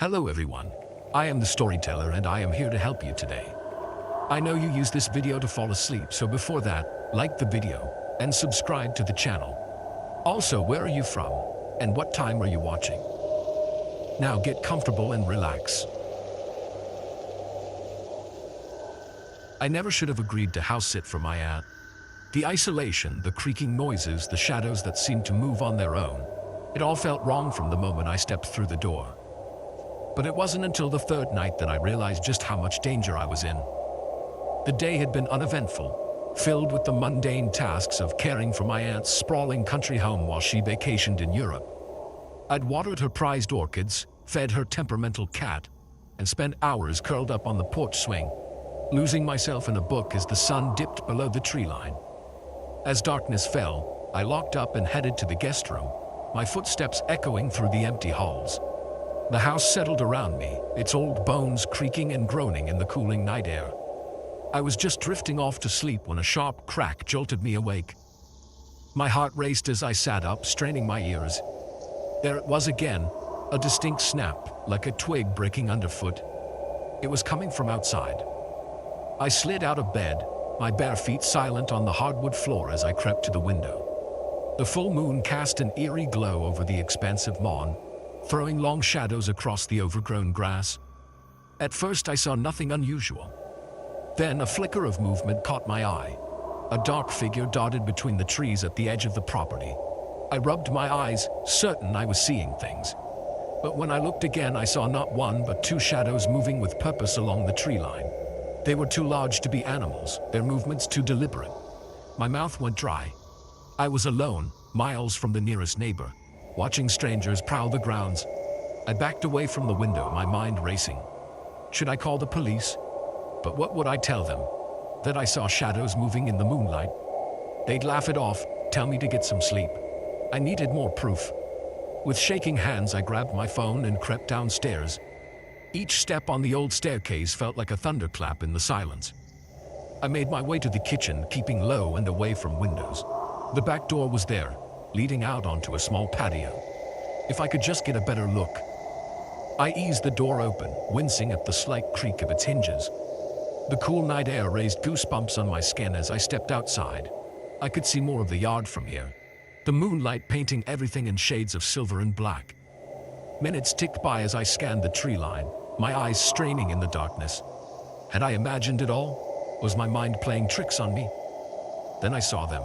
Hello everyone, I am the storyteller and I am here to help you today. I know you use this video to fall asleep, so before that, like the video and subscribe to the channel. Also, where are you from and what time are you watching? Now get comfortable and relax. I never should have agreed to house sit for my aunt. The isolation, the creaking noises, the shadows that seemed to move on their own. It all felt wrong from the moment I stepped through the door. But it wasn't until the third night that I realized just how much danger I was in. The day had been uneventful, filled with the mundane tasks of caring for my aunt's sprawling country home while she vacationed in Europe. I'd watered her prized orchids, fed her temperamental cat, and spent hours curled up on the porch swing, losing myself in a book as the sun dipped below the tree line. As darkness fell, I locked up and headed to the guest room, my footsteps echoing through the empty halls. The house settled around me, its old bones creaking and groaning in the cooling night air. I was just drifting off to sleep when a sharp crack jolted me awake. My heart raced as I sat up, straining my ears. There it was again, a distinct snap, like a twig breaking underfoot. It was coming from outside. I slid out of bed, my bare feet silent on the hardwood floor as I crept to the window. The full moon cast an eerie glow over the expansive lawn, throwing long shadows across the overgrown grass. At first I saw nothing unusual. Then a flicker of movement caught my eye. A dark figure darted between the trees at the edge of the property. I rubbed my eyes, certain I was seeing things. But when I looked again, I saw not one but two shadows moving with purpose along the tree line. They were too large to be animals, their movements too deliberate. My mouth went dry. I was alone, miles from the nearest neighbor, watching strangers prowl the grounds. I backed away from the window, my mind racing. Should I call the police? But what would I tell them? That I saw shadows moving in the moonlight? They'd laugh it off, tell me to get some sleep. I needed more proof. With shaking hands, I grabbed my phone and crept downstairs. Each step on the old staircase felt like a thunderclap in the silence. I made my way to the kitchen, keeping low and away from windows. The back door was there, leading out onto a small patio. If I could just get a better look. I eased the door open, wincing at the slight creak of its hinges. The cool night air raised goosebumps on my skin as I stepped outside. I could see more of the yard from here, the moonlight painting everything in shades of silver and black. Minutes ticked by as I scanned the tree line, my eyes straining in the darkness. Had I imagined it all? Was my mind playing tricks on me? Then I saw them.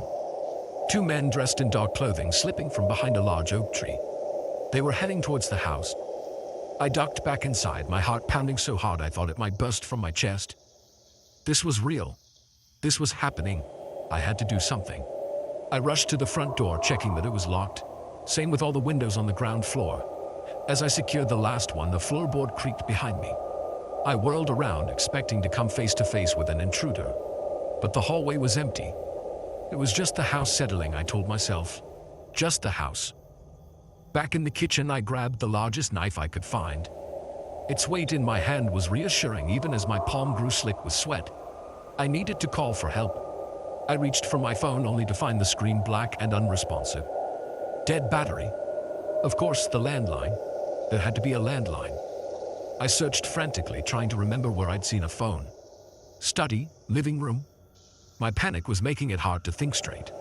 Two men dressed in dark clothing slipping from behind a large oak tree. They were heading towards the house. I ducked back inside, my heart pounding so hard I thought it might burst from my chest. This was real. This was happening. I had to do something. I rushed to the front door, checking that it was locked. Same with all the windows on the ground floor. As I secured the last one, the floorboard creaked behind me. I whirled around, expecting to come face to face with an intruder. But the hallway was empty. It was just the house settling, I told myself. Just the house. Back in the kitchen, I grabbed the largest knife I could find. Its weight in my hand was reassuring, even as my palm grew slick with sweat. I needed to call for help. I reached for my phone only to find the screen black and unresponsive. Dead battery. Of course, the landline. There had to be a landline. I searched frantically, trying to remember where I'd seen a phone. Study, living room. My panic was making it hard to think straight.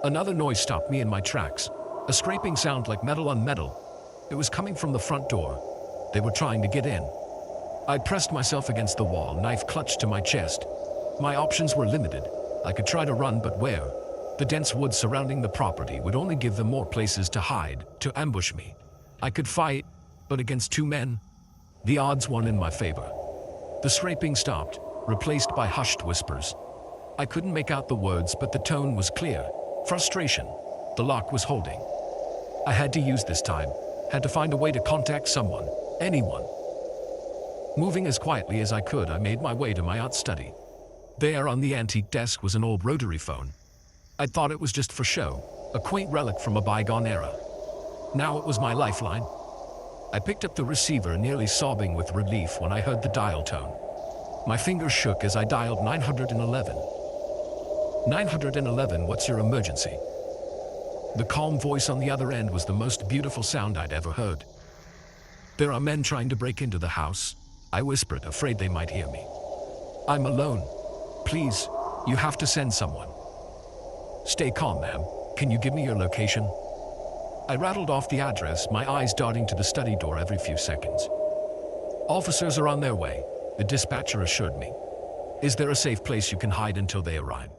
Another noise stopped me in my tracks, a scraping sound like metal on metal. It was coming from the front door. They were trying to get in. I pressed myself against the wall, knife clutched to my chest. My options were limited. I could try to run, but where? The dense woods surrounding the property would only give them more places to hide, to ambush me. I could fight, but against two men, the odds won in my favor. The scraping stopped, replaced by hushed whispers. I couldn't make out the words, but the tone was clear. Frustration. The lock was holding. I had to use this time. Had to find a way to contact someone, anyone. Moving as quietly as I could, I made my way to my aunt's study. There on the antique desk was an old rotary phone. I thought it was just for show, a quaint relic from a bygone era. Now it was my lifeline. I picked up the receiver, nearly sobbing with relief when I heard the dial tone. My fingers shook as I dialed 911. 911, what's your emergency? The calm voice on the other end was the most beautiful sound I'd ever heard. There are men trying to break into the house, I whispered, afraid they might hear me. I'm alone. Please, you have to send someone. Stay calm, ma'am. Can you give me your location? I rattled off the address, my eyes darting to the study door every few seconds. Officers are on their way, the dispatcher assured me. Is there a safe place you can hide until they arrive?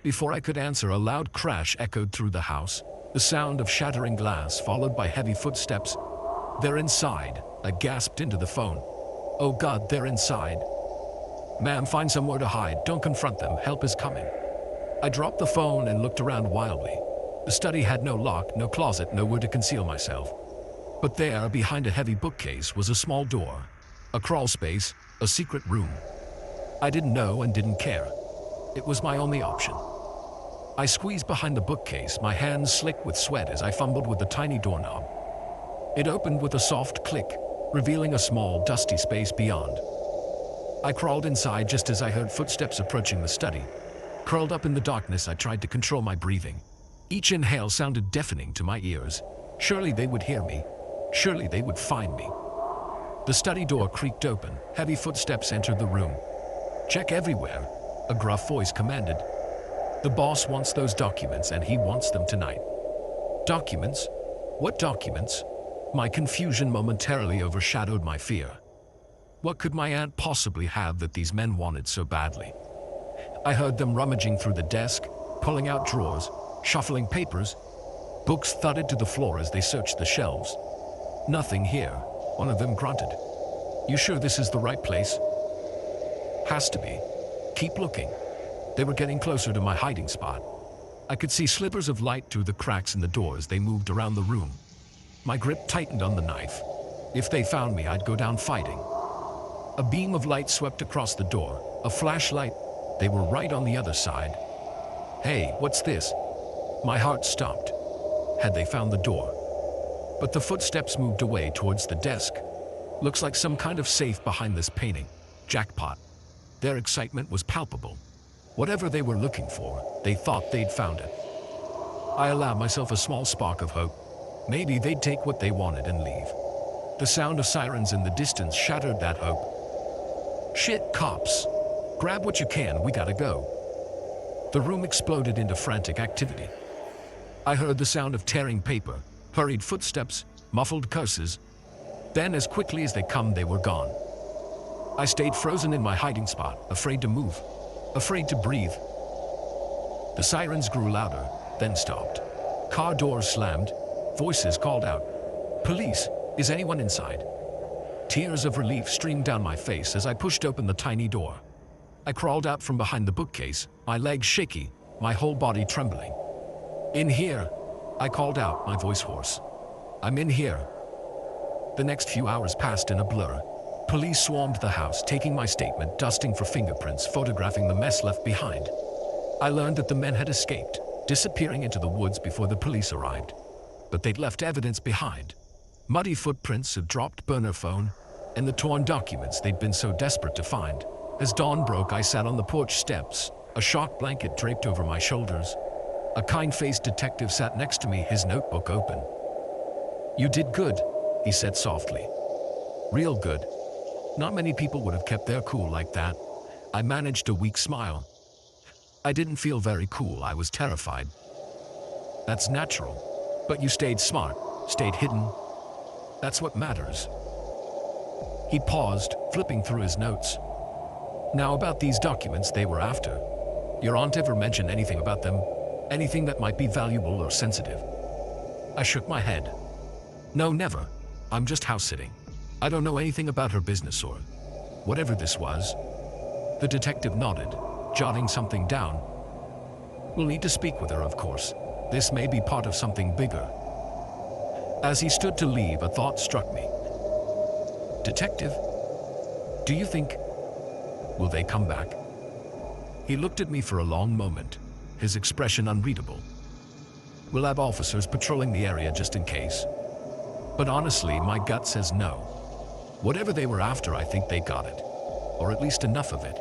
Before I could answer, a loud crash echoed through the house, the sound of shattering glass followed by heavy footsteps. They're inside, I gasped into the phone. Oh God, they're inside. Ma'am, find somewhere to hide. Don't confront them. Help is coming. I dropped the phone and looked around wildly. The study had no lock, no closet, nowhere to conceal myself. But there, behind a heavy bookcase, was a small door, a crawl space, a secret room. I didn't know and didn't care. It was my only option. I squeezed behind the bookcase, my hands slick with sweat as I fumbled with the tiny doorknob. It opened with a soft click, revealing a small, dusty space beyond. I crawled inside just as I heard footsteps approaching the study. Curled up in the darkness, I tried to control my breathing. Each inhale sounded deafening to my ears. Surely they would hear me. Surely they would find me. The study door creaked open. Heavy footsteps entered the room. Check everywhere, a gruff voice commanded. The boss wants those documents and he wants them tonight. Documents? What documents? My confusion momentarily overshadowed my fear. What could my aunt possibly have that these men wanted so badly? I heard them rummaging through the desk, pulling out drawers, shuffling papers. Books thudded to the floor as they searched the shelves. Nothing here, one of them grunted. You sure this is the right place? Has to be. Keep looking. They were getting closer to my hiding spot. I could see slivers of light through the cracks in the door as they moved around the room. My grip tightened on the knife. If they found me, I'd go down fighting. A beam of light swept across the door, a flashlight. They were right on the other side. Hey, what's this? My heart stopped. Had they found the door? But the footsteps moved away towards the desk. Looks like some kind of safe behind this painting. Jackpot. Their excitement was palpable. Whatever they were looking for, they thought they'd found it. I allowed myself a small spark of hope. Maybe they'd take what they wanted and leave. The sound of sirens in the distance shattered that hope. Shit, cops. Grab what you can, we gotta go. The room exploded into frantic activity. I heard the sound of tearing paper, hurried footsteps, muffled curses. Then, as quickly as they come, they were gone. I stayed frozen in my hiding spot, afraid to move, afraid to breathe. The sirens grew louder, then stopped. Car doors slammed. Voices called out, "Police, is anyone inside?" Tears of relief streamed down my face as I pushed open the tiny door. I crawled out from behind the bookcase, my legs shaky, my whole body trembling. "In here," I called out, my voice hoarse. "I'm in here." The next few hours passed in a blur. Police swarmed the house, taking my statement, dusting for fingerprints, photographing the mess left behind. I learned that the men had escaped, disappearing into the woods before the police arrived. But they'd left evidence behind. Muddy footprints, a dropped burner phone, and the torn documents they'd been so desperate to find. As dawn broke, I sat on the porch steps, a shock blanket draped over my shoulders. A kind-faced detective sat next to me, his notebook open. "You did good," he said softly. "Real good. Not many people would have kept their cool like that." I managed a weak smile. I didn't feel very cool, I was terrified. "That's natural. But you stayed smart, stayed hidden. That's what matters." He paused, flipping through his notes. "Now about these documents they were after. Your aunt ever mentioned anything about them? Anything that might be valuable or sensitive?" I shook my head. "No, never. I'm just house-sitting. I don't know anything about her business or whatever this was." The detective nodded, jotting something down. "We'll need to speak with her, of course. This may be part of something bigger." As he stood to leave, a thought struck me. "Detective, do you think... will they come back?" He looked at me for a long moment, his expression unreadable. "We'll have officers patrolling the area just in case. But honestly, my gut says no. Whatever they were after, I think they got it. Or at least enough of it."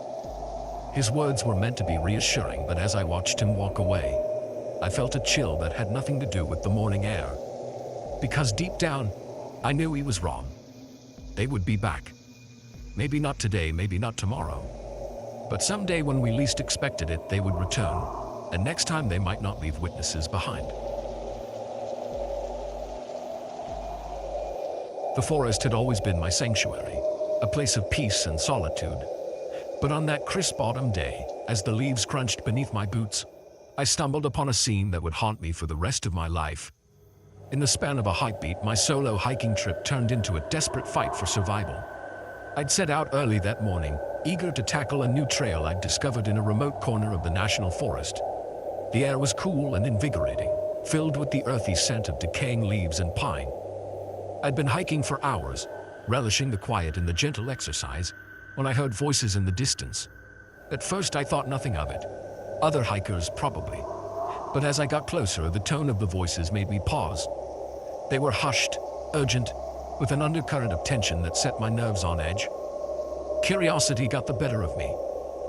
His words were meant to be reassuring, but as I watched him walk away, I felt a chill that had nothing to do with the morning air. Because deep down, I knew he was wrong. They would be back. Maybe not today, maybe not tomorrow. But someday when we least expected it, they would return. And next time they might not leave witnesses behind. The forest had always been my sanctuary, a place of peace and solitude. But on that crisp autumn day, as the leaves crunched beneath my boots, I stumbled upon a scene that would haunt me for the rest of my life. In the span of a heartbeat, my solo hiking trip turned into a desperate fight for survival. I'd set out early that morning, eager to tackle a new trail I'd discovered in a remote corner of the national forest. The air was cool and invigorating, filled with the earthy scent of decaying leaves and pine. I'd been hiking for hours, relishing the quiet and the gentle exercise, when I heard voices in the distance. At first I thought nothing of it. Other hikers, probably. But as I got closer, the tone of the voices made me pause. They were hushed, urgent, with an undercurrent of tension that set my nerves on edge. Curiosity got the better of me.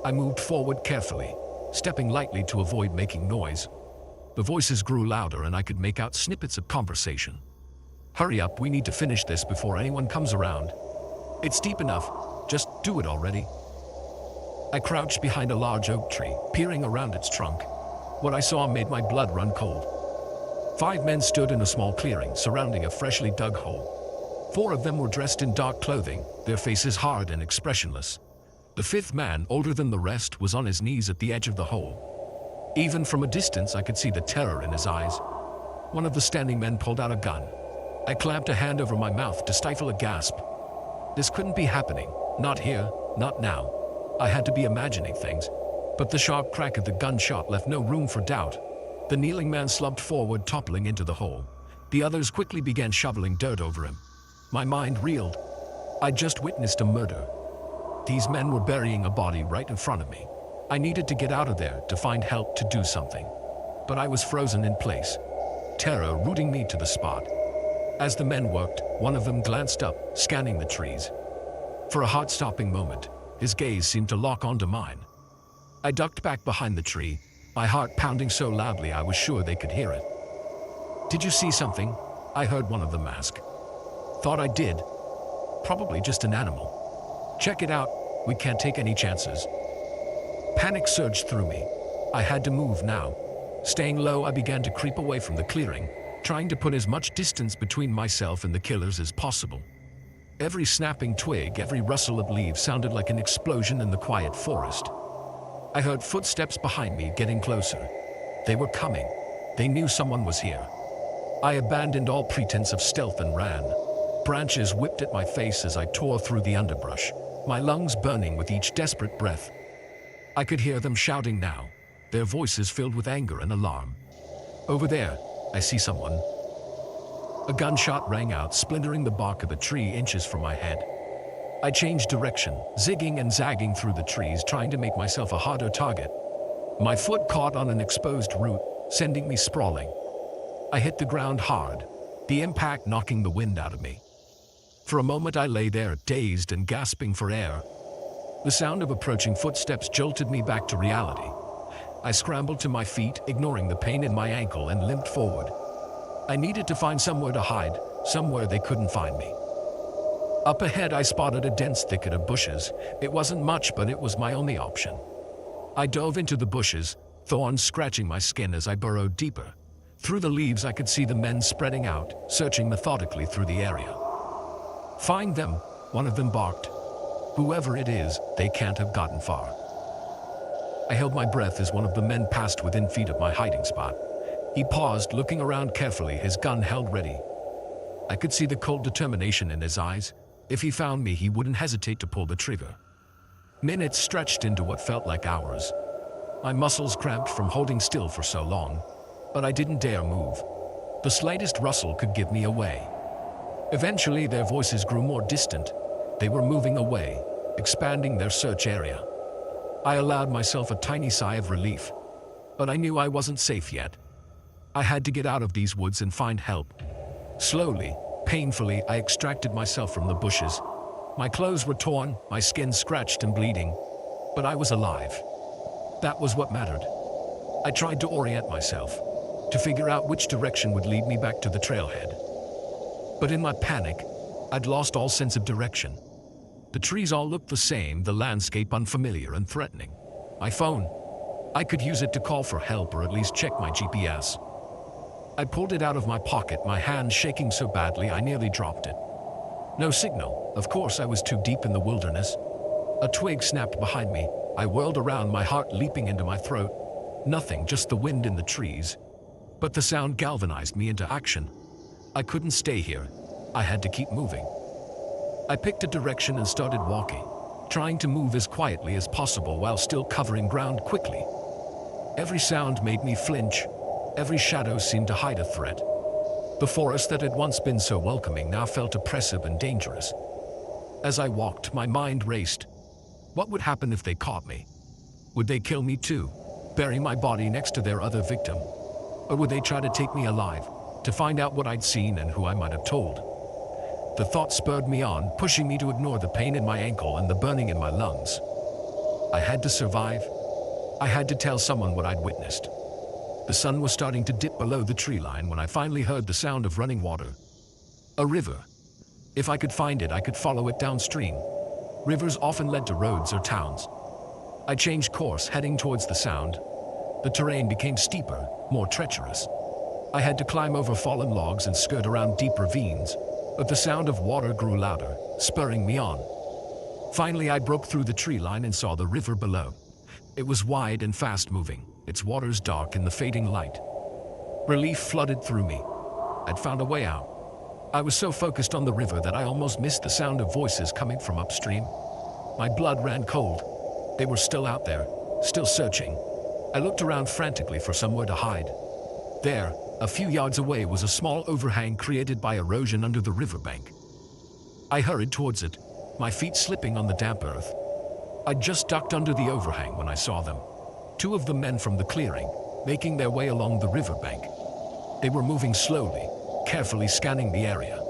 I moved forward carefully, stepping lightly to avoid making noise. The voices grew louder and I could make out snippets of conversation. "Hurry up, we need to finish this before anyone comes around. It's deep enough, just do it already." I crouched behind a large oak tree, peering around its trunk. What I saw made my blood run cold. 5 men stood in a small clearing, surrounding a freshly dug hole. 4 of them were dressed in dark clothing, their faces hard and expressionless. The 5th man, older than the rest, was on his knees at the edge of the hole. Even from a distance, I could see the terror in his eyes. One of the standing men pulled out a gun. I clamped a hand over my mouth to stifle a gasp. This couldn't be happening. Not here, not now. I had to be imagining things. But the sharp crack of the gunshot left no room for doubt. The kneeling man slumped forward, toppling into the hole. The others quickly began shoveling dirt over him. My mind reeled. I'd just witnessed a murder. These men were burying a body right in front of me. I needed to get out of there, to find help, to do something. But I was frozen in place, terror rooting me to the spot. As the men worked, one of them glanced up, scanning the trees. For a heart-stopping moment, his gaze seemed to lock onto mine. I ducked back behind the tree, my heart pounding so loudly I was sure they could hear it. "Did you see something?" I heard one of them ask. "Thought I did. Probably just an animal. Check it out, we can't take any chances." Panic surged through me. I had to move now. Staying low, I began to creep away from the clearing, trying to put as much distance between myself and the killers as possible. Every snapping twig, every rustle of leaves sounded like an explosion in the quiet forest. I heard footsteps behind me getting closer. They were coming. They knew someone was here. I abandoned all pretense of stealth and ran. Branches whipped at my face as I tore through the underbrush, my lungs burning with each desperate breath. I could hear them shouting now, their voices filled with anger and alarm. "Over there, I see someone." A gunshot rang out, splintering the bark of a tree inches from my head. I changed direction, zigging and zagging through the trees, trying to make myself a harder target. My foot caught on an exposed root, sending me sprawling. I hit the ground hard, the impact knocking the wind out of me. For a moment I lay there, dazed and gasping for air. The sound of approaching footsteps jolted me back to reality. I scrambled to my feet, ignoring the pain in my ankle, and limped forward. I needed to find somewhere to hide, somewhere they couldn't find me. Up ahead I spotted a dense thicket of bushes. It wasn't much, but it was my only option. I dove into the bushes, thorns scratching my skin as I burrowed deeper. Through the leaves I could see the men spreading out, searching methodically through the area. "Find them," one of them barked. "Whoever it is, they can't have gotten far." I held my breath as one of the men passed within feet of my hiding spot. He paused, looking around carefully, his gun held ready. I could see the cold determination in his eyes. If he found me, he wouldn't hesitate to pull the trigger. Minutes stretched into what felt like hours. My muscles cramped from holding still for so long, but I didn't dare move. The slightest rustle could give me away. Eventually, their voices grew more distant. They were moving away, expanding their search area. I allowed myself a tiny sigh of relief, but I knew I wasn't safe yet. I had to get out of these woods and find help. Slowly, painfully, I extracted myself from the bushes. My clothes were torn, my skin scratched and bleeding, but I was alive. That was what mattered. I tried to orient myself, to figure out which direction would lead me back to the trailhead. But in my panic, I'd lost all sense of direction. The trees all looked the same, the landscape unfamiliar and threatening. My phone. I could use it to call for help or at least check my GPS. I pulled it out of my pocket, my hand shaking so badly I nearly dropped it. No signal. Of course, I was too deep in the wilderness. A twig snapped behind me. I whirled around, my heart leaping into my throat. Nothing, just the wind in the trees. But the sound galvanized me into action. I couldn't stay here. I had to keep moving. I picked a direction and started walking, trying to move as quietly as possible while still covering ground quickly. Every sound made me flinch. Every shadow seemed to hide a threat. The forest that had once been so welcoming now felt oppressive and dangerous. As I walked, my mind raced. What would happen if they caught me? Would they kill me too, bury my body next to their other victim? Or would they try to take me alive, to find out what I'd seen and who I might have told? The thought spurred me on, pushing me to ignore the pain in my ankle and the burning in my lungs. I had to survive. I had to tell someone what I'd witnessed. The sun was starting to dip below the tree line when I finally heard the sound of running water. A river. If I could find it, I could follow it downstream. Rivers often led to roads or towns. I changed course, heading towards the sound. The terrain became steeper, more treacherous. I had to climb over fallen logs and skirt around deep ravines, but the sound of water grew louder, spurring me on. Finally, I broke through the tree line and saw the river below. It was wide and fast-moving, its waters dark in the fading light. Relief flooded through me. I'd found a way out. I was so focused on the river that I almost missed the sound of voices coming from upstream. My blood ran cold. They were still out there, still searching. I looked around frantically for somewhere to hide. There, a few yards away, was a small overhang created by erosion under the riverbank. I hurried towards it, my feet slipping on the damp earth. I'd just ducked under the overhang when I saw them. Two of the men from the clearing, making their way along the riverbank. They were moving slowly, carefully scanning the area.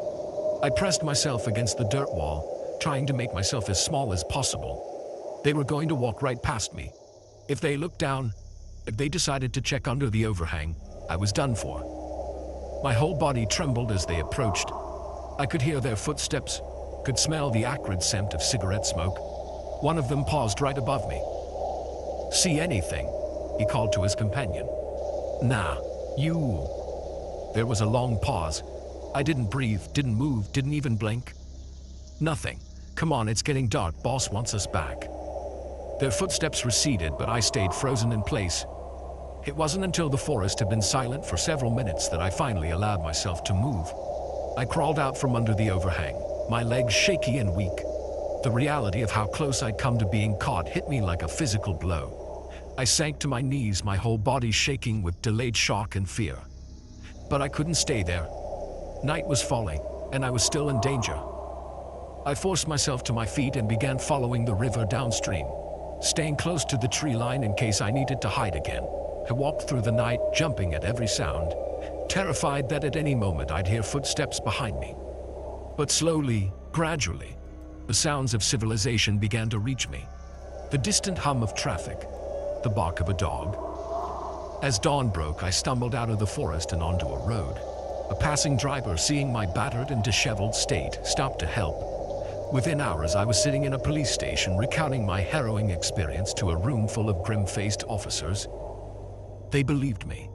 I pressed myself against the dirt wall, trying to make myself as small as possible. They were going to walk right past me. If they looked down, if they decided to check under the overhang, I was done for. My whole body trembled as they approached. I could hear their footsteps, could smell the acrid scent of cigarette smoke. One of them paused right above me. "See anything?" he called to his companion. "Nah, you." There was a long pause. I didn't breathe, didn't move, didn't even blink. "Nothing. Come on, it's getting dark. Boss wants us back." Their footsteps receded, but I stayed frozen in place. It wasn't until the forest had been silent for several minutes that I finally allowed myself to move. I crawled out from under the overhang, my legs shaky and weak. The reality of how close I'd come to being caught hit me like a physical blow. I sank to my knees, my whole body shaking with delayed shock and fear. But I couldn't stay there. Night was falling, and I was still in danger. I forced myself to my feet and began following the river downstream, staying close to the tree line in case I needed to hide again. I walked through the night, jumping at every sound, terrified that at any moment I'd hear footsteps behind me. But slowly, gradually, the sounds of civilization began to reach me. The distant hum of traffic, the bark of a dog. As dawn broke, I stumbled out of the forest and onto a road. A passing driver, seeing my battered and disheveled state, stopped to help. Within hours, I was sitting in a police station recounting my harrowing experience to a room full of grim-faced officers. They believed me.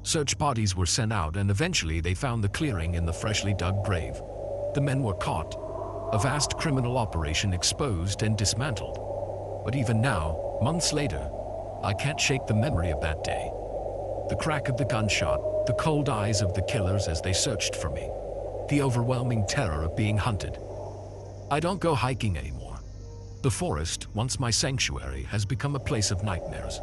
Search parties were sent out, and eventually they found the clearing in the freshly dug grave. The men were caught. A vast criminal operation exposed and dismantled. But even now, months later, I can't shake the memory of that day. The crack of the gunshot, the cold eyes of the killers as they searched for me, the overwhelming terror of being hunted. I don't go hiking anymore. The forest, once my sanctuary, has become a place of nightmares.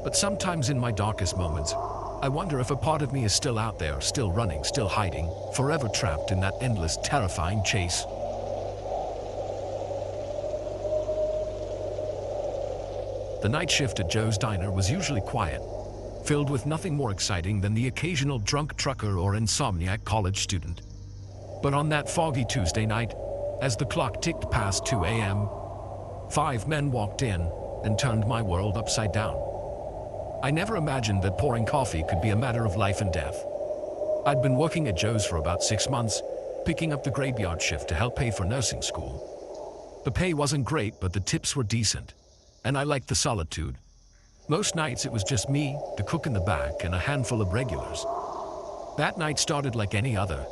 But sometimes in my darkest moments, I wonder if a part of me is still out there, still running, still hiding, forever trapped in that endless, terrifying chase. The night shift at Joe's Diner was usually quiet, filled with nothing more exciting than the occasional drunk trucker or insomniac college student. But on that foggy Tuesday night, as the clock ticked past 2 a.m., 5 men walked in and turned my world upside down. I never imagined that pouring coffee could be a matter of life and death. I'd been working at Joe's for about 6 months, picking up the graveyard shift to help pay for nursing school. The pay wasn't great, but the tips were decent, and I liked the solitude. Most nights it was just me, the cook in the back, and a handful of regulars. That night started like any other.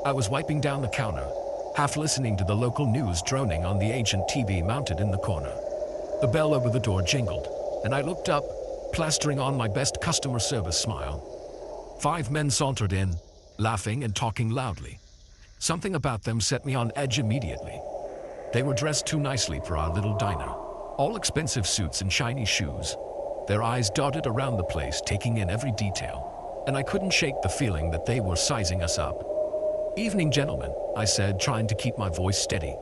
I was wiping down the counter, half listening to the local news droning on the ancient TV mounted in the corner. The bell over the door jingled, and I looked up, plastering on my best customer service smile. 5 men sauntered in, laughing and talking loudly. Something about them set me on edge immediately. They were dressed too nicely for our little diner, all expensive suits and shiny shoes. Their eyes darted around the place, taking in every detail, and I couldn't shake the feeling that they were sizing us up. "Evening, gentlemen," I said, trying to keep my voice steady.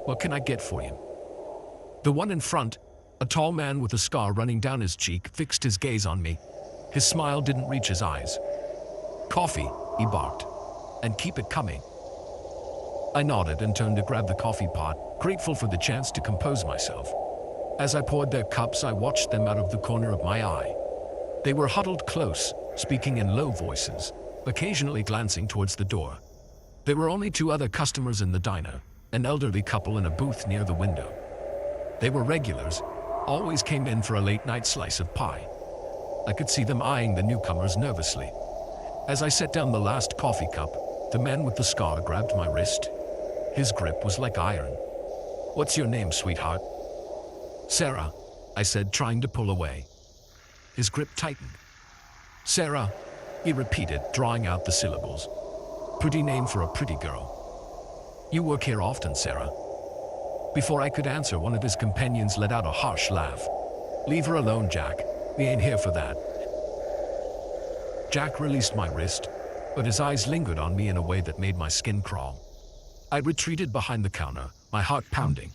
"What can I get for you?" The one in front, a tall man with a scar running down his cheek, fixed his gaze on me. His smile didn't reach his eyes. "Coffee," he barked, "and keep it coming." I nodded and turned to grab the coffee pot, grateful for the chance to compose myself. As I poured their cups, I watched them out of the corner of my eye. They were huddled close, speaking in low voices, occasionally glancing towards the door. There were only 2 other customers in the diner, an elderly couple in a booth near the window. They were regulars, always came in for a late-night slice of pie. I could see them eyeing the newcomers nervously. As I set down the last coffee cup, the man with the scar grabbed my wrist. His grip was like iron. "What's your name, sweetheart?" "Sarah," I said, trying to pull away. His grip tightened. "Sarah," he repeated, drawing out the syllables. "Pretty name for a pretty girl. You work here often, Sarah?" Before I could answer, one of his companions let out a harsh laugh. "Leave her alone, Jack. We ain't here for that." Jack released my wrist, but his eyes lingered on me in a way that made my skin crawl. I retreated behind the counter, my heart pounding.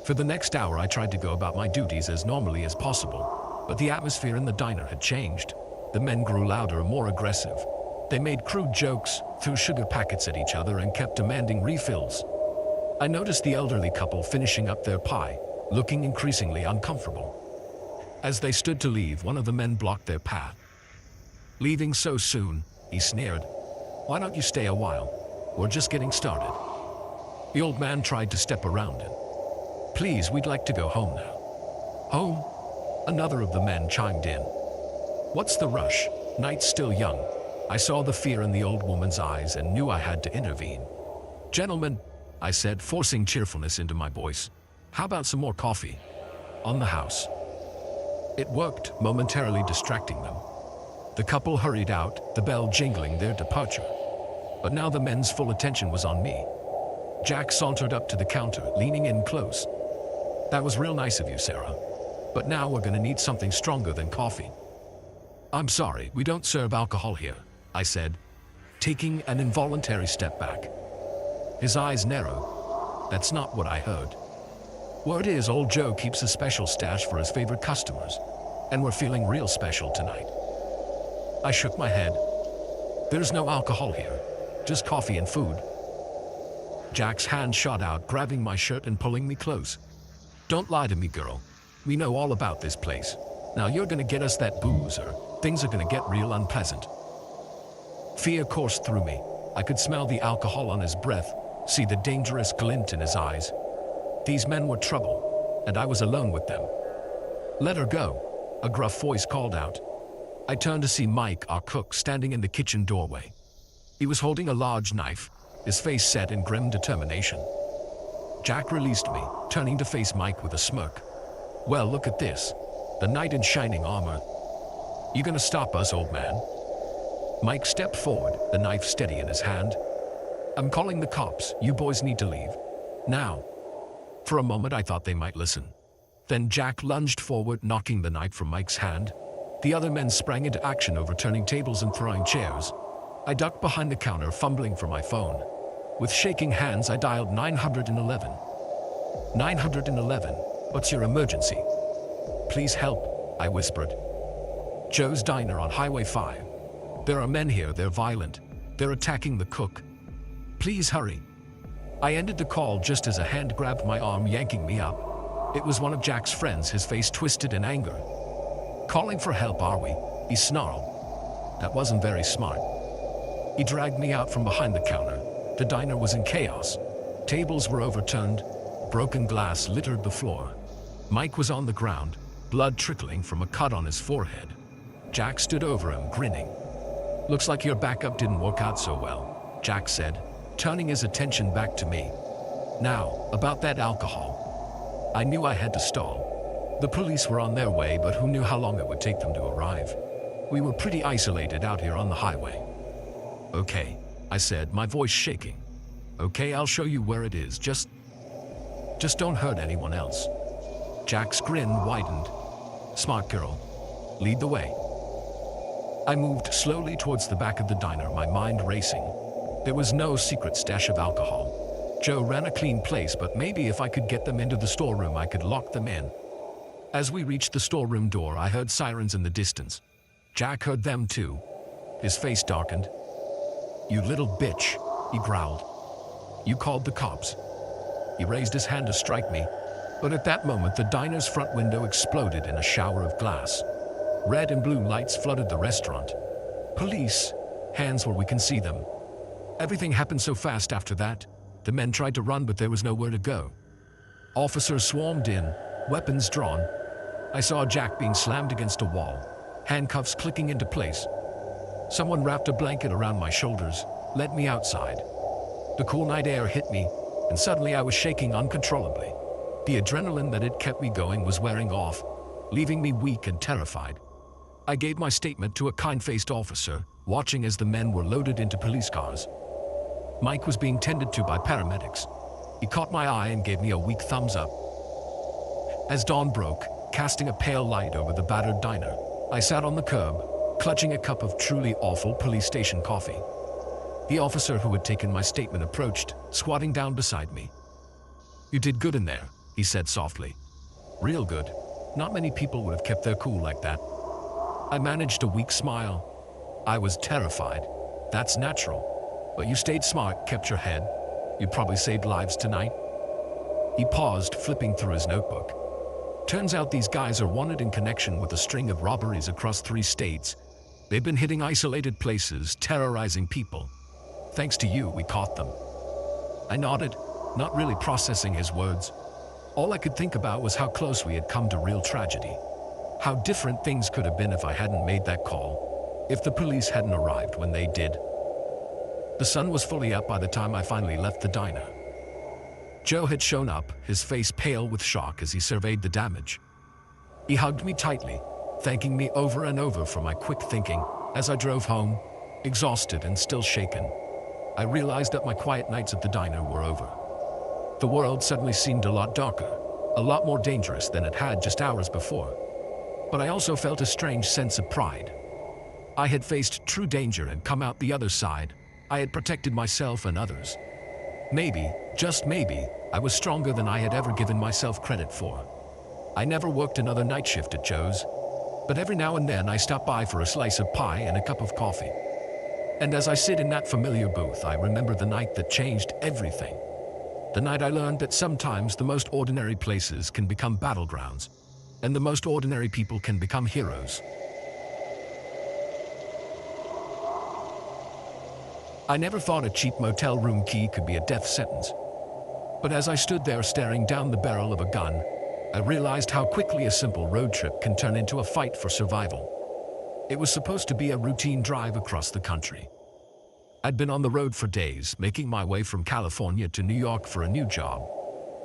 For the next hour, I tried to go about my duties as normally as possible, but the atmosphere in the diner had changed. The men grew louder and more aggressive. They made crude jokes, threw sugar packets at each other, and kept demanding refills. I noticed the elderly couple finishing up their pie, looking increasingly uncomfortable. As they stood to leave, one of the men blocked their path. "Leaving so soon?" he sneered. "Why don't you stay a while? We're just getting started." The old man tried to step around him. "Please, we'd like to go home now." "Home?" Another of the men chimed in. "What's the rush? Night's still young." I saw the fear in the old woman's eyes and knew I had to intervene. "Gentlemen," I said, forcing cheerfulness into my voice, "how about some more coffee? On the house." It worked, momentarily distracting them. The couple hurried out, the bell jingling their departure. But now the men's full attention was on me. Jack sauntered up to the counter, leaning in close. "That was real nice of you, Sarah. But now we're gonna need something stronger than coffee." "I'm sorry, we don't serve alcohol here," I said, taking an involuntary step back. His eyes narrowed. "That's not what I heard." "Word is, old Joe keeps a special stash for his favorite customers, and we're feeling real special tonight." I shook my head. "There's no alcohol here, just coffee and food." Jack's hand shot out, grabbing my shirt and pulling me close. "Don't lie to me, girl. We know all about this place. Now you're gonna get us that booze, or things are gonna get real unpleasant." Fear coursed through me. I could smell the alcohol on his breath, see the dangerous glint in his eyes. These men were trouble, and I was alone with them. "Let her go," a gruff voice called out. I turned to see Mike, our cook, standing in the kitchen doorway. He was holding a large knife, his face set in grim determination. Jack released me, turning to face Mike with a smirk. "Well, look at this. The knight in shining armor. You gonna stop us, old man?" Mike stepped forward, the knife steady in his hand. "I'm calling the cops. You boys need to leave. Now." For a moment I thought they might listen. Then Jack lunged forward, knocking the knife from Mike's hand. The other men sprang into action, overturning tables and throwing chairs. I ducked behind the counter, fumbling for my phone. With shaking hands, I dialed 911. 911, what's your emergency? "Please help," I whispered. "Joe's Diner on Highway 5. There are men here, they're violent. They're attacking the cook. Please hurry." I ended the call just as a hand grabbed my arm, yanking me up. It was one of Jack's friends, his face twisted in anger. "Calling for help, are we?" he snarled. That wasn't very smart. He dragged me out from behind the counter, The diner was in chaos. Tables were overturned. Broken glass littered the floor. Mike was on the ground, blood trickling from a cut on his forehead. Jack stood over him, grinning. "Looks like your backup didn't work out so well," Jack said, turning his attention back to me. "Now, about that alcohol. I knew I had to stall. The police were on their way, but who knew how long it would take them to arrive? We were pretty isolated out here on the highway." "Okay," I said, my voice shaking. "Okay, I'll show you where it is. Just don't hurt anyone else." Jack's grin widened. "Smart girl. Lead the way." I moved slowly towards the back of the diner, my mind racing. There was no secret stash of alcohol. Joe ran a clean place, but maybe if I could get them into the storeroom, I could lock them in. As we reached the storeroom door, I heard sirens in the distance. Jack heard them too. His face darkened. "You little bitch," he growled. "You called the cops." He raised his hand to strike me, but at that moment the diner's front window exploded in a shower of glass. Red and blue lights flooded the restaurant. "Police!" Hands where we can see them. Everything happened so fast after that. The men tried to run, but there was nowhere to go. Officers swarmed in, weapons drawn. I saw Jack being slammed against a wall, handcuffs clicking into place. Someone wrapped a blanket around my shoulders, led me outside. The cool night air hit me, and suddenly I was shaking uncontrollably. The adrenaline that had kept me going was wearing off, leaving me weak and terrified. I gave my statement to a kind-faced officer, watching as the men were loaded into police cars. Mike was being tended to by paramedics. He caught my eye and gave me a weak thumbs up. As dawn broke, casting a pale light over the battered diner, I sat on the curb, clutching a cup of truly awful police station coffee. The officer who had taken my statement approached, squatting down beside me. "You did good in there," he said softly. "Real good. Not many people would have kept their cool like that." I managed a weak smile. I was terrified. That's natural. But you stayed smart, kept your head. You probably saved lives tonight. He paused, flipping through his notebook. "Turns out these guys are wanted in connection with a string of robberies across 3 states. They've been hitting isolated places, terrorizing people. Thanks to you, we caught them." I nodded, not really processing his words. All I could think about was how close we had come to real tragedy. How different things could have been if I hadn't made that call, if the police hadn't arrived when they did. The sun was fully up by the time I finally left the diner. Joe had shown up, his face pale with shock as he surveyed the damage. He hugged me tightly, thanking me over and over for my quick thinking. As I drove home, exhausted and still shaken, I realized that my quiet nights at the diner were over. The world suddenly seemed a lot darker, a lot more dangerous than it had just hours before. But I also felt a strange sense of pride. I had faced true danger and come out the other side. I had protected myself and others. Maybe, just maybe, I was stronger than I had ever given myself credit for. I never worked another night shift at Joe's, but every now and then I stop by for a slice of pie and a cup of coffee. And as I sit in that familiar booth, I remember the night that changed everything. The night I learned that sometimes the most ordinary places can become battlegrounds, and the most ordinary people can become heroes. I never thought a cheap motel room key could be a death sentence. But as I stood there staring down the barrel of a gun, I realized how quickly a simple road trip can turn into a fight for survival. It was supposed to be a routine drive across the country. I'd been on the road for days, making my way from California to New York for a new job.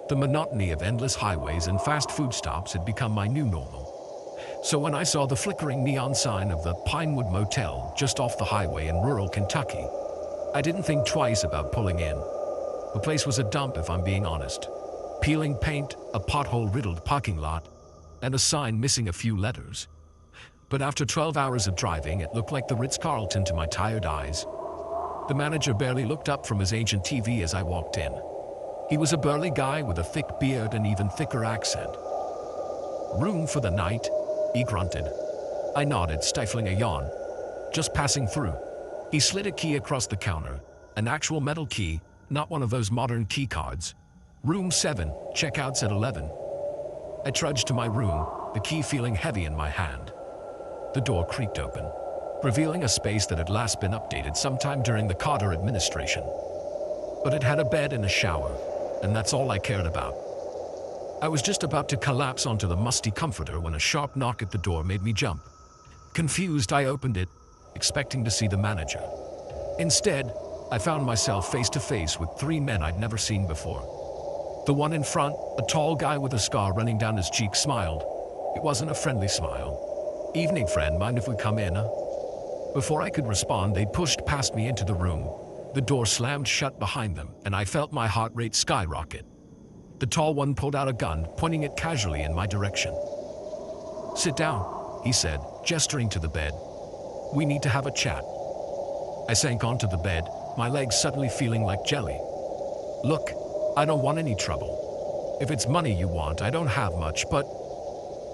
The monotony of endless highways and fast food stops had become my new normal. So when I saw the flickering neon sign of the Pinewood Motel just off the highway in rural Kentucky, I didn't think twice about pulling in. The place was a dump, if I'm being honest. Peeling paint, a pothole-riddled parking lot, and a sign missing a few letters. But after 12 hours of driving, it looked like the Ritz-Carlton to my tired eyes. The manager barely looked up from his ancient TV as I walked in. He was a burly guy with a thick beard and even thicker accent. "Room for the night?" he grunted. I nodded, stifling a yawn. "Just passing through." He slid a key across the counter, an actual metal key, not one of those modern key cards. "Room 7, checkouts at 11. I trudged to my room, the key feeling heavy in my hand. The door creaked open, revealing a space that had last been updated sometime during the Carter administration. but it had a bed and a shower, and that's all I cared about. I was just about to collapse onto the musty comforter when a sharp knock at the door made me jump. Confused, I opened it, expecting to see the manager. Instead, I found myself face to face with three men I'd never seen before. The one in front, a tall guy with a scar running down his cheek, smiled. It wasn't a friendly smile. "Evening, friend, mind if we come in?" Before I could respond, they pushed past me into the room. The door slammed shut behind them, and I felt my heart rate skyrocket. The tall one pulled out a gun, pointing it casually in my direction. "Sit down," he said, gesturing to the bed. "We need to have a chat." I sank onto the bed, my legs suddenly feeling like jelly. "Look, I don't want any trouble. If it's money you want, I don't have much, but..."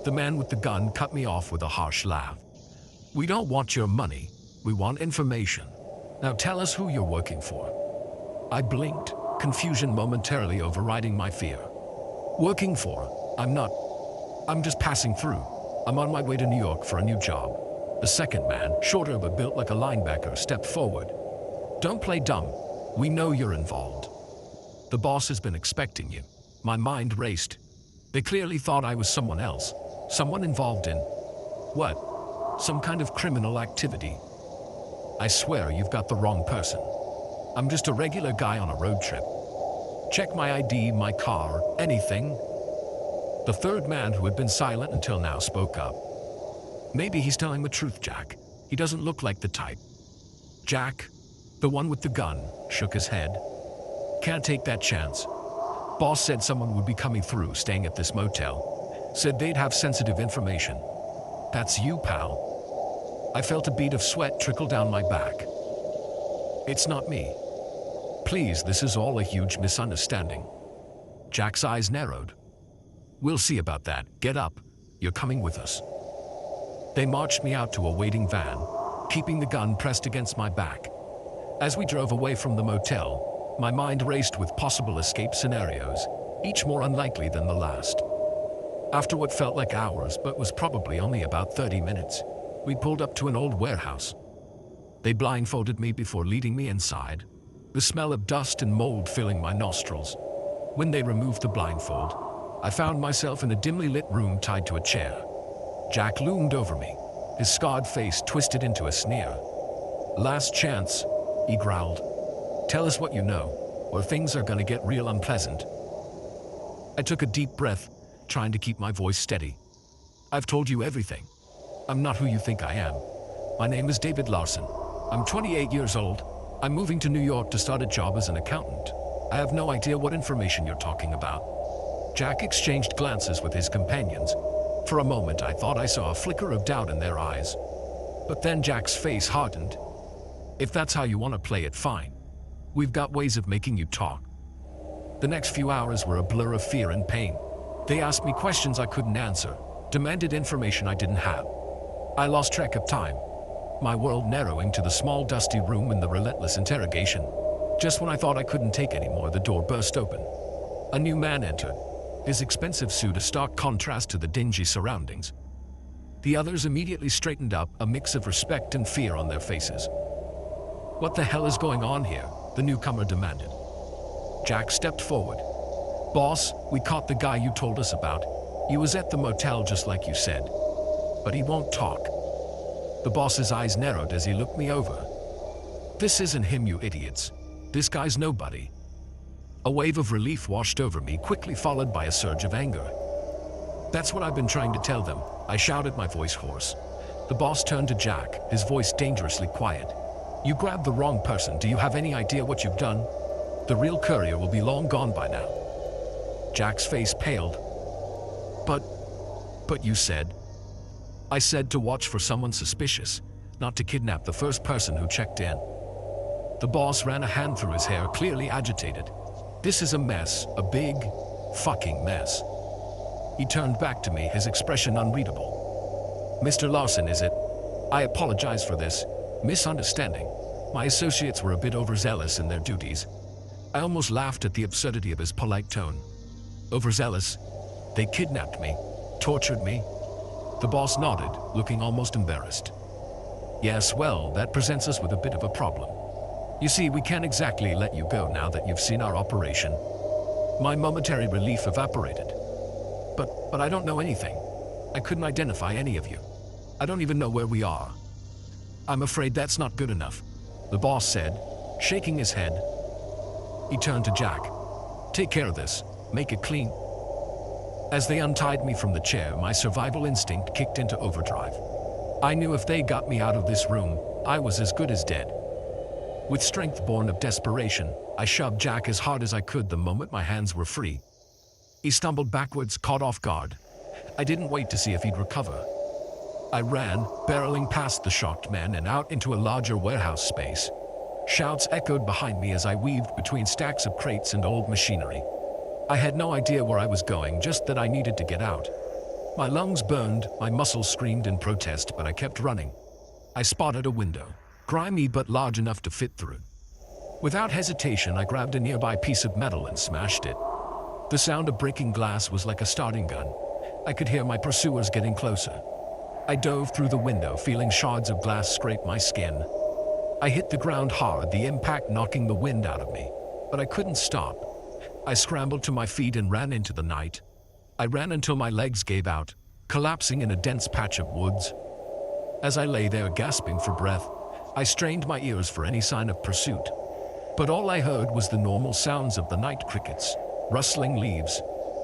The man with the gun cut me off with a harsh laugh. "We don't want your money. We want information. Now tell us who you're working for." I blinked, confusion momentarily overriding my fear. "Working for? I'm not. I'm just passing through. I'm on my way to New York for a new job." The second man, shorter but built like a linebacker, stepped forward. "Don't play dumb. We know you're involved. The boss has been expecting you." My mind raced. They clearly thought I was someone else. Someone involved in... what? Some kind of criminal activity. "I swear you've got the wrong person. I'm just a regular guy on a road trip. Check my ID, my car, anything." The third man, who had been silent until now, spoke up. "Maybe he's telling the truth, Jack. He doesn't look like the type." Jack, the one with the gun, shook his head. "Can't take that chance. Boss said someone would be coming through, staying at this motel. Said they'd have sensitive information." "That's you, pal." I felt a bead of sweat trickle down my back. "It's not me. Please, this is all a huge misunderstanding." Jack's eyes narrowed. "We'll see about that. Get up. You're coming with us." They marched me out to a waiting van, keeping the gun pressed against my back. As we drove away from the motel, my mind raced with possible escape scenarios, each more unlikely than the last. After what felt like hours, but was probably only about 30 minutes, we pulled up to an old warehouse. They blindfolded me before leading me inside, the smell of dust and mold filling my nostrils. When they removed the blindfold, I found myself in a dimly lit room tied to a chair. Jack loomed over me, his scarred face twisted into a sneer. "Last chance," he growled. "Tell us what you know, or things are gonna get real unpleasant." I took a deep breath, trying to keep my voice steady. "I've told you everything. I'm not who you think I am. My name is David Larson. I'm 28 years old. I'm moving to New York to start a job as an accountant. I have no idea what information you're talking about." Jack exchanged glances with his companions. For a moment, I thought I saw a flicker of doubt in their eyes. But then Jack's face hardened. "If that's how you want to play it, fine. We've got ways of making you talk." The next few hours were a blur of fear and pain. They asked me questions I couldn't answer, demanded information I didn't have. I lost track of time, my world narrowing to the small dusty room and the relentless interrogation. Just when I thought I couldn't take anymore, the door burst open. A new man entered, his expensive suit a stark contrast to the dingy surroundings. The others immediately straightened up, a mix of respect and fear on their faces. "What the hell is going on here?" the newcomer demanded. Jack stepped forward. "Boss, we caught the guy you told us about. He was at the motel just like you said. But he won't talk." The boss's eyes narrowed as he looked me over. "This isn't him, you idiots. This guy's nobody." A wave of relief washed over me, quickly followed by a surge of anger. "That's what I've been trying to tell them," I shouted, my voice hoarse. The boss turned to Jack, his voice dangerously quiet. "You grabbed the wrong person. Do you have any idea what you've done? The real courier will be long gone by now." Jack's face paled. But you said..." "I said to watch for someone suspicious, not to kidnap the first person who checked in." The boss ran a hand through his hair, clearly agitated. "This is a mess, a big, fucking mess." He turned back to me, his expression unreadable. "Mr. Larson, is it? I apologize for this misunderstanding. My associates were a bit overzealous in their duties." I almost laughed at the absurdity of his polite tone. "Overzealous? They kidnapped me, tortured me?" The boss nodded, looking almost embarrassed. "Yes, well, that presents us with a bit of a problem. You see, we can't exactly let you go now that you've seen our operation. My momentary relief evaporated. But I don't know anything. I couldn't identify any of you. I don't even know where we are. I'm afraid that's not good enough, the boss said, shaking his head. He turned to Jack. Take care of this. Make it clean. As they untied me from the chair, my survival instinct kicked into overdrive. I knew if they got me out of this room, I was as good as dead. With strength born of desperation, I shoved Jack as hard as I could the moment my hands were free. He stumbled backwards, caught off guard. I didn't wait to see if he'd recover. I ran, barreling past the shocked men and out into a larger warehouse space. Shouts echoed behind me as I weaved between stacks of crates and old machinery. I had no idea where I was going, just that I needed to get out. My lungs burned, my muscles screamed in protest, but I kept running. I spotted a window, grimy but large enough to fit through. Without hesitation, I grabbed a nearby piece of metal and smashed it. The sound of breaking glass was like a starting gun. I could hear my pursuers getting closer. I dove through the window, feeling shards of glass scrape my skin. I hit the ground hard, the impact knocking the wind out of me. But I couldn't stop. I scrambled to my feet and ran into the night. I ran until my legs gave out, collapsing in a dense patch of woods. As I lay there gasping for breath, I strained my ears for any sign of pursuit. But all I heard was the normal sounds of the night crickets, rustling leaves,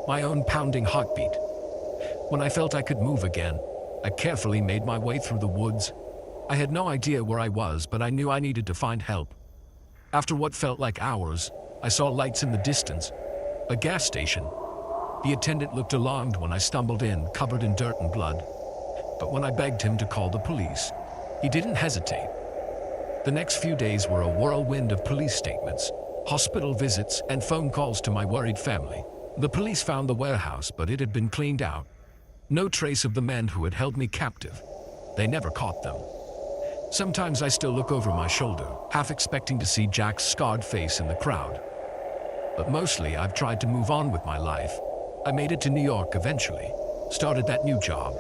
my own pounding heartbeat. When I felt I could move again, I carefully made my way through the woods. I had no idea where I was, but I knew I needed to find help. After what felt like hours, I saw lights in the distance, a gas station. The attendant looked alarmed when I stumbled in, covered in dirt and blood. But when I begged him to call the police, he didn't hesitate. The next few days were a whirlwind of police statements, hospital visits, and phone calls to my worried family. The police found the warehouse, but it had been cleaned out. No trace of the men who had held me captive. They never caught them. Sometimes I still look over my shoulder, half expecting to see Jack's scarred face in the crowd. But mostly I've tried to move on with my life. I made it to New York eventually, started that new job.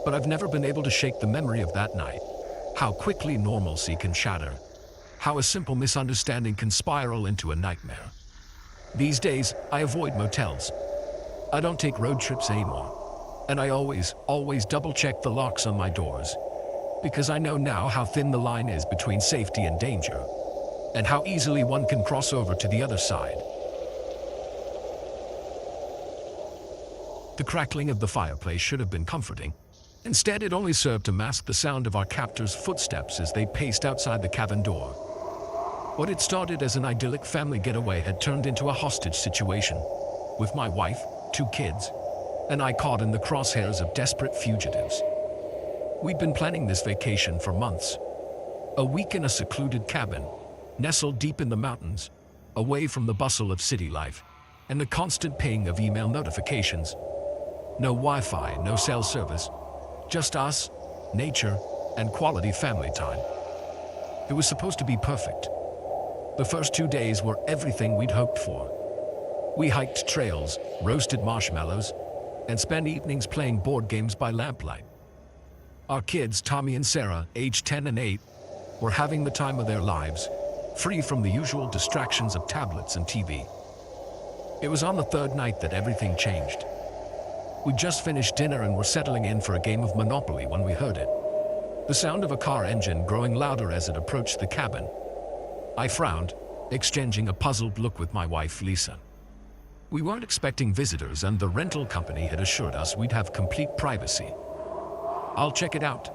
But I've never been able to shake the memory of that night. How quickly normalcy can shatter. How a simple misunderstanding can spiral into a nightmare. These days, I avoid motels. I don't take road trips anymore. And I always double-check the locks on my doors. Because I know now how thin the line is between safety and danger. And how easily one can cross over to the other side. The crackling of the fireplace should have been comforting. Instead, it only served to mask the sound of our captors' footsteps as they paced outside the cabin door. What had started as an idyllic family getaway had turned into a hostage situation, with my wife, 2 kids, and I caught in the crosshairs of desperate fugitives. We'd been planning this vacation for months. A week in a secluded cabin, nestled deep in the mountains, away from the bustle of city life, and the constant ping of email notifications. No Wi-Fi, no cell service. Just us, nature, and quality family time. It was supposed to be perfect. The first 2 days were everything we'd hoped for. We hiked trails, roasted marshmallows, and spent evenings playing board games by lamplight. Our kids, Tommy and Sarah, aged 10 and 8, were having the time of their lives, free from the usual distractions of tablets and TV. It was on the 3rd night that everything changed. We'd just finished dinner and were settling in for a game of Monopoly when we heard it. The sound of a car engine growing louder as it approached the cabin. I frowned, exchanging a puzzled look with my wife, Lisa. We weren't expecting visitors, and the rental company had assured us we'd have complete privacy. I'll check it out,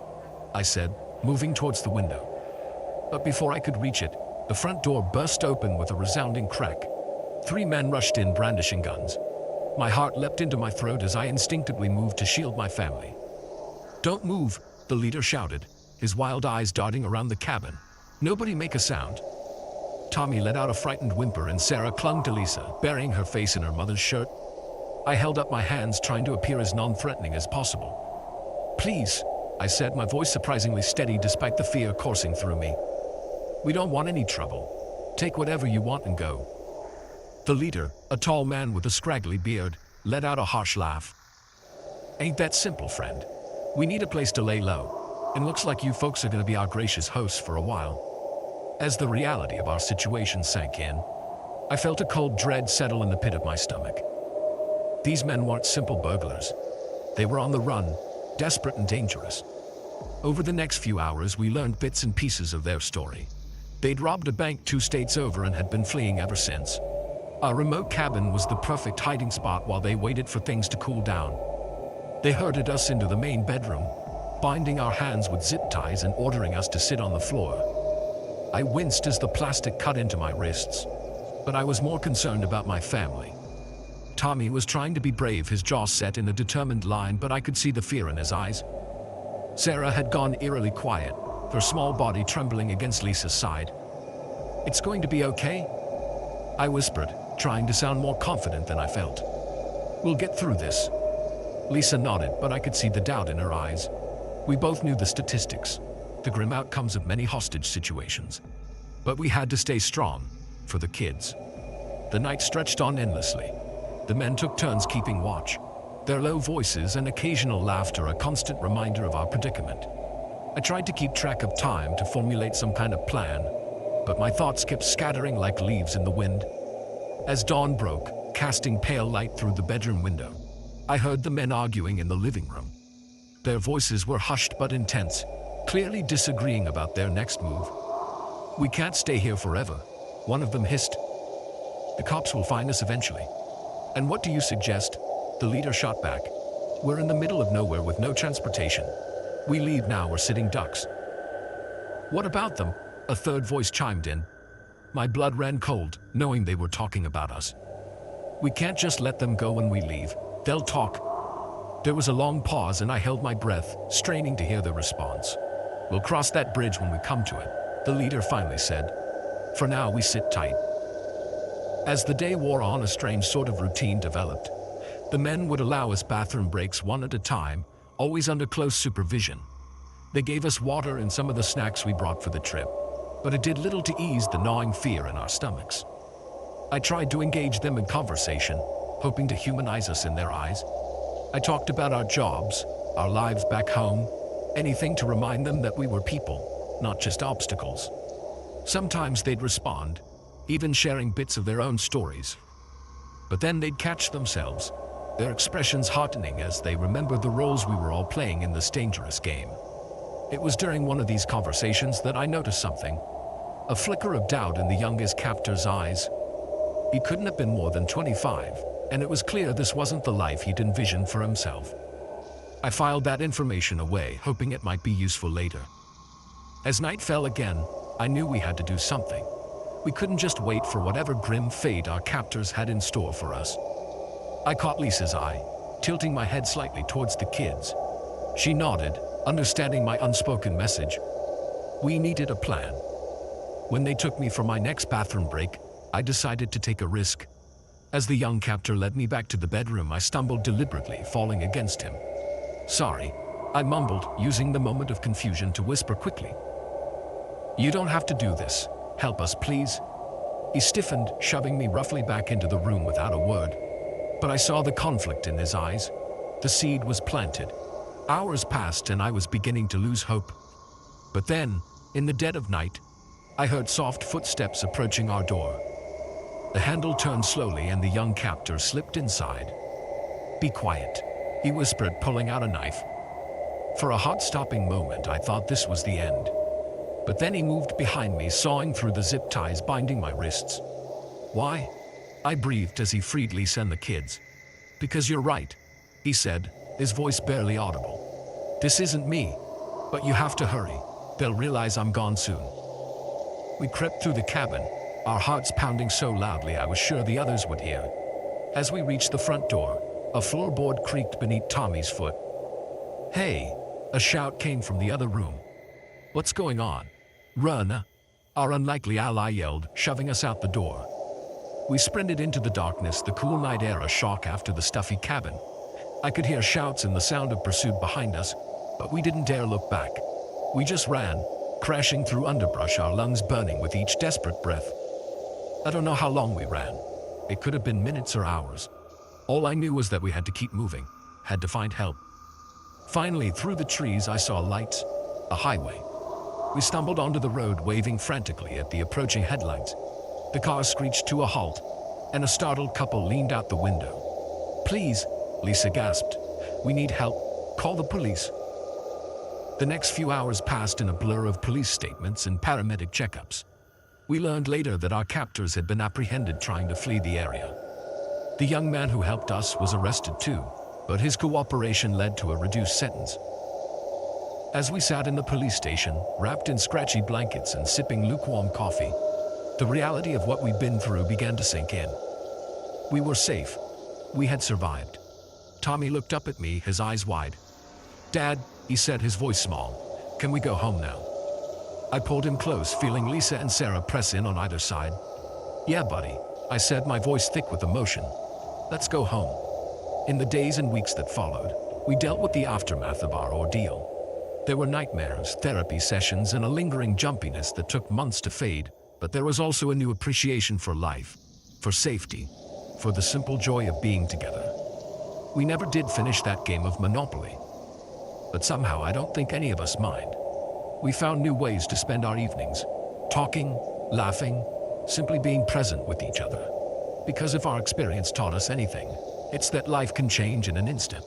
I said, moving towards the window. But before I could reach it, the front door burst open with a resounding crack. 3 men rushed in, brandishing guns. My heart leapt into my throat as I instinctively moved to shield my family. "Don't move," the leader shouted, his wild eyes darting around the cabin. "Nobody make a sound." Tommy let out a frightened whimper and Sarah clung to Lisa, burying her face in her mother's shirt. I held up my hands, trying to appear as non-threatening as possible. "Please," I said, my voice surprisingly steady despite the fear coursing through me. "We don't want any trouble. Take whatever you want and go." The leader, a tall man with a scraggly beard, let out a harsh laugh. "Ain't that simple, friend? We need a place to lay low, and looks like you folks are going to be our gracious hosts for a while." As the reality of our situation sank in, I felt a cold dread settle in the pit of my stomach. These men weren't simple burglars. They were on the run, desperate and dangerous. Over the next few hours, we learned bits and pieces of their story. They'd robbed a bank 2 states over and had been fleeing ever since. Our remote cabin was the perfect hiding spot while they waited for things to cool down. They herded us into the main bedroom, binding our hands with zip ties and ordering us to sit on the floor. I winced as the plastic cut into my wrists, but I was more concerned about my family. Tommy was trying to be brave, his jaw set in a determined line, but I could see the fear in his eyes. Sarah had gone eerily quiet, her small body trembling against Lisa's side. "It's going to be okay?" I whispered, trying to sound more confident than I felt. "We'll get through this." Lisa nodded, but I could see the doubt in her eyes. We both knew the statistics, the grim outcomes of many hostage situations. But we had to stay strong, for the kids. The night stretched on endlessly. The men took turns keeping watch, their low voices and occasional laughter a constant reminder of our predicament. I tried to keep track of time to formulate some kind of plan, but my thoughts kept scattering like leaves in the wind. As dawn broke, casting pale light through the bedroom window, I heard the men arguing in the living room. Their voices were hushed but intense, clearly disagreeing about their next move. "We can't stay here forever," one of them hissed. "The cops will find us eventually." "And what do you suggest?" the leader shot back. "We're in the middle of nowhere with no transportation. We leave now, we're sitting ducks." "What about them?" a third voice chimed in. My blood ran cold, knowing they were talking about us. "We can't just let them go when we leave. They'll talk." There was a long pause and I held my breath, straining to hear the response. "We'll cross that bridge when we come to it," the leader finally said. "For now, we sit tight." As the day wore on, a strange sort of routine developed. The men would allow us bathroom breaks one at a time, always under close supervision. They gave us water and some of the snacks we brought for the trip, but it did little to ease the gnawing fear in our stomachs. I tried to engage them in conversation, hoping to humanize us in their eyes. I talked about our jobs, our lives back home, anything to remind them that we were people, not just obstacles. Sometimes they'd respond, even sharing bits of their own stories. But then they'd catch themselves, their expressions heartening as they remembered the roles we were all playing in this dangerous game. It was during one of these conversations that I noticed something, a flicker of doubt in the youngest captor's eyes. He couldn't have been more than 25, and it was clear this wasn't the life he'd envisioned for himself. I filed that information away, hoping it might be useful later. As night fell again, I knew we had to do something. We couldn't just wait for whatever grim fate our captors had in store for us. I caught Lisa's eye, tilting my head slightly towards the kids. She nodded, understanding my unspoken message. We needed a plan. When they took me for my next bathroom break, I decided to take a risk. As the young captor led me back to the bedroom, I stumbled deliberately, falling against him. "Sorry," I mumbled, using the moment of confusion to whisper quickly. "You don't have to do this. Help us, please." He stiffened, shoving me roughly back into the room without a word. But I saw the conflict in his eyes. The seed was planted. Hours passed and I was beginning to lose hope. But then, in the dead of night, I heard soft footsteps approaching our door. The handle turned slowly and the young captor slipped inside. "Be quiet," he whispered, pulling out a knife. For a heart-stopping moment, I thought this was the end. But then he moved behind me, sawing through the zip ties binding my wrists. "Why?" I breathed as he freed Lisa and the kids. "Because you're right," he said, his voice barely audible. "This isn't me, but you have to hurry. They'll realize I'm gone soon." We crept through the cabin, our hearts pounding so loudly I was sure the others would hear. As we reached the front door, a floorboard creaked beneath Tommy's foot. "Hey!" a shout came from the other room. "What's going on?" "Run!" our unlikely ally yelled, shoving us out the door. We sprinted into the darkness, the cool night air a shock after the stuffy cabin. I could hear shouts and the sound of pursuit behind us, but we didn't dare look back. We just ran, crashing through underbrush, our lungs burning with each desperate breath. I don't know how long we ran. It could have been minutes or hours. All I knew was that we had to keep moving, had to find help. Finally, through the trees, I saw lights, a highway. We stumbled onto the road, waving frantically at the approaching headlights. The car screeched to a halt, and a startled couple leaned out the window. "Please," Lisa gasped. "We need help. Call the police." The next few hours passed in a blur of police statements and paramedic checkups. We learned later that our captors had been apprehended trying to flee the area. The young man who helped us was arrested too, but his cooperation led to a reduced sentence. As we sat in the police station, wrapped in scratchy blankets and sipping lukewarm coffee, the reality of what we'd been through began to sink in. We were safe. We had survived. Tommy looked up at me, his eyes wide. "Dad," he said, his voice small, "can we go home now?" I pulled him close, feeling Lisa and Sarah press in on either side. "Yeah, buddy," I said, my voice thick with emotion. "Let's go home." In the days and weeks that followed, we dealt with the aftermath of our ordeal. There were nightmares, therapy sessions, and a lingering jumpiness that took months to fade, but there was also a new appreciation for life, for safety, for the simple joy of being together. We never did finish that game of Monopoly, but somehow I don't think any of us mind. We found new ways to spend our evenings, talking, laughing, simply being present with each other. Because if our experience taught us anything, it's that life can change in an instant.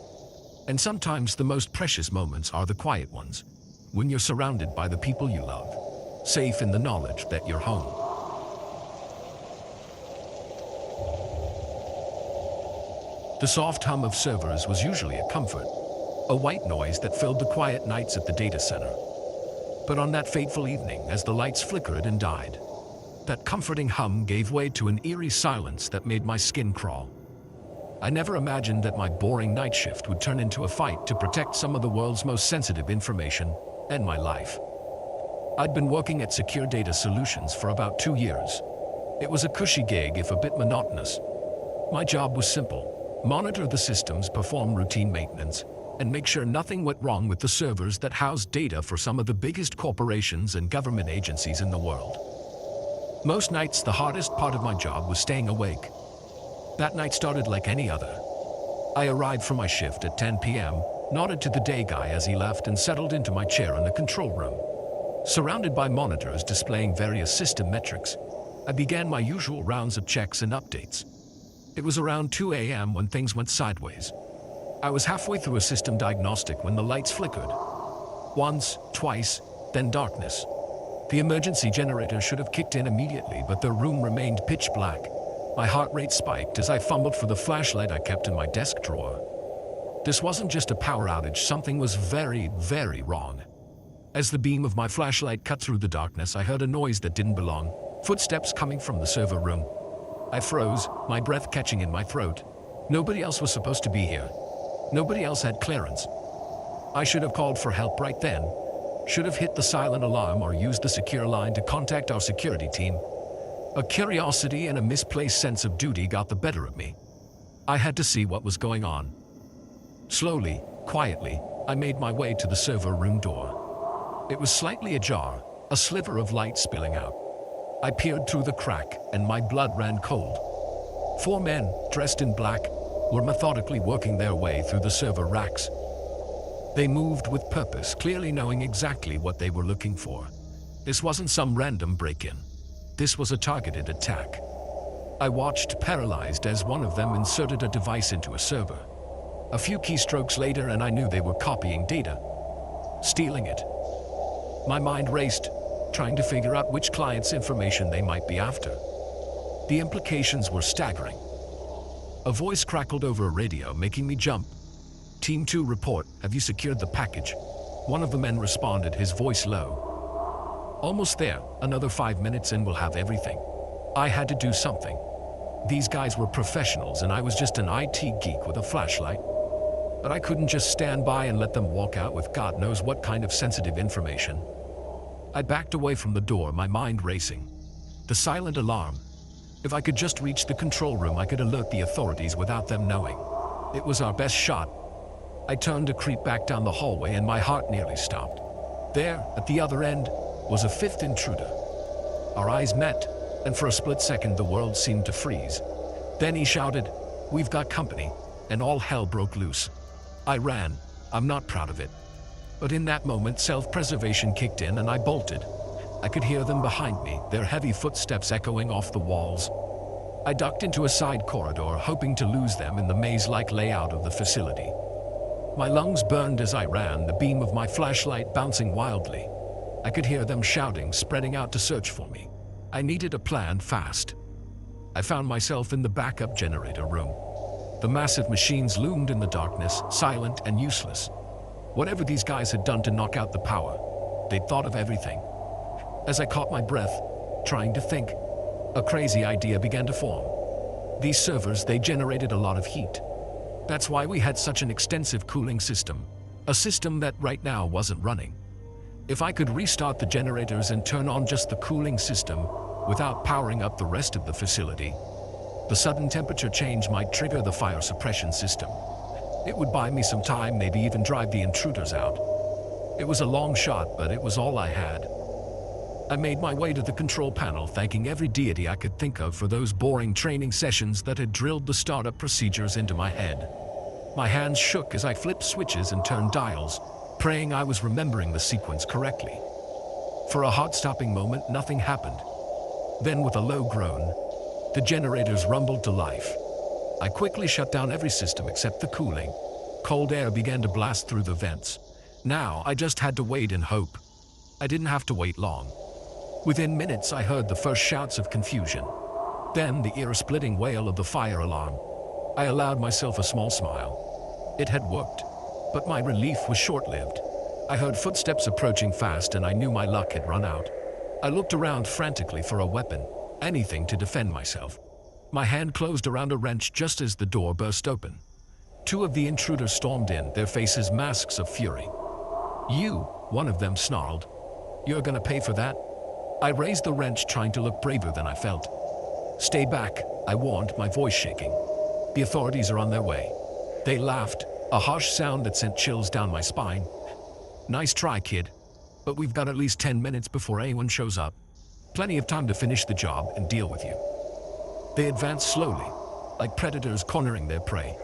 And sometimes the most precious moments are the quiet ones, when you're surrounded by the people you love, safe in the knowledge that you're home. The soft hum of servers was usually a comfort, a white noise that filled the quiet nights at the data center. But on that fateful evening, as the lights flickered and died, that comforting hum gave way to an eerie silence that made my skin crawl. I never imagined that my boring night shift would turn into a fight to protect some of the world's most sensitive information and my life. I'd been working at Secure Data Solutions for about 2 years. It was a cushy gig, if a bit monotonous. My job was simple: monitor the systems, perform routine maintenance, and make sure nothing went wrong with the servers that housed data for some of the biggest corporations and government agencies in the world. Most nights, the hardest part of my job was staying awake. That night started like any other. I arrived for my shift at 10 p.m., nodded to the day guy as he left, and settled into my chair in the control room. Surrounded by monitors displaying various system metrics, I began my usual rounds of checks and updates. It was around 2 a.m. when things went sideways. I was halfway through a system diagnostic when the lights flickered. Once, twice, then darkness. The emergency generator should have kicked in immediately, but the room remained pitch black. My heart rate spiked as I fumbled for the flashlight I kept in my desk drawer. This wasn't just a power outage, something was very, very wrong. As the beam of my flashlight cut through the darkness, I heard a noise that didn't belong, footsteps coming from the server room. I froze, my breath catching in my throat. Nobody else was supposed to be here. Nobody else had clearance. I should have called for help right then. Should have hit the silent alarm or used the secure line to contact our security team. A curiosity and a misplaced sense of duty got the better of me. I had to see what was going on. Slowly, quietly, I made my way to the server room door. It was slightly ajar, a sliver of light spilling out. I peered through the crack, and my blood ran cold. 4 men, dressed in black, were methodically working their way through the server racks. They moved with purpose, clearly knowing exactly what they were looking for. This wasn't some random break-in. This was a targeted attack. I watched, paralyzed, as one of them inserted a device into a server. A few keystrokes later, and I knew they were copying data, stealing it. My mind raced, trying to figure out which client's information they might be after. The implications were staggering. A voice crackled over a radio, making me jump. "Team 2 report, have you secured the package?" One of the men responded, his voice low. "Almost there, another 5 minutes and we'll have everything." I had to do something. These guys were professionals and I was just an IT geek with a flashlight. But I couldn't just stand by and let them walk out with God knows what kind of sensitive information. I backed away from the door, my mind racing. The silent alarm. If I could just reach the control room, I could alert the authorities without them knowing. It was our best shot. I turned to creep back down the hallway and my heart nearly stopped. There, at the other end, was a 5th intruder. Our eyes met, and for a split second the world seemed to freeze. Then he shouted, "We've got company," and all hell broke loose. I ran. I'm not proud of it, But in that moment, self-preservation kicked in and I bolted. I could hear them behind me, their heavy footsteps echoing off the walls. I ducked into a side corridor, hoping to lose them in the maze-like layout of the facility. My lungs burned as I ran, the beam of my flashlight bouncing wildly. I could hear them shouting, spreading out to search for me. I needed a plan fast. I found myself in the backup generator room. The massive machines loomed in the darkness, silent and useless. Whatever these guys had done to knock out the power, they'd thought of everything. As I caught my breath, trying to think, a crazy idea began to form. These servers, they generated a lot of heat. That's why we had such an extensive cooling system, a system that right now wasn't running. If I could restart the generators and turn on just the cooling system without powering up the rest of the facility, the sudden temperature change might trigger the fire suppression system. It would buy me some time, maybe even drive the intruders out. It was a long shot, but it was all I had. I made my way to the control panel, thanking every deity I could think of for those boring training sessions that had drilled the startup procedures into my head. My hands shook as I flipped switches and turned dials, praying I was remembering the sequence correctly. For a heart-stopping moment, nothing happened. Then, with a low groan, the generators rumbled to life. I quickly shut down every system except the cooling. Cold air began to blast through the vents. Now, I just had to wait and hope. I didn't have to wait long. Within minutes, I heard the first shouts of confusion. Then, the ear-splitting wail of the fire alarm. I allowed myself a small smile. It had worked. But my relief was short-lived. I heard footsteps approaching fast and I knew my luck had run out. I looked around frantically for a weapon, anything to defend myself. My hand closed around a wrench just as the door burst open. Two of the intruders stormed in, their faces masks of fury. "You," one of them snarled. "You're gonna pay for that?" I raised the wrench, trying to look braver than I felt. "Stay back," I warned, my voice shaking. "The authorities are on their way." They laughed, a harsh sound that sent chills down my spine. "Nice try, kid. But we've got at least 10 minutes before anyone shows up. Plenty of time to finish the job and deal with you." They advanced slowly, like predators cornering their prey.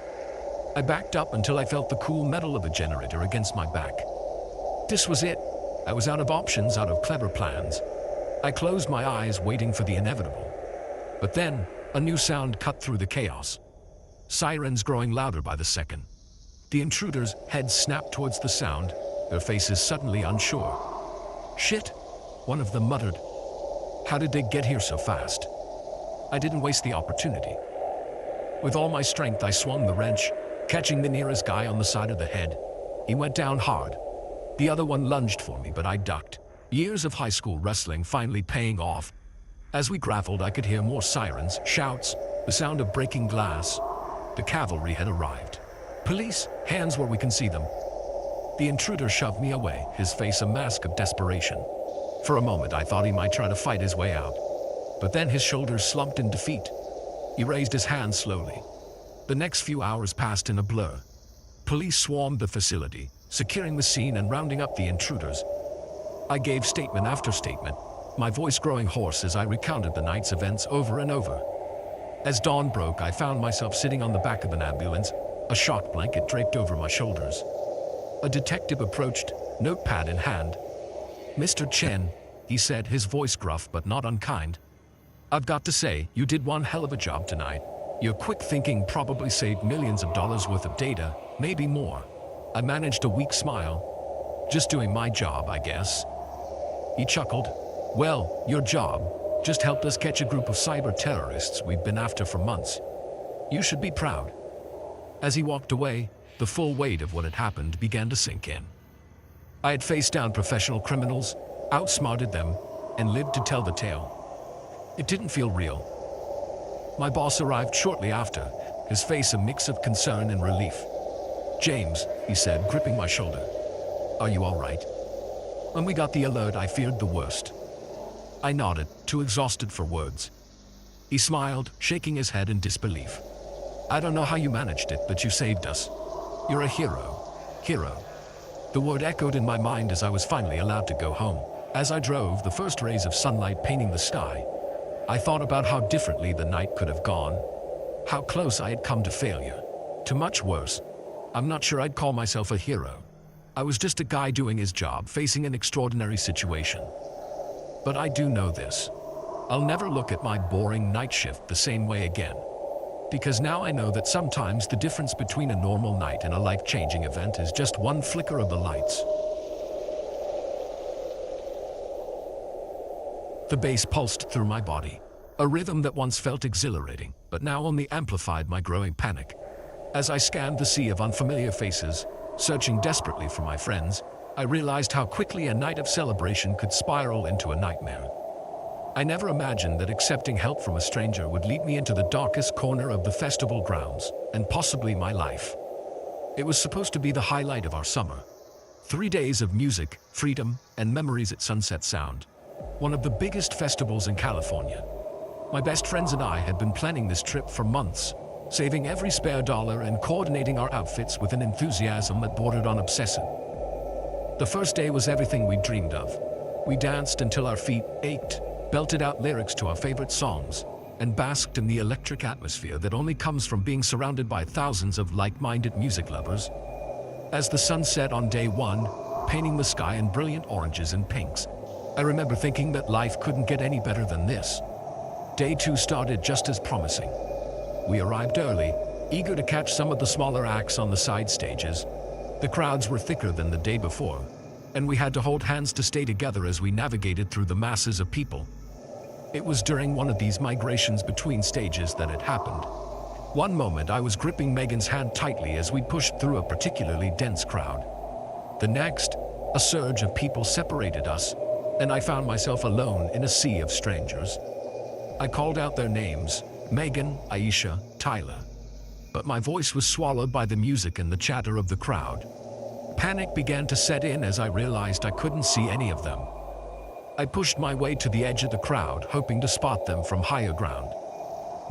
I backed up until I felt the cool metal of a generator against my back. This was it. I was out of options, out of clever plans. I closed my eyes, waiting for the inevitable. But then, a new sound cut through the chaos. Sirens growing louder by the second. The intruders' heads snapped towards the sound, their faces suddenly unsure. "Shit," one of them muttered. "How did they get here so fast?" I didn't waste the opportunity. With all my strength, I swung the wrench, catching the nearest guy on the side of the head. He went down hard. The other one lunged for me, but I ducked. Years of high school wrestling finally paying off. As we grappled, I could hear more sirens, shouts, the sound of breaking glass. The cavalry had arrived. "Police, hands where we can see them." The intruder shoved me away, his face a mask of desperation. For a moment, I thought he might try to fight his way out. But then his shoulders slumped in defeat. He raised his hands slowly. The next few hours passed in a blur. Police swarmed the facility, securing the scene and rounding up the intruders. I gave statement after statement, my voice growing hoarse as I recounted the night's events over and over. As dawn broke, I found myself sitting on the back of an ambulance, a shock blanket draped over my shoulders. A detective approached, notepad in hand. "Mr. Chen," he said, his voice gruff but not unkind. "I've got to say, you did one hell of a job tonight. Your quick thinking probably saved millions of dollars worth of data, maybe more." I managed a weak smile. "Just doing my job, I guess." He chuckled. "Well, your job just helped us catch a group of cyber terrorists we've been after for months. You should be proud." As he walked away, the full weight of what had happened began to sink in. I had faced down professional criminals, outsmarted them, and lived to tell the tale. It didn't feel real. My boss arrived shortly after, his face a mix of concern and relief. "James," he said, gripping my shoulder. "Are you all right?" When we got the alert, I feared the worst. I nodded, too exhausted for words. He smiled, shaking his head in disbelief. "I don't know how you managed it, but you saved us. You're a hero. Hero." The word echoed in my mind as I was finally allowed to go home. As I drove, the first rays of sunlight painting the sky, I thought about how differently the night could have gone, how close I had come to failure, to much worse. I'm not sure I'd call myself a hero. I was just a guy doing his job, facing an extraordinary situation. But I do know this. I'll never look at my boring night shift the same way again. Because now I know that sometimes the difference between a normal night and a life-changing event is just one flicker of the lights. The bass pulsed through my body, a rhythm that once felt exhilarating, but now only amplified my growing panic. As I scanned the sea of unfamiliar faces, searching desperately for my friends, I realized how quickly a night of celebration could spiral into a nightmare. I never imagined that accepting help from a stranger would lead me into the darkest corner of the festival grounds, and possibly my life. It was supposed to be the highlight of our summer. 3 days of music, freedom, and memories at Sunset Sound. One of the biggest festivals in California. My best friends and I had been planning this trip for months, saving every spare dollar and coordinating our outfits with an enthusiasm that bordered on obsessive. The first day was everything we dreamed of. We danced until our feet ached, belted out lyrics to our favorite songs, and basked in the electric atmosphere that only comes from being surrounded by thousands of like-minded music lovers. As the sun set on day one, painting the sky in brilliant oranges and pinks, I remember thinking that life couldn't get any better than this. Day two started just as promising. We arrived early, eager to catch some of the smaller acts on the side stages. The crowds were thicker than the day before, and we had to hold hands to stay together as we navigated through the masses of people. It was during one of these migrations between stages that it happened. One moment I was gripping Megan's hand tightly as we pushed through a particularly dense crowd. The next, a surge of people separated us, and I found myself alone in a sea of strangers. I called out their names, Megan, Aisha, Tyler. But my voice was swallowed by the music and the chatter of the crowd. Panic began to set in as I realized I couldn't see any of them. I pushed my way to the edge of the crowd, hoping to spot them from higher ground.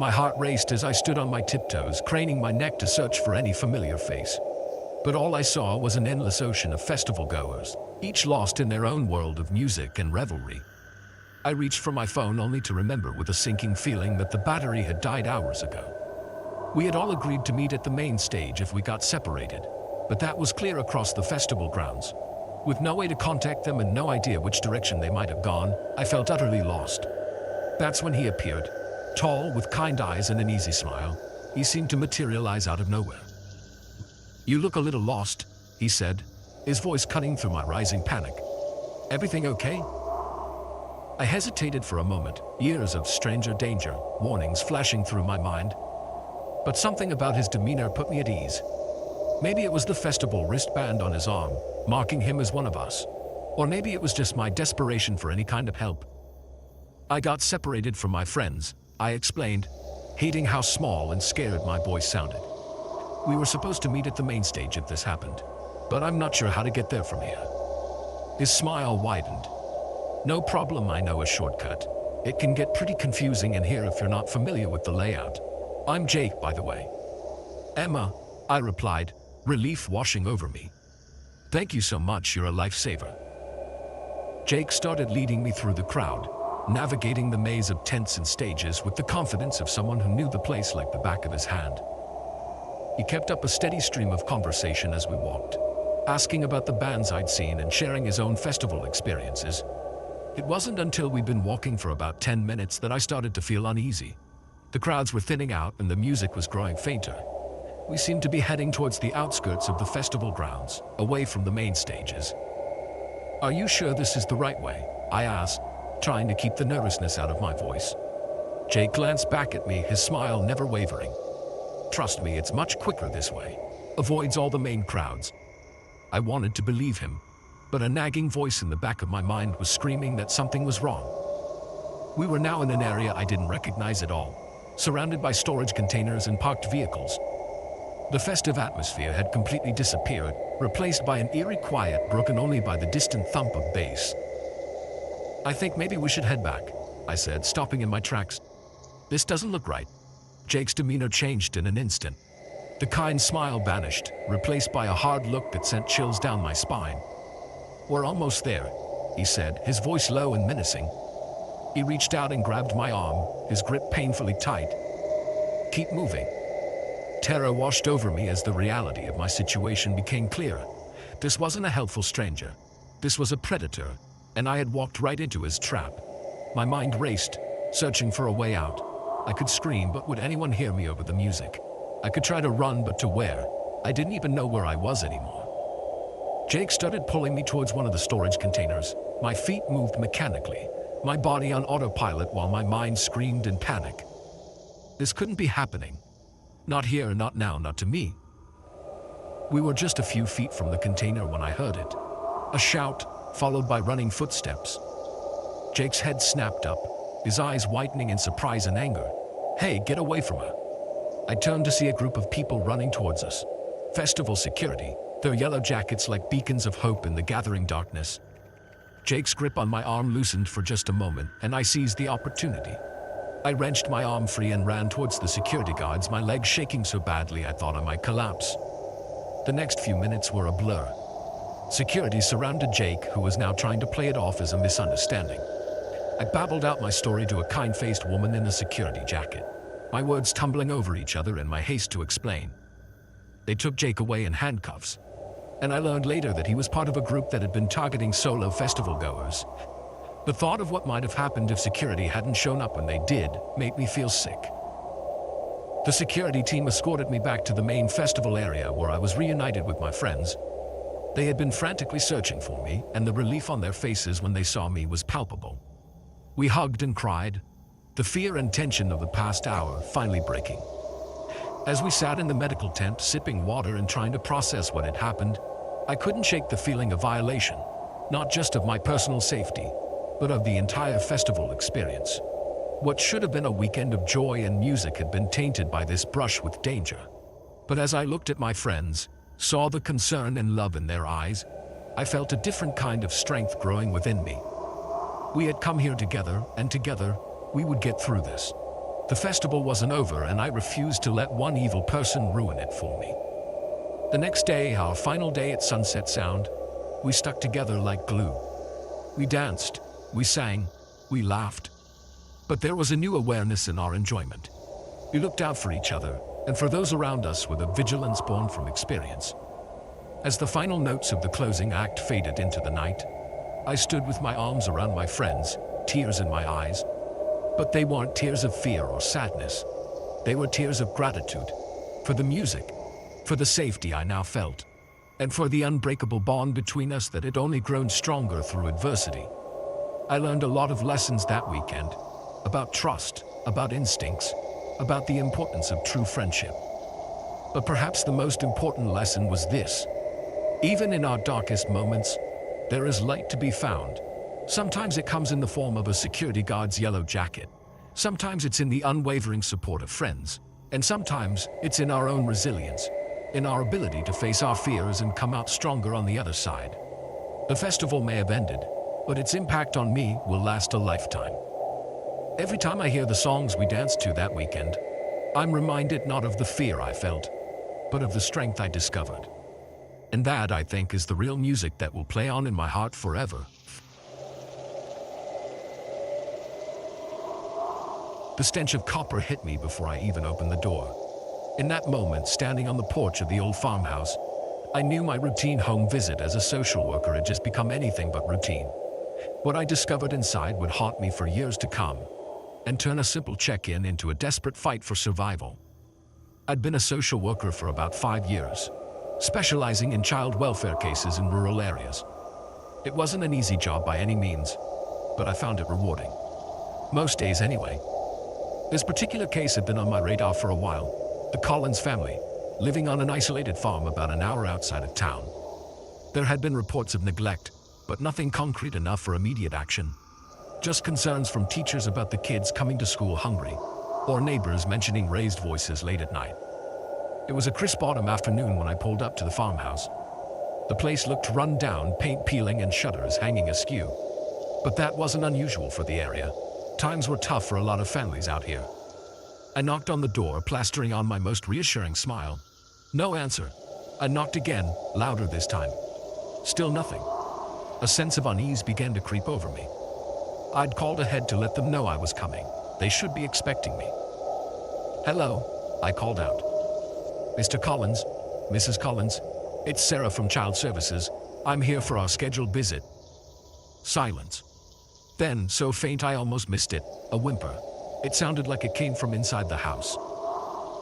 My heart raced as I stood on my tiptoes, craning my neck to search for any familiar face. But all I saw was an endless ocean of festival goers, each lost in their own world of music and revelry. I reached for my phone only to remember with a sinking feeling that the battery had died hours ago. We had all agreed to meet at the main stage if we got separated, but that was clear across the festival grounds. With no way to contact them and no idea which direction they might have gone, I felt utterly lost. That's when he appeared, tall, with kind eyes and an easy smile. He seemed to materialize out of nowhere. "You look a little lost," he said, his voice cutting through my rising panic. "Everything okay?" I hesitated for a moment, years of stranger danger, warnings flashing through my mind. But something about his demeanor put me at ease. Maybe it was the festival wristband on his arm, marking him as one of us. Or maybe it was just my desperation for any kind of help. "I got separated from my friends," I explained, hating how small and scared my voice sounded. "We were supposed to meet at the main stage if this happened, but I'm not sure how to get there from here." His smile widened. "No problem, I know a shortcut. It can get pretty confusing in here if you're not familiar with the layout. I'm Jake, by the way." "Emma," I replied, relief washing over me. "Thank you so much, you're a lifesaver." Jake started leading me through the crowd, navigating the maze of tents and stages with the confidence of someone who knew the place like the back of his hand. He kept up a steady stream of conversation as we walked, asking about the bands I'd seen and sharing his own festival experiences. It wasn't until we'd been walking for about 10 minutes that I started to feel uneasy. The crowds were thinning out and the music was growing fainter. We seemed to be heading towards the outskirts of the festival grounds, away from the main stages. "Are you sure this is the right way?" I asked, trying to keep the nervousness out of my voice. Jake glanced back at me, his smile never wavering. "Trust me, it's much quicker this way. Avoids all the main crowds." I wanted to believe him, but a nagging voice in the back of my mind was screaming that something was wrong. We were now in an area I didn't recognize at all, surrounded by storage containers and parked vehicles. The festive atmosphere had completely disappeared, replaced by an eerie quiet broken only by the distant thump of bass. "I think maybe we should head back," I said, stopping in my tracks. "This doesn't look right." Jake's demeanor changed in an instant. The kind smile vanished, replaced by a hard look that sent chills down my spine. "We're almost there," he said, his voice low and menacing. He reached out and grabbed my arm, his grip painfully tight. "Keep moving." Terror washed over me as the reality of my situation became clear. This wasn't a helpful stranger. This was a predator, and I had walked right into his trap. My mind raced, searching for a way out. I could scream, but would anyone hear me over the music? I could try to run, but to where? I didn't even know where I was anymore. Jake started pulling me towards one of the storage containers. My feet moved mechanically, my body on autopilot while my mind screamed in panic. This couldn't be happening. Not here, not now, not to me. We were just a few feet from the container when I heard it. A shout, followed by running footsteps. Jake's head snapped up, his eyes widening in surprise and anger. "Hey, get away from her." I turned to see a group of people running towards us. Festival security, their yellow jackets like beacons of hope in the gathering darkness. Jake's grip on my arm loosened for just a moment, and I seized the opportunity. I wrenched my arm free and ran towards the security guards, my legs shaking so badly I thought I might collapse. The next few minutes were a blur. Security surrounded Jake, who was now trying to play it off as a misunderstanding. I babbled out my story to a kind-faced woman in a security jacket, my words tumbling over each other in my haste to explain. They took Jake away in handcuffs, and I learned later that he was part of a group that had been targeting solo festival goers. The thought of what might have happened if security hadn't shown up when they did made me feel sick. The security team escorted me back to the main festival area where I was reunited with my friends. They had been frantically searching for me, and the relief on their faces when they saw me was palpable. We hugged and cried, the fear and tension of the past hour finally breaking. As we sat in the medical tent, sipping water and trying to process what had happened, I couldn't shake the feeling of violation, not just of my personal safety, but of the entire festival experience. What should have been a weekend of joy and music had been tainted by this brush with danger. But as I looked at my friends, saw the concern and love in their eyes, I felt a different kind of strength growing within me. We had come here together, and together, we would get through this. The festival wasn't over, and I refused to let one evil person ruin it for me. The next day, our final day at Sunset Sound, we stuck together like glue. We danced, we sang, we laughed. But there was a new awareness in our enjoyment. We looked out for each other, and for those around us with a vigilance born from experience. As the final notes of the closing act faded into the night, I stood with my arms around my friends, tears in my eyes. But they weren't tears of fear or sadness. They were tears of gratitude, for the music, for the safety I now felt, and for the unbreakable bond between us that had only grown stronger through adversity. I learned a lot of lessons that weekend, about trust, about instincts, about the importance of true friendship. But perhaps the most important lesson was this: even in our darkest moments, there is light to be found. Sometimes it comes in the form of a security guard's yellow jacket. Sometimes it's in the unwavering support of friends. And sometimes it's in our own resilience, in our ability to face our fears and come out stronger on the other side. The festival may have ended, but its impact on me will last a lifetime. Every time I hear the songs we danced to that weekend, I'm reminded not of the fear I felt, but of the strength I discovered. And that, I think, is the real music that will play on in my heart forever. The stench of copper hit me before I even opened the door. In that moment, standing on the porch of the old farmhouse, I knew my routine home visit as a social worker had just become anything but routine. What I discovered inside would haunt me for years to come, and turn a simple check-in into a desperate fight for survival. I'd been a social worker for about 5 years, specializing in child welfare cases in rural areas. It wasn't an easy job by any means, but I found it rewarding. Most days anyway. This particular case had been on my radar for a while. The Collins family, living on an isolated farm about an hour outside of town. There had been reports of neglect, but nothing concrete enough for immediate action. Just concerns from teachers about the kids coming to school hungry, or neighbors mentioning raised voices late at night. It was a crisp autumn afternoon when I pulled up to the farmhouse. The place looked run down, paint peeling and shutters hanging askew. But that wasn't unusual for the area. Times were tough for a lot of families out here. I knocked on the door, plastering on my most reassuring smile. No answer. I knocked again, louder this time. Still nothing. A sense of unease began to creep over me. I'd called ahead to let them know I was coming. They should be expecting me. "Hello," I called out. "Mr. Collins, Mrs. Collins, It's Sarah from Child Services. I'm here for our scheduled visit. Silence. Then, so faint I almost missed it, a whimper. It sounded like it came from inside the house.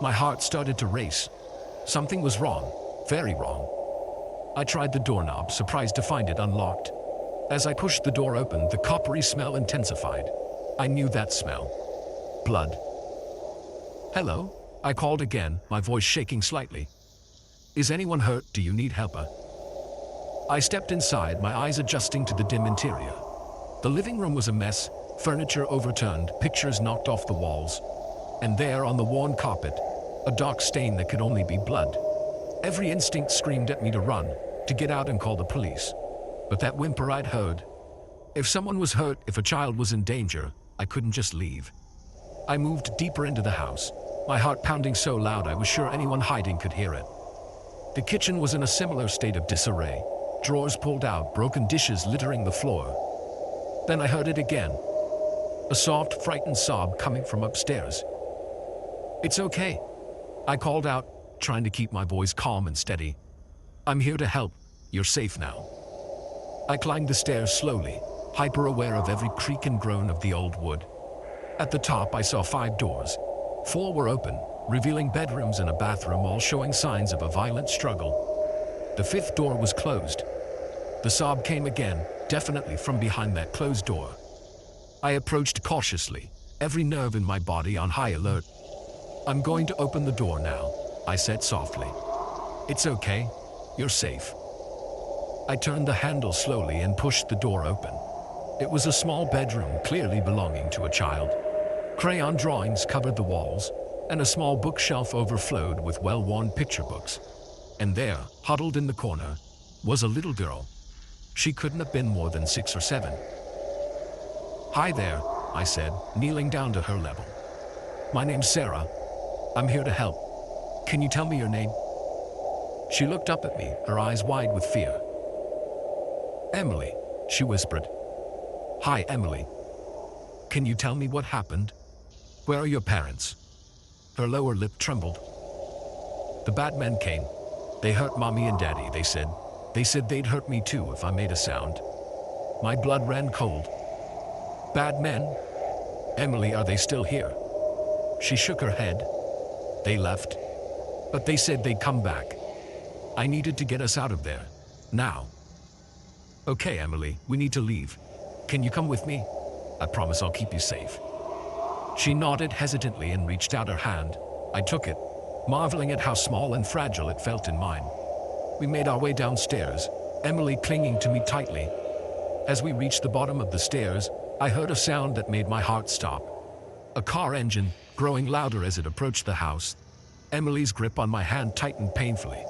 My heart started to race. Something was wrong, very wrong. I tried the doorknob, surprised to find it unlocked. As I pushed the door open, the coppery smell intensified. I knew that smell. Blood. Hello? I called again, my voice shaking slightly. Is anyone hurt? Do you need help? I stepped inside, my eyes adjusting to the dim interior. The living room was a mess, furniture overturned, pictures knocked off the walls. And there, on the worn carpet, a dark stain that could only be blood. Every instinct screamed at me to run, to get out and call the police. But that whimper I'd heard. If someone was hurt, if a child was in danger, I couldn't just leave. I moved deeper into the house, my heart pounding so loud I was sure anyone hiding could hear it. The kitchen was in a similar state of disarray. Drawers pulled out, broken dishes littering the floor. Then I heard it again. A soft, frightened sob coming from upstairs. It's okay. I called out, trying to keep my voice calm and steady. I'm here to help. You're safe now. I climbed the stairs slowly, hyper-aware of every creak and groan of the old wood. At the top, I saw 5 doors. 4 were open, revealing bedrooms and a bathroom, all showing signs of a violent struggle. The 5th door was closed. The sob came again, definitely from behind that closed door. I approached cautiously, every nerve in my body on high alert. I'm going to open the door now, I said softly. It's okay. You're safe. I turned the handle slowly and pushed the door open. It was a small bedroom, clearly belonging to a child. Crayon drawings covered the walls, and a small bookshelf overflowed with well-worn picture books. And there, huddled in the corner, was a little girl. She couldn't have been more than 6 or 7. Hi there, I said, kneeling down to her level. My name's Sarah. I'm here to help. Can you tell me your name? She looked up at me, her eyes wide with fear. Emily, she whispered. Hi, Emily. Can you tell me what happened? Where are your parents? Her lower lip trembled. The bad men came. They hurt Mommy and Daddy, they said. They said they'd hurt me too if I made a sound. My blood ran cold. Bad men? Emily, are they still here? She shook her head. They left. But they said they'd come back. I needed to get us out of there. Now. Okay, Emily, we need to leave. Can you come with me? I promise I'll keep you safe. She nodded hesitantly and reached out her hand. I took it, marveling at how small and fragile it felt in mine. We made our way downstairs, Emily clinging to me tightly. As we reached the bottom of the stairs, I heard a sound that made my heart stop. A car engine, growing louder as it approached the house. Emily's grip on my hand tightened painfully.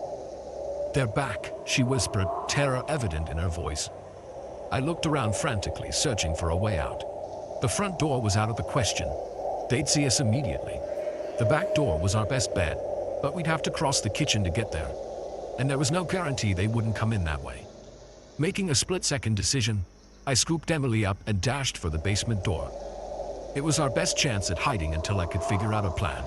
They're back, she whispered, terror evident in her voice. I looked around frantically, searching for a way out. The front door was out of the question. They'd see us immediately. The back door was our best bet, but we'd have to cross the kitchen to get there. And there was no guarantee they wouldn't come in that way. Making a split-second decision, I scooped Emily up and dashed for the basement door. It was our best chance at hiding until I could figure out a plan.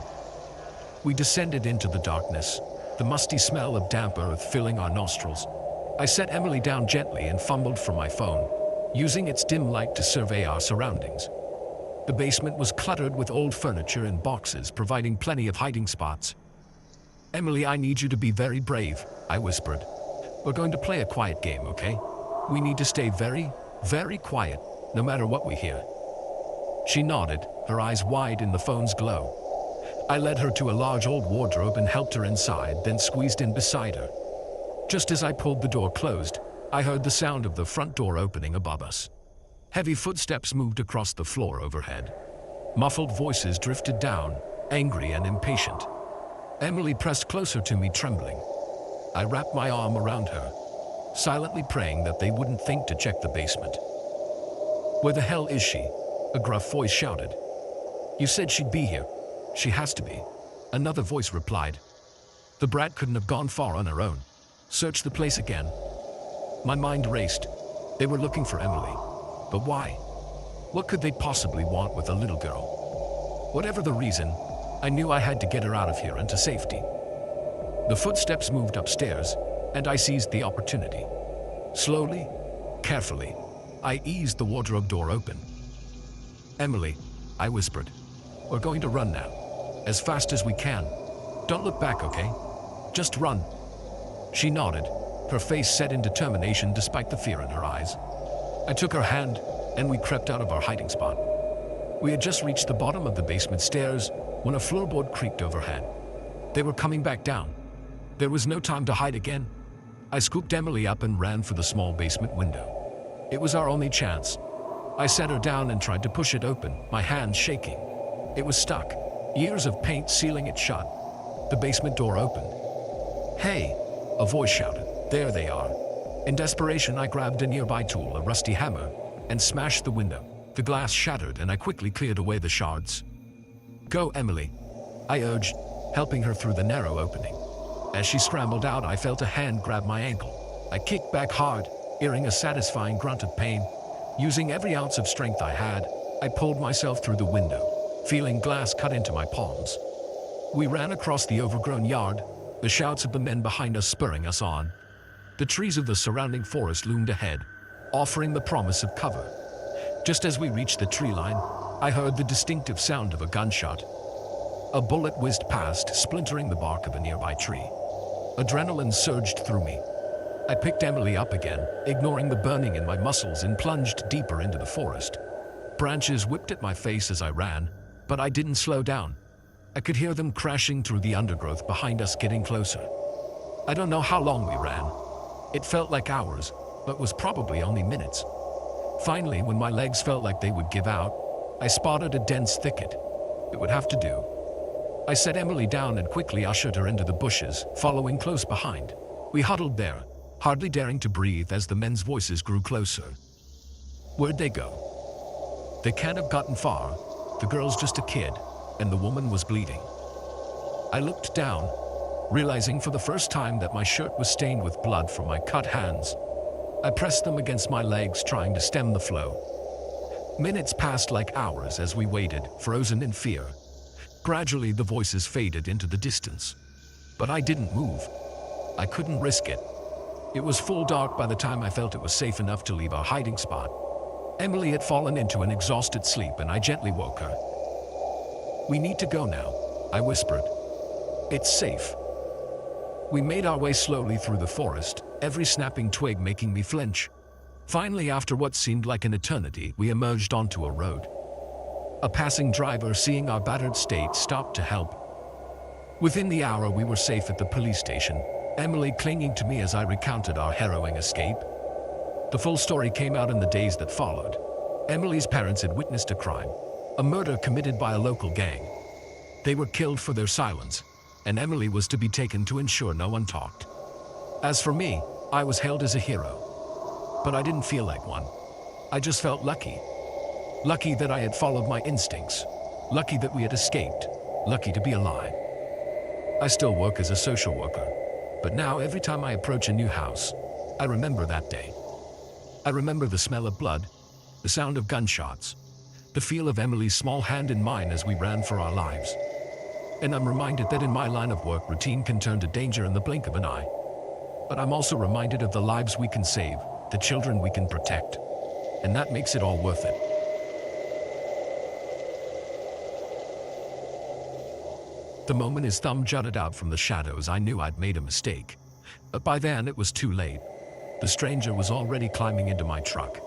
We descended into the darkness, the musty smell of damp earth filling our nostrils. I set Emily down gently and fumbled for my phone, using its dim light to survey our surroundings. The basement was cluttered with old furniture and boxes, providing plenty of hiding spots. Emily, I need you to be very brave, I whispered. We're going to play a quiet game, okay? We need to stay very, very quiet, no matter what we hear. She nodded, her eyes wide in the phone's glow. I led her to a large old wardrobe and helped her inside, then squeezed in beside her. Just as I pulled the door closed, I heard the sound of the front door opening above us. Heavy footsteps moved across the floor overhead. Muffled voices drifted down, angry and impatient. Emily pressed closer to me, trembling. I wrapped my arm around her, silently praying that they wouldn't think to check the basement. Where the hell is she? A gruff voice shouted. You said she'd be here. She has to be. Another voice replied. The brat couldn't have gone far on her own. Search the place again. My mind raced. They were looking for Emily. But why? What could they possibly want with a little girl? Whatever the reason, I knew I had to get her out of here and to safety. The footsteps moved upstairs, and I seized the opportunity. Slowly, carefully, I eased the wardrobe door open. "Emily," I whispered, "we're going to run now. As fast as we can. Don't look back, okay? Just run." She nodded, her face set in determination despite the fear in her eyes. I took her hand, and we crept out of our hiding spot. We had just reached the bottom of the basement stairs when a floorboard creaked overhead. They were coming back down. There was no time to hide again. I scooped Emily up and ran for the small basement window. It was our only chance. I set her down and tried to push it open, my hands shaking. It was stuck, years of paint sealing it shut. The basement door opened. "Hey!" a voice shouted. "There they are." In desperation, I grabbed a nearby tool, a rusty hammer, and smashed the window. The glass shattered and I quickly cleared away the shards. "Go, Emily," I urged, helping her through the narrow opening. As she scrambled out, I felt a hand grab my ankle. I kicked back hard, hearing a satisfying grunt of pain. Using every ounce of strength I had, I pulled myself through the window, feeling glass cut into my palms. We ran across the overgrown yard, the shouts of the men behind us spurring us on. The trees of the surrounding forest loomed ahead, offering the promise of cover. Just as we reached the tree line, I heard the distinctive sound of a gunshot. A bullet whizzed past, splintering the bark of a nearby tree. Adrenaline surged through me. I picked Emily up again, ignoring the burning in my muscles, and plunged deeper into the forest. Branches whipped at my face as I ran, but I didn't slow down. I could hear them crashing through the undergrowth behind us, getting closer. I don't know how long we ran. It felt like hours, but was probably only minutes. Finally, when my legs felt like they would give out, I spotted a dense thicket. It would have to do. I set Emily down and quickly ushered her into the bushes, following close behind. We huddled there, hardly daring to breathe as the men's voices grew closer. "Where'd they go?" "They can't have gotten far. The girl's just a kid, and the woman was bleeding." I looked down, realizing for the first time that my shirt was stained with blood from my cut hands. I pressed them against my legs, trying to stem the flow. Minutes passed like hours as we waited, frozen in fear. Gradually, the voices faded into the distance. But I didn't move. I couldn't risk it. It was full dark by the time I felt it was safe enough to leave our hiding spot. Emily had fallen into an exhausted sleep, and I gently woke her. "We need to go now," I whispered. "It's safe." We made our way slowly through the forest, every snapping twig making me flinch. Finally, after what seemed like an eternity, we emerged onto a road. A passing driver, seeing our battered state, stopped to help. Within the hour, we were safe at the police station, Emily clinging to me as I recounted our harrowing escape. The full story came out in the days that followed. Emily's parents had witnessed a crime, a murder committed by a local gang. They were killed for their silence, and Emily was to be taken to ensure no one talked. As for me, I was hailed as a hero. But I didn't feel like one. I just felt lucky. Lucky that I had followed my instincts. Lucky that we had escaped. Lucky to be alive. I still work as a social worker, but now every time I approach a new house, I remember that day. I remember the smell of blood, the sound of gunshots, the feel of Emily's small hand in mine as we ran for our lives. And I'm reminded that in my line of work, routine can turn to danger in the blink of an eye. But I'm also reminded of the lives we can save, the children we can protect. And that makes it all worth it. The moment his thumb jutted out from the shadows, I knew I'd made a mistake. But by then it was too late. The stranger was already climbing into my truck.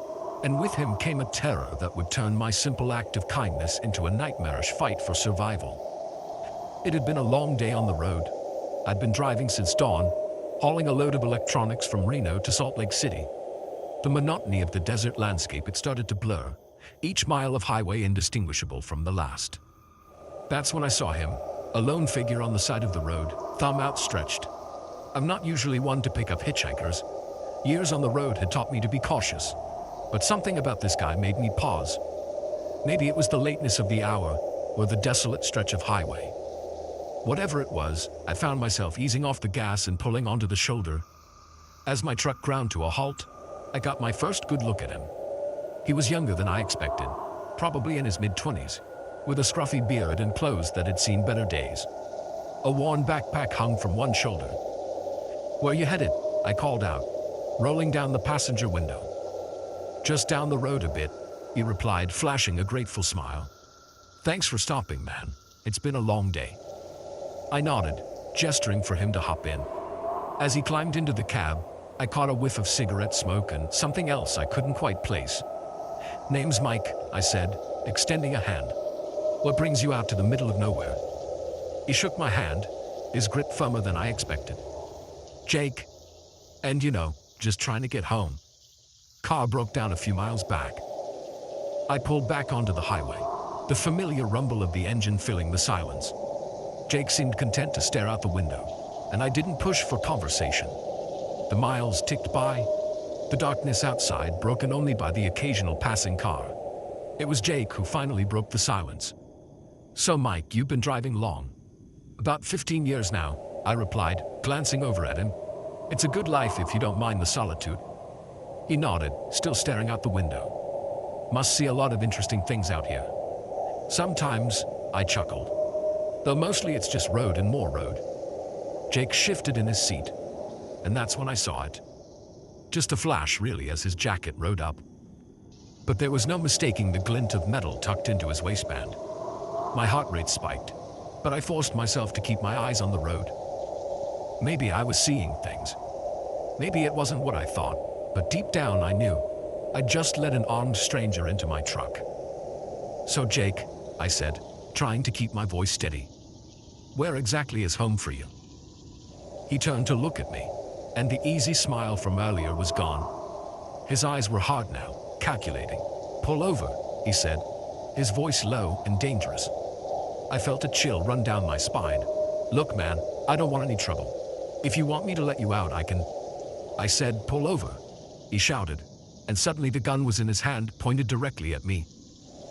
And with him came a terror that would turn my simple act of kindness into a nightmarish fight for survival. It had been a long day on the road. I'd been driving since dawn, hauling a load of electronics from Reno to Salt Lake City. The monotony of the desert landscape had started to blur, each mile of highway indistinguishable from the last. That's when I saw him, a lone figure on the side of the road, thumb outstretched. I'm not usually one to pick up hitchhikers. Years on the road had taught me to be cautious. But something about this guy made me pause. Maybe it was the lateness of the hour, or the desolate stretch of highway. Whatever it was, I found myself easing off the gas and pulling onto the shoulder. As my truck ground to a halt, I got my first good look at him. He was younger than I expected, probably in his mid-20s, with a scruffy beard and clothes that had seen better days. A worn backpack hung from one shoulder. "Where you headed?" I called out, rolling down the passenger window. Just down the road a bit, he replied, flashing a grateful smile. Thanks for stopping, man. It's been a long day. I nodded, gesturing for him to hop in. As he climbed into the cab, I caught a whiff of cigarette smoke and something else I couldn't quite place. Name's Mike, I said, extending a hand. What brings you out to the middle of nowhere? He shook my hand, his grip firmer than I expected. Jake. And just trying to get home. Car broke down a few miles back. I pulled back onto the highway, the familiar rumble of the engine filling the silence. Jake seemed content to stare out the window, and I didn't push for conversation. The miles ticked by, the darkness outside broken only by the occasional passing car. It was Jake who finally broke the silence. So Mike, you've been driving long. About 15 years now, I replied, glancing over at him. It's a good life if you don't mind the solitude. He nodded, still staring out the window. Must see a lot of interesting things out here. Sometimes, I chuckled. Though mostly it's just road and more road. Jake shifted in his seat, and that's when I saw it. Just a flash, really, as his jacket rode up. But there was no mistaking the glint of metal tucked into his waistband. My heart rate spiked, but I forced myself to keep my eyes on the road. Maybe I was seeing things. Maybe it wasn't what I thought, but deep down I knew. I'd just let an armed stranger into my truck. So Jake, I said, trying to keep my voice steady. Where exactly is home for you? He turned to look at me, and the easy smile from earlier was gone. His eyes were hard now, calculating. Pull over, he said, his voice low and dangerous. I felt a chill run down my spine. Look, man, I don't want any trouble. If you want me to let you out, I can. I said, pull over, he shouted, and suddenly the gun was in his hand, pointed directly at me.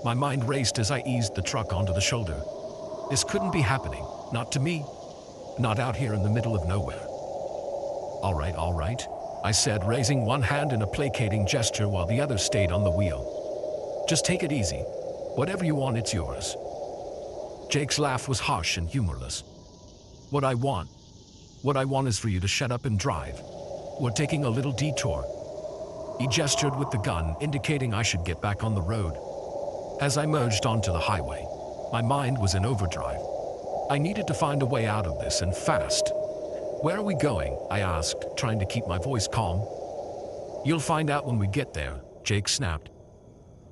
My mind raced as I eased the truck onto the shoulder. This couldn't be happening, not to me, not out here in the middle of nowhere. All right, I said, raising one hand in a placating gesture while the other stayed on the wheel. Just take it easy. Whatever you want, it's yours. Jake's laugh was harsh and humorless. What I want is for you to shut up and drive. We're taking a little detour. He gestured with the gun, indicating I should get back on the road. As I merged onto the highway, my mind was in overdrive. I needed to find a way out of this, and fast. Where are we going? I asked, trying to keep my voice calm. You'll find out when we get there, Jake snapped.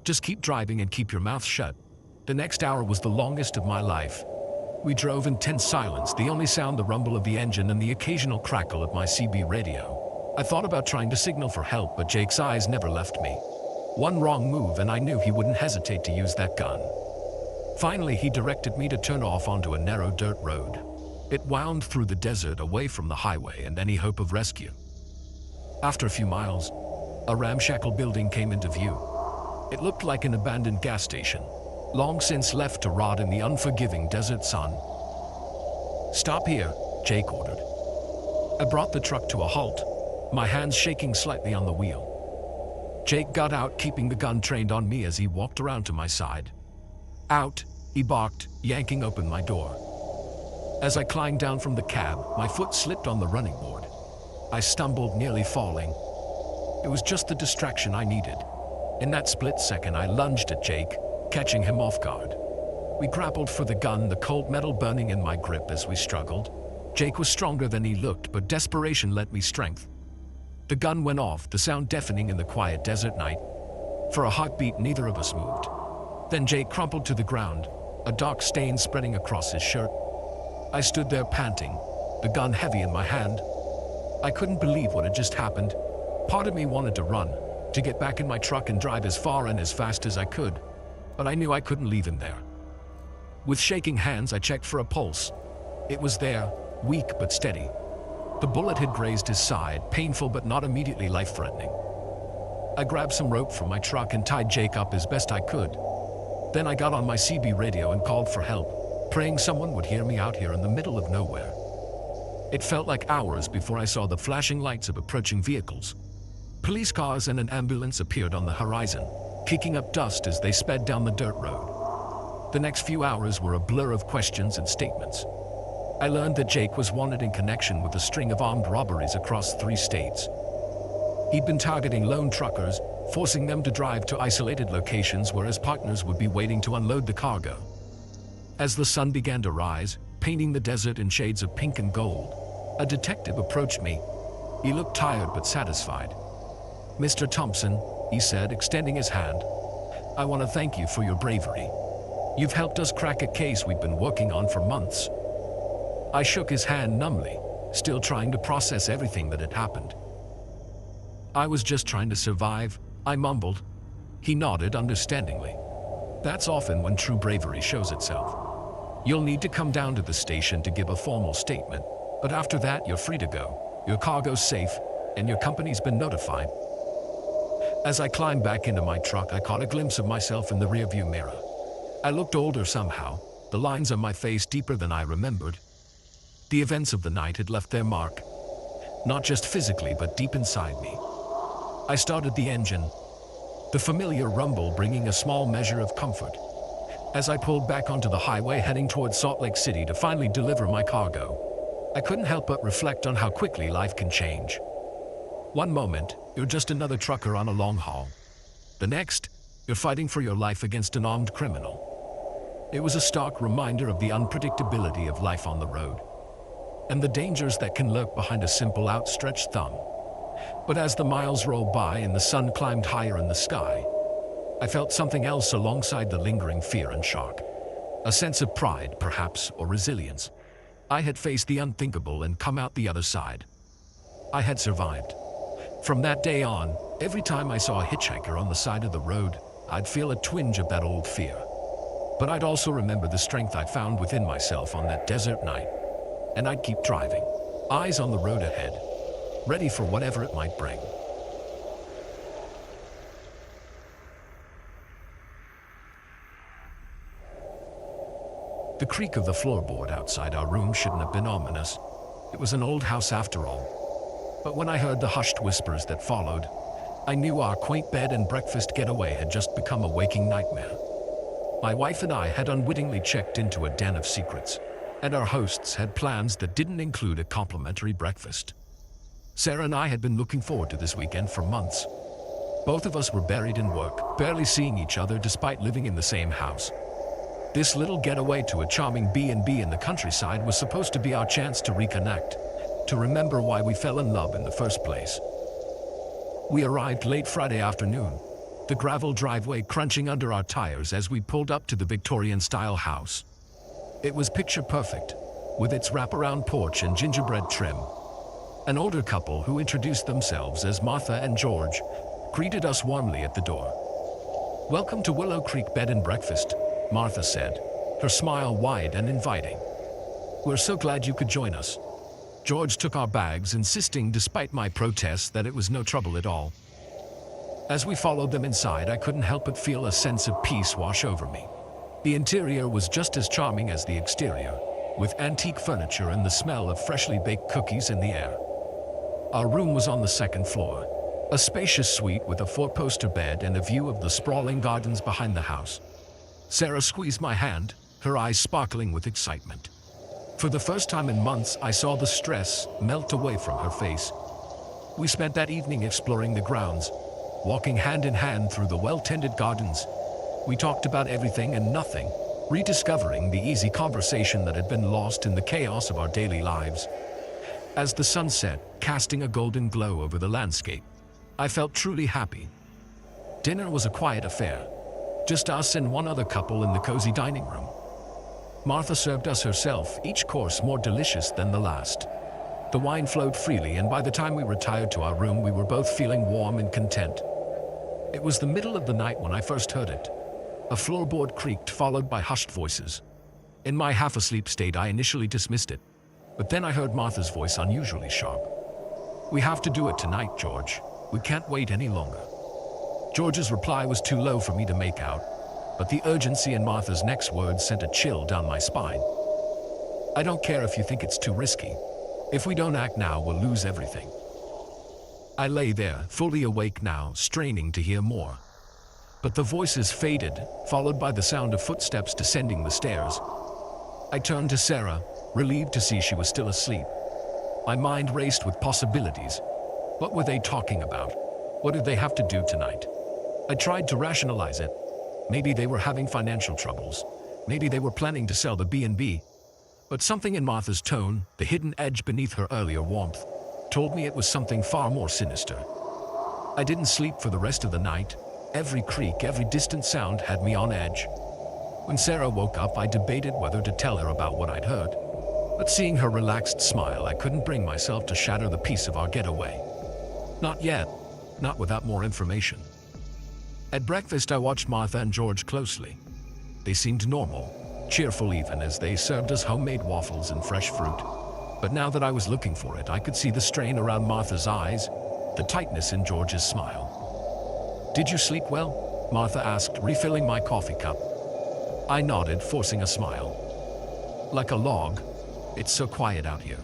Just keep driving and keep your mouth shut. The next hour was the longest of my life. We drove in tense silence, the only sound the rumble of the engine and the occasional crackle of my CB radio. I thought about trying to signal for help, but Jake's eyes never left me. One wrong move and I knew he wouldn't hesitate to use that gun. Finally, he directed me to turn off onto a narrow dirt road. It wound through the desert away from the highway and any hope of rescue. After a few miles, a ramshackle building came into view. It looked like an abandoned gas station, long since left to rot in the unforgiving desert sun. Stop here, Jake ordered. I brought the truck to a halt, my hands shaking slightly on the wheel. Jake got out, keeping the gun trained on me as he walked around to my side. Out, he barked, yanking open my door. As I climbed down from the cab, my foot slipped on the running board. I stumbled, nearly falling. It was just the distraction I needed. In that split second, I lunged at Jake, catching him off guard. We grappled for the gun, the cold metal burning in my grip as we struggled. Jake was stronger than he looked, but desperation lent me strength. The gun went off, the sound deafening in the quiet desert night. For a heartbeat, neither of us moved. Then Jake crumpled to the ground, a dark stain spreading across his shirt. I stood there panting, the gun heavy in my hand. I couldn't believe what had just happened. Part of me wanted to run, to get back in my truck and drive as far and as fast as I could, but I knew I couldn't leave him there. With shaking hands, I checked for a pulse. It was there, weak but steady. The bullet had grazed his side, painful but not immediately life-threatening. I grabbed some rope from my truck and tied Jake up as best I could. Then I got on my CB radio and called for help, praying someone would hear me out here in the middle of nowhere. It felt like hours before I saw the flashing lights of approaching vehicles. Police cars and an ambulance appeared on the horizon, kicking up dust as they sped down the dirt road. The next few hours were a blur of questions and statements. I learned that Jake was wanted in connection with a string of armed robberies across 3 states. He'd been targeting lone truckers, forcing them to drive to isolated locations where his partners would be waiting to unload the cargo. As the sun began to rise, painting the desert in shades of pink and gold, a detective approached me. He looked tired but satisfied. "Mr. Thompson," he said, extending his hand, "I want to thank you for your bravery. You've helped us crack a case we've been working on for months." I shook his hand numbly, still trying to process everything that had happened. "I was just trying to survive," I mumbled. He nodded understandingly. "That's often when true bravery shows itself. You'll need to come down to the station to give a formal statement, but after that you're free to go. Your cargo's safe, and your company's been notified." As I climbed back into my truck, I caught a glimpse of myself in the rearview mirror. I looked older somehow, the lines on my face deeper than I remembered. The events of the night had left their mark, not just physically but deep inside me. I started the engine, the familiar rumble bringing a small measure of comfort. As I pulled back onto the highway heading towards Salt Lake City to finally deliver my cargo, I couldn't help but reflect on how quickly life can change. One moment, you're just another trucker on a long haul. The next, you're fighting for your life against an armed criminal. It was a stark reminder of the unpredictability of life on the road, and the dangers that can lurk behind a simple outstretched thumb. But as the miles rolled by and the sun climbed higher in the sky, I felt something else alongside the lingering fear and shock. A sense of pride, perhaps, or resilience. I had faced the unthinkable and come out the other side. I had survived. From that day on, every time I saw a hitchhiker on the side of the road, I'd feel a twinge of that old fear. But I'd also remember the strength I found within myself on that desert night. And I'd keep driving, eyes on the road ahead, ready for whatever it might bring. The creak of the floorboard outside our room shouldn't have been ominous. It was an old house after all. But when I heard the hushed whispers that followed, I knew our quaint bed and breakfast getaway had just become a waking nightmare. My wife and I had unwittingly checked into a den of secrets, and our hosts had plans that didn't include a complimentary breakfast. Sarah and I had been looking forward to this weekend for months. Both of us were buried in work, barely seeing each other despite living in the same house. This little getaway to a charming B&B in the countryside was supposed to be our chance to reconnect, to remember why we fell in love in the first place. We arrived late Friday afternoon, the gravel driveway crunching under our tires as we pulled up to the Victorian-style house. It was picture perfect, with its wraparound porch and gingerbread trim. An older couple who introduced themselves as Martha and George greeted us warmly at the door. "Welcome to Willow Creek Bed and Breakfast," Martha said, her smile wide and inviting. "We're so glad you could join us." George took our bags, insisting, despite my protests, that it was no trouble at all. As we followed them inside, I couldn't help but feel a sense of peace wash over me. The interior was just as charming as the exterior, with antique furniture and the smell of freshly baked cookies in the air. Our room was on the second floor, a spacious suite with a 4-poster bed and a view of the sprawling gardens behind the house. Sarah squeezed my hand, her eyes sparkling with excitement. For the first time in months, I saw the stress melt away from her face. We spent that evening exploring the grounds, walking hand in hand through the well-tended gardens. We talked about everything and nothing, rediscovering the easy conversation that had been lost in the chaos of our daily lives. As the sun set, casting a golden glow over the landscape, I felt truly happy. Dinner was a quiet affair, just us and one other couple in the cozy dining room. Martha served us herself, each course more delicious than the last. The wine flowed freely, and by the time we retired to our room, we were both feeling warm and content. It was the middle of the night when I first heard it. A floorboard creaked, followed by hushed voices. In my half-asleep state, I initially dismissed it, but then I heard Martha's voice unusually sharp. "We have to do it tonight, George. We can't wait any longer." George's reply was too low for me to make out, but the urgency in Martha's next words sent a chill down my spine. "I don't care if you think it's too risky. If we don't act now, we'll lose everything." I lay there, fully awake now, straining to hear more. But the voices faded, followed by the sound of footsteps descending the stairs. I turned to Sarah, relieved to see she was still asleep. My mind raced with possibilities. What were they talking about? What did they have to do tonight? I tried to rationalize it. Maybe they were having financial troubles. Maybe they were planning to sell the B&B. But something in Martha's tone, the hidden edge beneath her earlier warmth, told me it was something far more sinister. I didn't sleep for the rest of the night. Every creak, every distant sound had me on edge. When Sarah woke up, I debated whether to tell her about what I'd heard. But seeing her relaxed smile, I couldn't bring myself to shatter the peace of our getaway. Not yet. Not without more information. At breakfast, I watched Martha and George closely. They seemed normal, cheerful even as they served us homemade waffles and fresh fruit. But now that I was looking for it, I could see the strain around Martha's eyes, the tightness in George's smile. "Did you sleep well?" Martha asked, refilling my coffee cup. I nodded, forcing a smile. "Like a log. It's so quiet out here."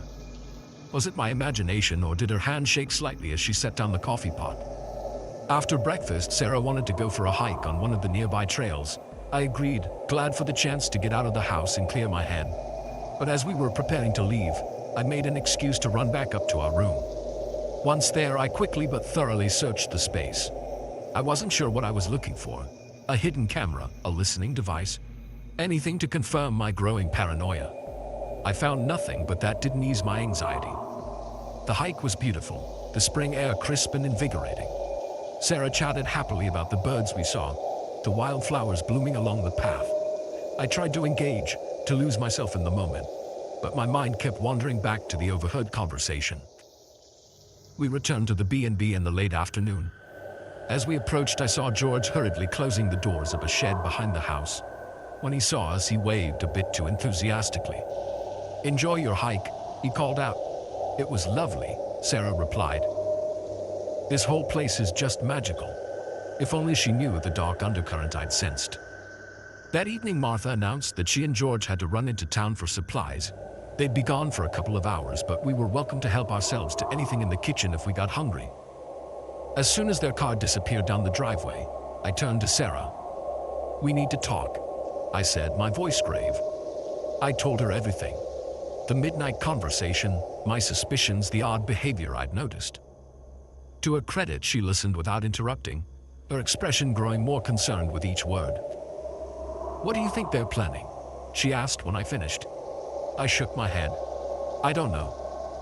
Was it my imagination, or did her hand shake slightly as she set down the coffee pot? After breakfast, Sarah wanted to go for a hike on one of the nearby trails. I agreed, glad for the chance to get out of the house and clear my head. But as we were preparing to leave, I made an excuse to run back up to our room. Once there, I quickly but thoroughly searched the space. I wasn't sure what I was looking for. A hidden camera, a listening device, anything to confirm my growing paranoia. I found nothing, but that didn't ease my anxiety. The hike was beautiful, the spring air crisp and invigorating. Sarah chatted happily about the birds we saw, the wildflowers blooming along the path. I tried to engage, to lose myself in the moment, but my mind kept wandering back to the overheard conversation. We returned to the B&B in the late afternoon. As we approached, I saw George hurriedly closing the doors of a shed behind the house. When he saw us, he waved a bit too enthusiastically. "Enjoy your hike," he called out. "It was lovely," Sarah replied. "This whole place is just magical." If only she knew the dark undercurrent I'd sensed. That evening, Martha announced that she and George had to run into town for supplies. They'd be gone for a couple of hours, but we were welcome to help ourselves to anything in the kitchen if we got hungry. As soon as their car disappeared down the driveway, I turned to Sarah. "We need to talk," I said, my voice grave. I told her everything. The midnight conversation, my suspicions, the odd behavior I'd noticed. To her credit, she listened without interrupting, her expression growing more concerned with each word. "What do you think they're planning?" she asked when I finished. I shook my head. "I don't know.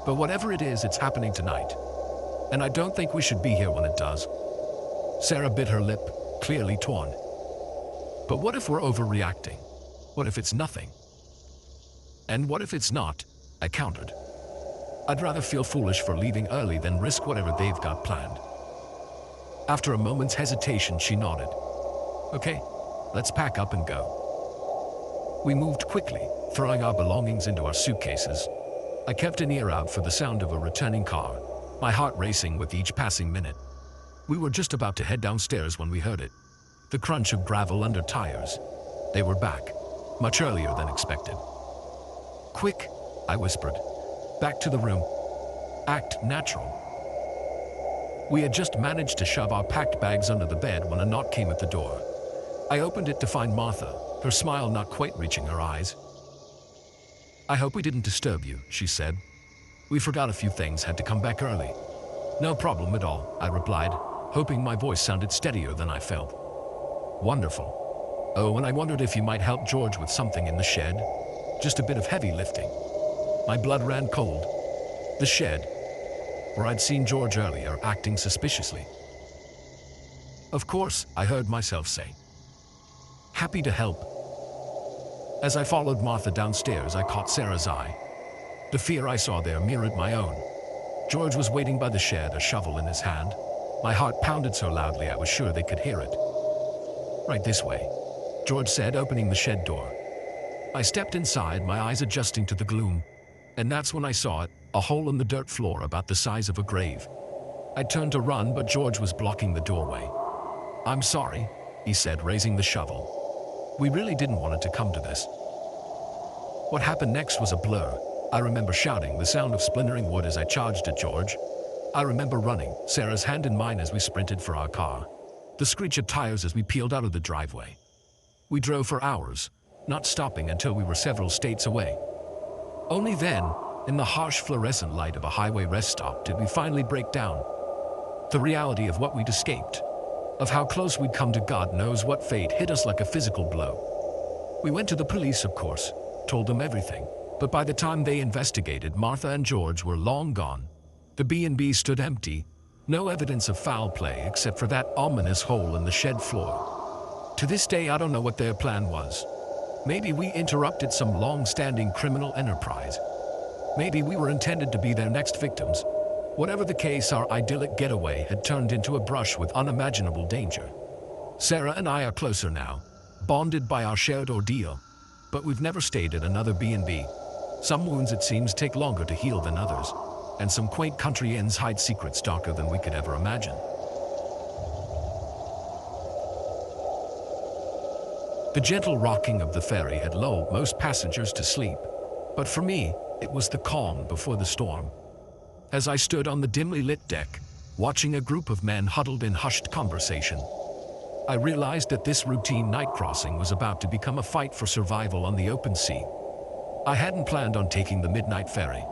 But whatever it is, it's happening tonight. And I don't think we should be here when it does." Sarah bit her lip, clearly torn. "But what if we're overreacting? What if it's nothing?" "And what if it's not?" I countered. "I'd rather feel foolish for leaving early than risk whatever they've got planned." After a moment's hesitation, she nodded. "Okay, let's pack up and go." We moved quickly, throwing our belongings into our suitcases. I kept an ear out for the sound of a returning car, my heart racing with each passing minute. We were just about to head downstairs when we heard it. The crunch of gravel under tires. They were back, much earlier than expected. "Quick," I whispered. "Back to the room. Act natural." We had just managed to shove our packed bags under the bed when a knock came at the door. I opened it to find Martha, her smile not quite reaching her eyes. "I hope we didn't disturb you," she said. "We forgot a few things, had to come back early." "No problem at all," I replied, hoping my voice sounded steadier than I felt. "Wonderful. Oh, and I wondered if you might help George with something in the shed. Just a bit of heavy lifting." My blood ran cold. The shed, where I'd seen George earlier acting suspiciously. "Of course," I heard myself say. "Happy to help." As I followed Martha downstairs, I caught Sarah's eye. The fear I saw there mirrored my own. George was waiting by the shed, a shovel in his hand. My heart pounded so loudly I was sure they could hear it. "Right this way," George said, opening the shed door. I stepped inside, my eyes adjusting to the gloom. And that's when I saw it, a hole in the dirt floor about the size of a grave. I turned to run, but George was blocking the doorway. "I'm sorry," he said, raising the shovel. "We really didn't want it to come to this." What happened next was a blur. I remember shouting, the sound of splintering wood as I charged at George. I remember running, Sarah's hand in mine as we sprinted for our car. The screech of tires as we peeled out of the driveway. We drove for hours, not stopping until we were several states away. Only then, in the harsh fluorescent light of a highway rest stop, did we finally break down. The reality of what we'd escaped, of how close we'd come to God knows what fate, hit us like a physical blow. We went to the police, of course, told them everything, but by the time they investigated, Martha and George were long gone. The B&B stood empty, no evidence of foul play except for that ominous hole in the shed floor. To this day, I don't know what their plan was. Maybe we interrupted some long-standing criminal enterprise. Maybe we were intended to be their next victims. Whatever the case, our idyllic getaway had turned into a brush with unimaginable danger. Sarah and I are closer now, bonded by our shared ordeal, but we've never stayed at another B&B. Some wounds, it seems, take longer to heal than others, and some quaint country inns hide secrets darker than we could ever imagine. The gentle rocking of the ferry had lulled most passengers to sleep, but for me, it was the calm before the storm. As I stood on the dimly lit deck, watching a group of men huddled in hushed conversation, I realized that this routine night crossing was about to become a fight for survival on the open sea. I hadn't planned on taking the midnight ferry.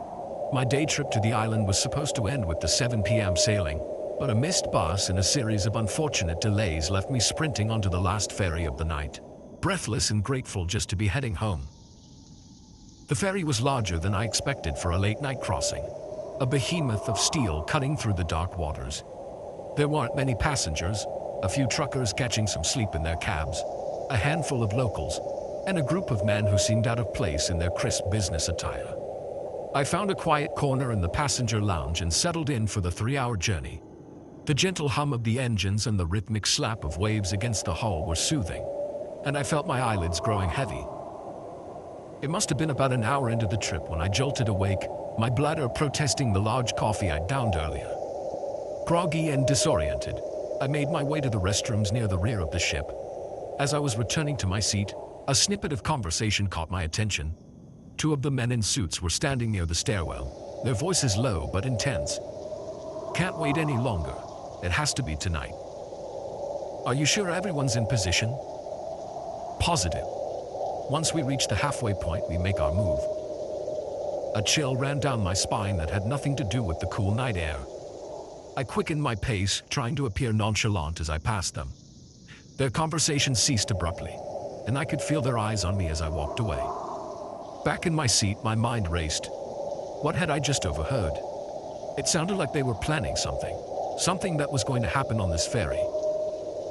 My day trip to the island was supposed to end with the 7 p.m. sailing, but a missed bus and a series of unfortunate delays left me sprinting onto the last ferry of the night, breathless and grateful just to be heading home. The ferry was larger than I expected for a late-night crossing, a behemoth of steel cutting through the dark waters. There weren't many passengers, a few truckers catching some sleep in their cabs, a handful of locals, and a group of men who seemed out of place in their crisp business attire. I found a quiet corner in the passenger lounge and settled in for the 3-hour journey. The gentle hum of the engines and the rhythmic slap of waves against the hull were soothing, and I felt my eyelids growing heavy. It must have been about an hour into the trip when I jolted awake, my bladder protesting the large coffee I'd downed earlier. Groggy and disoriented, I made my way to the restrooms near the rear of the ship. As I was returning to my seat, a snippet of conversation caught my attention. 2 of the men in suits were standing near the stairwell, their voices low but intense. "Can't wait any longer. It has to be tonight. Are you sure everyone's in position?" "Positive. Once we reach the halfway point, we make our move." A chill ran down my spine that had nothing to do with the cool night air. I quickened my pace, trying to appear nonchalant as I passed them. Their conversation ceased abruptly, and I could feel their eyes on me as I walked away. Back in my seat, my mind raced. What had I just overheard? It sounded like they were planning something that was going to happen on this ferry.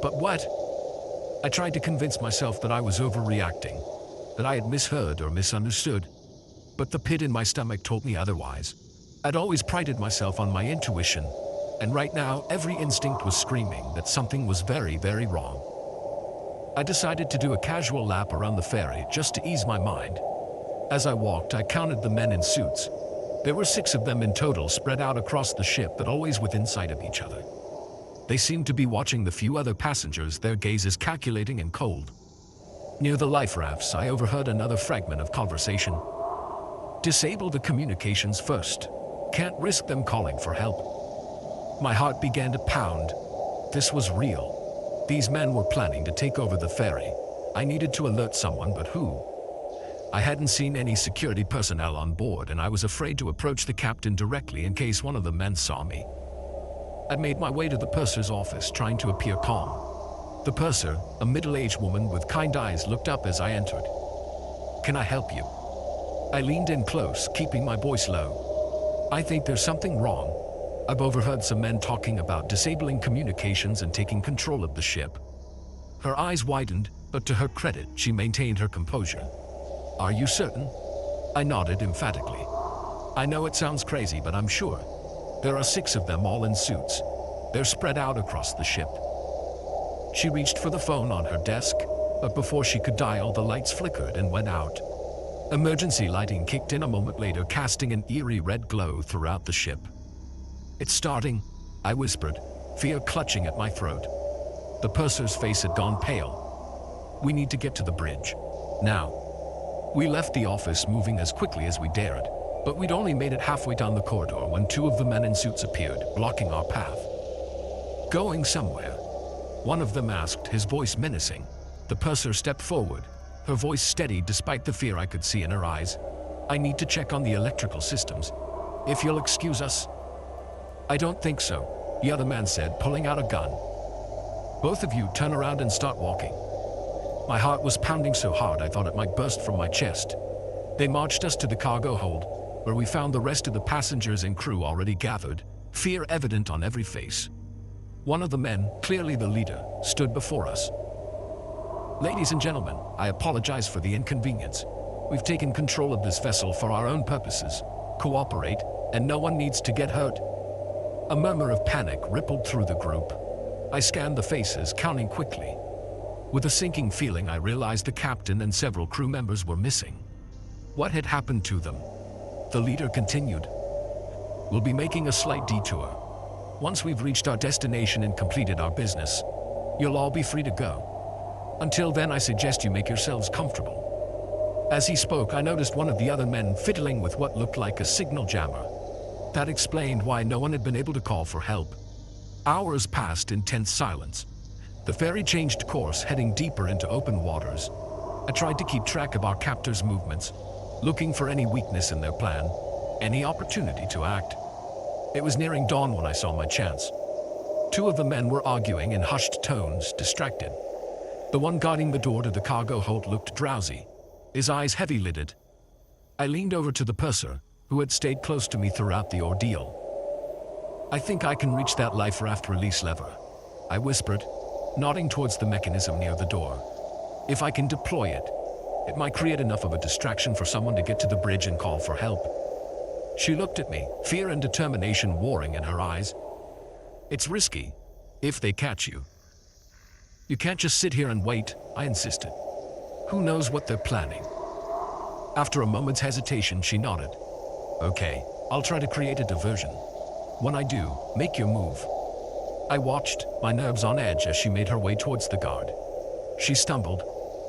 But what? I tried to convince myself that I was overreacting, that I had misheard or misunderstood, but the pit in my stomach told me otherwise. I'd always prided myself on my intuition, and right now every instinct was screaming that something was very, very wrong. I decided to do a casual lap around the ferry just to ease my mind. As I walked, I counted the men in suits. There were 6 of them in total, spread out across the ship, but always within sight of each other. They seemed to be watching the few other passengers, their gazes calculating and cold. Near the life rafts, I overheard another fragment of conversation. "Disable the communications first. Can't risk them calling for help." My heart began to pound. This was real. These men were planning to take over the ferry. I needed to alert someone, but who? I hadn't seen any security personnel on board, and I was afraid to approach the captain directly in case one of the men saw me. I made my way to the purser's office, trying to appear calm. The purser, a middle-aged woman with kind eyes, looked up as I entered. "Can I help you?" I leaned in close, keeping my voice low. "I think there's something wrong. I've overheard some men talking about disabling communications and taking control of the ship." Her eyes widened, but to her credit, she maintained her composure. "Are you certain?" I nodded emphatically. "I know it sounds crazy, but I'm sure. There are 6 of them, all in suits. They're spread out across the ship." She reached for the phone on her desk, but before she could dial, the lights flickered and went out. Emergency lighting kicked in a moment later, casting an eerie red glow throughout the ship. "It's starting," I whispered, fear clutching at my throat. The purser's face had gone pale. "We need to get to the bridge. Now." We left the office, moving as quickly as we dared, but we'd only made it halfway down the corridor when 2 of the men in suits appeared, blocking our path. "Going somewhere?" one of them asked, his voice menacing. The purser stepped forward, her voice steady despite the fear I could see in her eyes. I need to check on the electrical systems. If you'll excuse us." "I don't think so," the other man said, pulling out a gun. "Both of you turn around and start walking." My heart was pounding so hard I thought it might burst from my chest. They marched us to the cargo hold, where we found the rest of the passengers and crew already gathered, fear evident on every face. One of the men, clearly the leader, stood before us. "Ladies and gentlemen, I apologize for the inconvenience. We've taken control of this vessel for our own purposes. Cooperate, and no one needs to get hurt." A murmur of panic rippled through the group. I scanned the faces, counting quickly. With a sinking feeling, I realized the captain and several crew members were missing. What had happened to them? The leader continued. "We'll be making a slight detour. Once we've reached our destination and completed our business, you'll all be free to go. Until then, I suggest you make yourselves comfortable." As he spoke, I noticed one of the other men fiddling with what looked like a signal jammer. That explained why no one had been able to call for help. Hours passed in tense silence. The ferry changed course, heading deeper into open waters. I tried to keep track of our captors' movements, looking for any weakness in their plan, any opportunity to act. It was nearing dawn when I saw my chance. Two of the men were arguing in hushed tones, distracted. The one guarding the door to the cargo hold looked drowsy, his eyes heavy-lidded. I leaned over to the purser, who had stayed close to me throughout the ordeal. "I think I can reach that life raft release lever," I whispered, nodding towards the mechanism near the door. "If I can deploy it, it might create enough of a distraction for someone to get to the bridge and call for help." She looked at me, fear and determination warring in her eyes. "It's risky, if they catch you. You can't just sit here and wait," I insisted. "Who knows what they're planning?" After a moment's hesitation, she nodded. "Okay, I'll try to create a diversion. When I do, make your move." I watched, my nerves on edge, as she made her way towards the guard. She stumbled,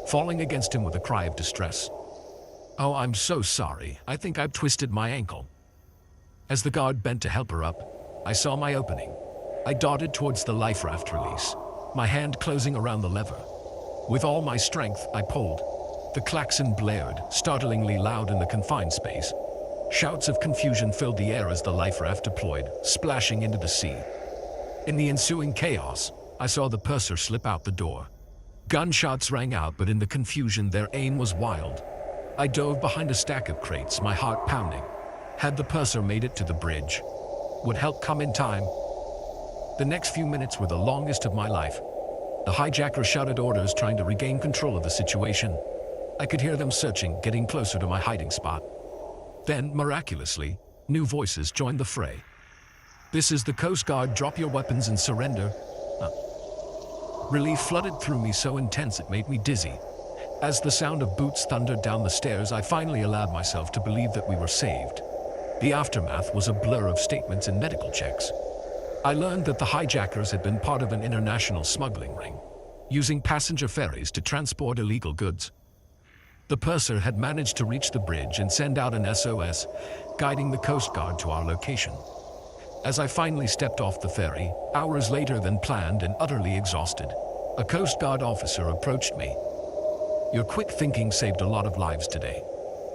falling against him with a cry of distress. "Oh, I'm so sorry. I think I've twisted my ankle." As the guard bent to help her up, I saw my opening. I darted towards the life raft release, my hand closing around the lever. With all my strength, I pulled. The klaxon blared, startlingly loud in the confined space. Shouts of confusion filled the air as the life raft deployed, splashing into the sea. In the ensuing chaos, I saw the purser slip out the door. Gunshots rang out, but in the confusion, their aim was wild. I dove behind a stack of crates, my heart pounding. Had the purser made it to the bridge? Would help come in time? The next few minutes were the longest of my life. The hijacker shouted orders, trying to regain control of the situation. I could hear them searching, getting closer to my hiding spot. Then, miraculously, new voices joined the fray. "This is the Coast Guard. Drop your weapons and surrender." Relief flooded through me, so intense it made me dizzy. As the sound of boots thundered down the stairs, I finally allowed myself to believe that we were saved. The aftermath was a blur of statements and medical checks. I learned that the hijackers had been part of an international smuggling ring, using passenger ferries to transport illegal goods. The purser had managed to reach the bridge and send out an SOS, guiding the Coast Guard to our location. As I finally stepped off the ferry, hours later than planned and utterly exhausted, a Coast Guard officer approached me. "Your quick thinking saved a lot of lives today,"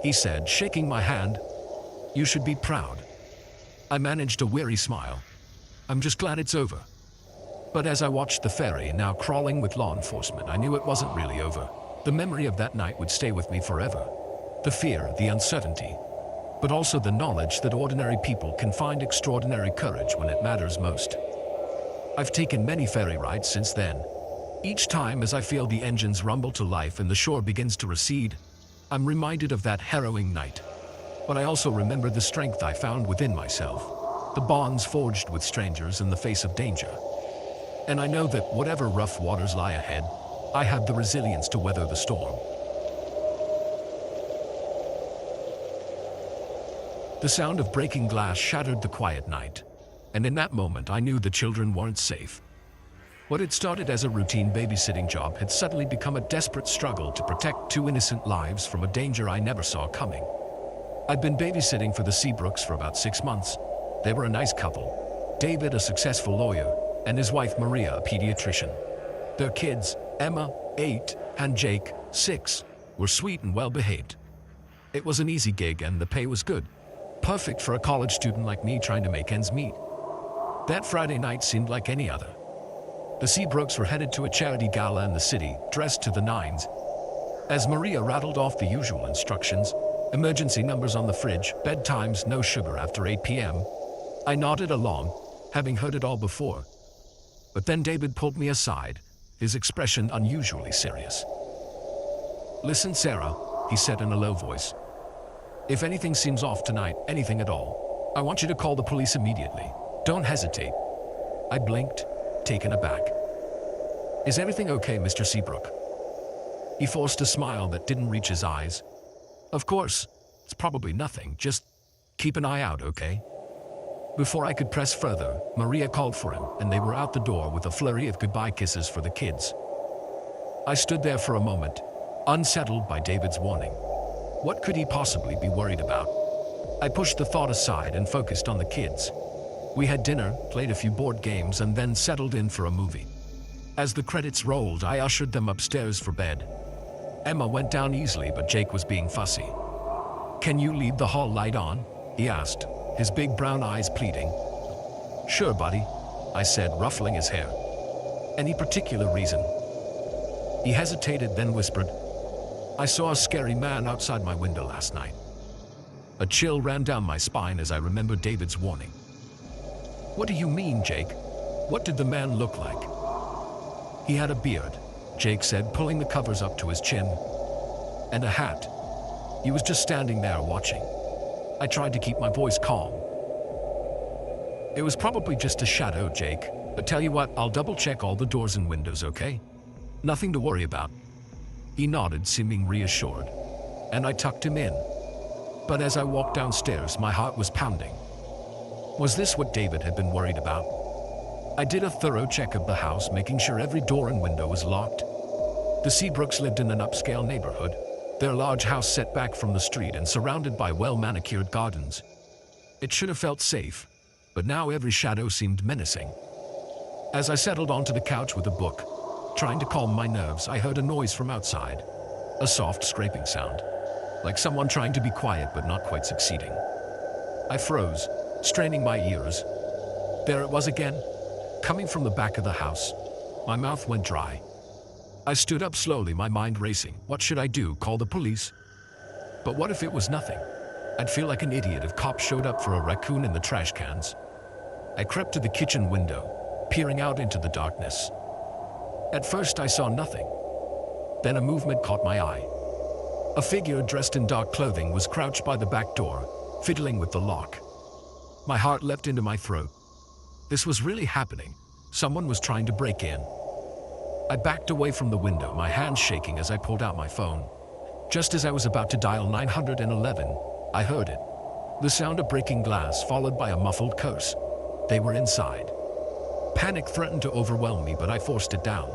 he said, shaking my hand. "You should be proud." I managed a weary smile. "I'm just glad it's over." But as I watched the ferry, now crawling with law enforcement, I knew it wasn't really over. The memory of that night would stay with me forever. The fear, the uncertainty, but also the knowledge that ordinary people can find extraordinary courage when it matters most. I've taken many ferry rides since then. Each time, as I feel the engines rumble to life and the shore begins to recede, I'm reminded of that harrowing night. But I also remember the strength I found within myself, the bonds forged with strangers in the face of danger. And I know that whatever rough waters lie ahead, I have the resilience to weather the storm. The sound of breaking glass shattered the quiet night, and in that moment I knew the children weren't safe. What had started as a routine babysitting job had suddenly become a desperate struggle to protect two innocent lives from a danger I never saw coming. I'd been babysitting for the Seabrooks for about 6 months. They were a nice couple. David, a successful lawyer, and his wife Maria, a pediatrician. Their kids, Emma, 8, and Jake, 6, were sweet and well-behaved. It was an easy gig and the pay was good. Perfect for a college student like me trying to make ends meet. That Friday night seemed like any other. The Seabrooks were headed to a charity gala in the city, dressed to the nines. As Maria rattled off the usual instructions, emergency numbers on the fridge, bedtimes, no sugar after 8 p.m., I nodded along, having heard it all before. But then David pulled me aside, his expression unusually serious. "Listen, Sarah," he said in a low voice. "If anything seems off tonight, anything at all, I want you to call the police immediately. Don't hesitate." I blinked, taken aback. "Is everything okay, Mr. Seabrook?" He forced a smile that didn't reach his eyes. "Of course, it's probably nothing, just keep an eye out, okay?" Before I could press further, Maria called for him, and they were out the door with a flurry of goodbye kisses for the kids. I stood there for a moment, unsettled by David's warning. What could he possibly be worried about? I pushed the thought aside and focused on the kids. We had dinner, played a few board games, and then settled in for a movie. As the credits rolled, I ushered them upstairs for bed. Emma went down easily, but Jake was being fussy. "Can you leave the hall light on?" he asked, his big brown eyes pleading. "Sure, buddy," I said, ruffling his hair. "Any particular reason?" He hesitated, then whispered, "I saw a scary man outside my window last night." A chill ran down my spine as I remembered David's warning. "What do you mean, Jake? What did the man look like?" "He had a beard," Jake said, pulling the covers up to his chin. "And a hat. He was just standing there watching." I tried to keep my voice calm. "It was probably just a shadow, Jake. But tell you what, I'll double-check all the doors and windows, okay? Nothing to worry about." He nodded, seeming reassured, and I tucked him in. But as I walked downstairs, my heart was pounding. Was this what David had been worried about? I did a thorough check of the house, making sure every door and window was locked. The Seabrooks lived in an upscale neighborhood, their large house set back from the street and surrounded by well-manicured gardens. It should have felt safe, but now every shadow seemed menacing. As I settled onto the couch with a book, trying to calm my nerves, I heard a noise from outside, a soft scraping sound, like someone trying to be quiet but not quite succeeding. I froze, straining my ears. There it was again, coming from the back of the house. My mouth went dry. I stood up slowly, my mind racing. What should I do? Call the police? But what if it was nothing? I'd feel like an idiot if cops showed up for a raccoon in the trash cans. I crept to the kitchen window, peering out into the darkness. At first I saw nothing. Then a movement caught my eye. A figure dressed in dark clothing was crouched by the back door, fiddling with the lock. My heart leapt into my throat. This was really happening. Someone was trying to break in. I backed away from the window, my hands shaking as I pulled out my phone. Just as I was about to dial 911, I heard it. The sound of breaking glass, followed by a muffled curse. They were inside. Panic threatened to overwhelm me, but I forced it down.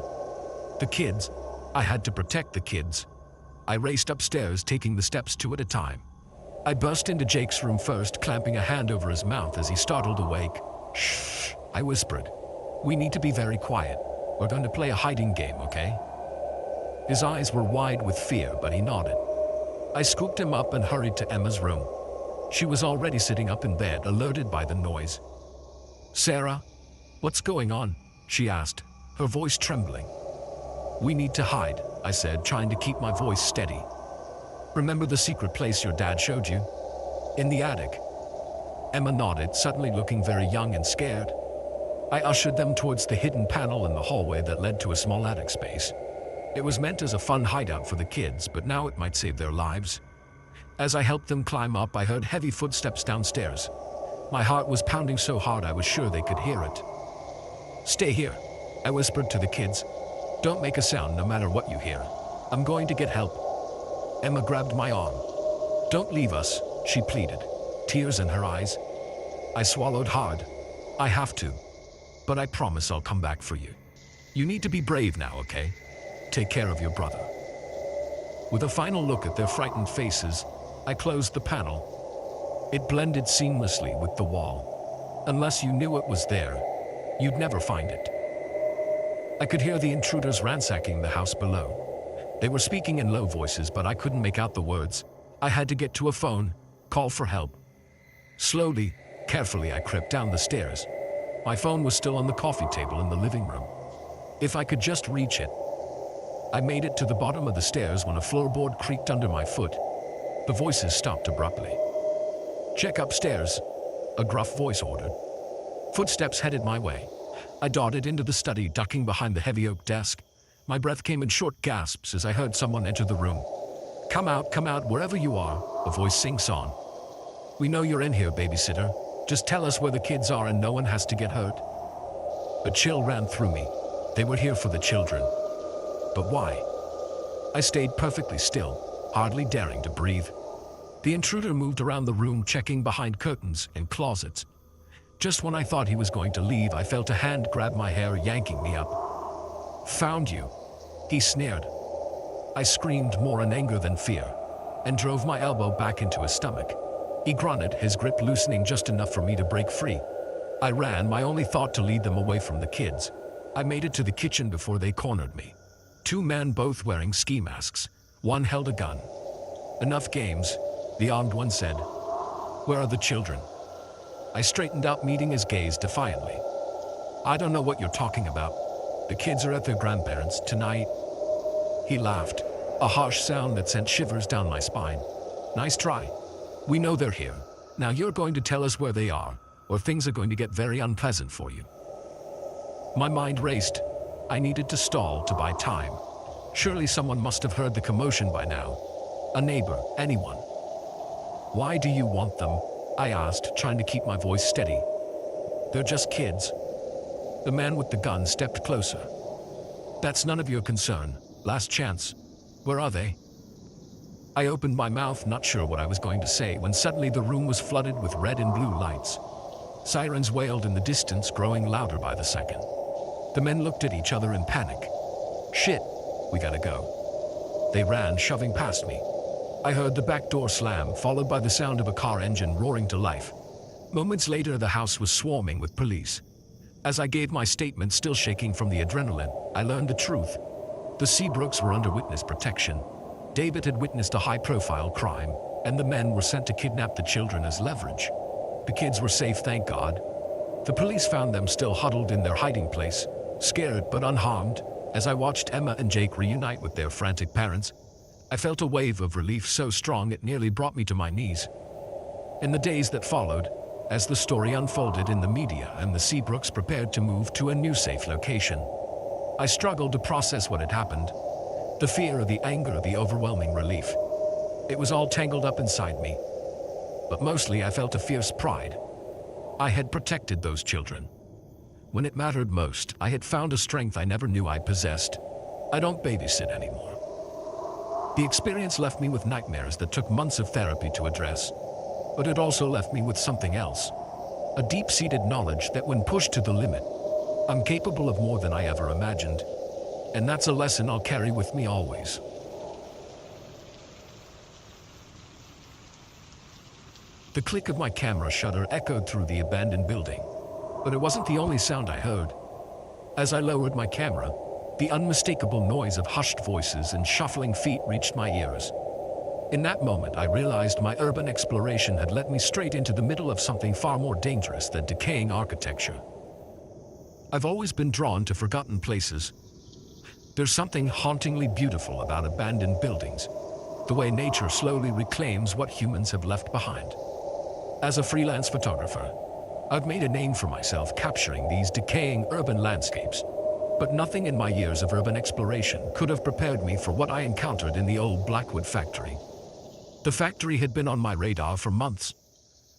The kids. I had to protect the kids. I raced upstairs, taking the steps two at a time. I burst into Jake's room first, clamping a hand over his mouth as he startled awake. "Shh," I whispered. "We need to be very quiet. We're going to play a hiding game, okay?" His eyes were wide with fear, but he nodded. I scooped him up and hurried to Emma's room. She was already sitting up in bed, alerted by the noise. "Sarah, what's going on?" she asked, her voice trembling. "We need to hide," I said, trying to keep my voice steady. "Remember the secret place your dad showed you? In the attic." Emma nodded, suddenly looking very young and scared. I ushered them towards the hidden panel in the hallway that led to a small attic space. It was meant as a fun hideout for the kids, but now it might save their lives. As I helped them climb up, I heard heavy footsteps downstairs. My heart was pounding so hard I was sure they could hear it. "Stay here," I whispered to the kids. "Don't make a sound no matter what you hear. I'm going to get help." Emma grabbed my arm. "Don't leave us," she pleaded, tears in her eyes. I swallowed hard. "I have to. But I promise I'll come back for you. You need to be brave now, okay? Take care of your brother." With a final look at their frightened faces, I closed the panel. It blended seamlessly with the wall. Unless you knew it was there, you'd never find it. I could hear the intruders ransacking the house below. They were speaking in low voices, but I couldn't make out the words. I had to get to a phone, call for help. Slowly, carefully, I crept down the stairs. My phone was still on the coffee table in the living room. If I could just reach it. I made it to the bottom of the stairs when a floorboard creaked under my foot. The voices stopped abruptly. "Check upstairs," a gruff voice ordered. Footsteps headed my way. I darted into the study, ducking behind the heavy oak desk. My breath came in short gasps as I heard someone enter the room. Come out, wherever you are," a voice sinks on. "We know you're in here, babysitter. Just tell us where the kids are and no one has to get hurt." A chill ran through me. They were here for the children. But why? I stayed perfectly still, hardly daring to breathe. The intruder moved around the room, checking behind curtains and closets. Just when I thought he was going to leave, I felt a hand grab my hair, yanking me up. "Found you," he sneered. I screamed, more in anger than fear, and drove my elbow back into his stomach. He grunted, his grip loosening just enough for me to break free. I ran, my only thought to lead them away from the kids. I made it to the kitchen before they cornered me. Two men, both wearing ski masks. One held a gun. "Enough games," the armed one said. "Where are the children?" I straightened up, meeting his gaze defiantly. "I don't know what you're talking about. The kids are at their grandparents' tonight." He laughed, a harsh sound that sent shivers down my spine. "Nice try. We know they're here. Now you're going to tell us where they are, or things are going to get very unpleasant for you." My mind raced. I needed to stall to buy time. Surely someone must have heard the commotion by now. A neighbor, anyone. "Why do you want them?" I asked, trying to keep my voice steady. "They're just kids." The man with the gun stepped closer. "That's none of your concern. Last chance. Where are they?" I opened my mouth, not sure what I was going to say, when suddenly the room was flooded with red and blue lights. Sirens wailed in the distance, growing louder by the second. The men looked at each other in panic. "Shit, we gotta go." They ran, shoving past me. I heard the back door slam, followed by the sound of a car engine roaring to life. Moments later, the house was swarming with police. As I gave my statement, still shaking from the adrenaline, I learned the truth. The Seabrooks were under witness protection. David had witnessed a high-profile crime, and the men were sent to kidnap the children as leverage. The kids were safe, thank God. The police found them still huddled in their hiding place, scared but unharmed. As I watched Emma and Jake reunite with their frantic parents, I felt a wave of relief so strong it nearly brought me to my knees. In the days that followed, as the story unfolded in the media and the Seabrooks prepared to move to a new safe location, I struggled to process what had happened. The fear, the anger, the overwhelming relief. It was all tangled up inside me. But mostly I felt a fierce pride. I had protected those children. When it mattered most, I had found a strength I never knew I possessed. I don't babysit anymore. The experience left me with nightmares that took months of therapy to address. But it also left me with something else. A deep-seated knowledge that when pushed to the limit, I'm capable of more than I ever imagined. And that's a lesson I'll carry with me always. The click of my camera shutter echoed through the abandoned building. But it wasn't the only sound I heard. As I lowered my camera, the unmistakable noise of hushed voices and shuffling feet reached my ears. In that moment, I realized my urban exploration had led me straight into the middle of something far more dangerous than decaying architecture. I've always been drawn to forgotten places. There's something hauntingly beautiful about abandoned buildings, the way nature slowly reclaims what humans have left behind. As a freelance photographer, I've made a name for myself capturing these decaying urban landscapes, but nothing in my years of urban exploration could have prepared me for what I encountered in the old Blackwood factory. The factory had been on my radar for months.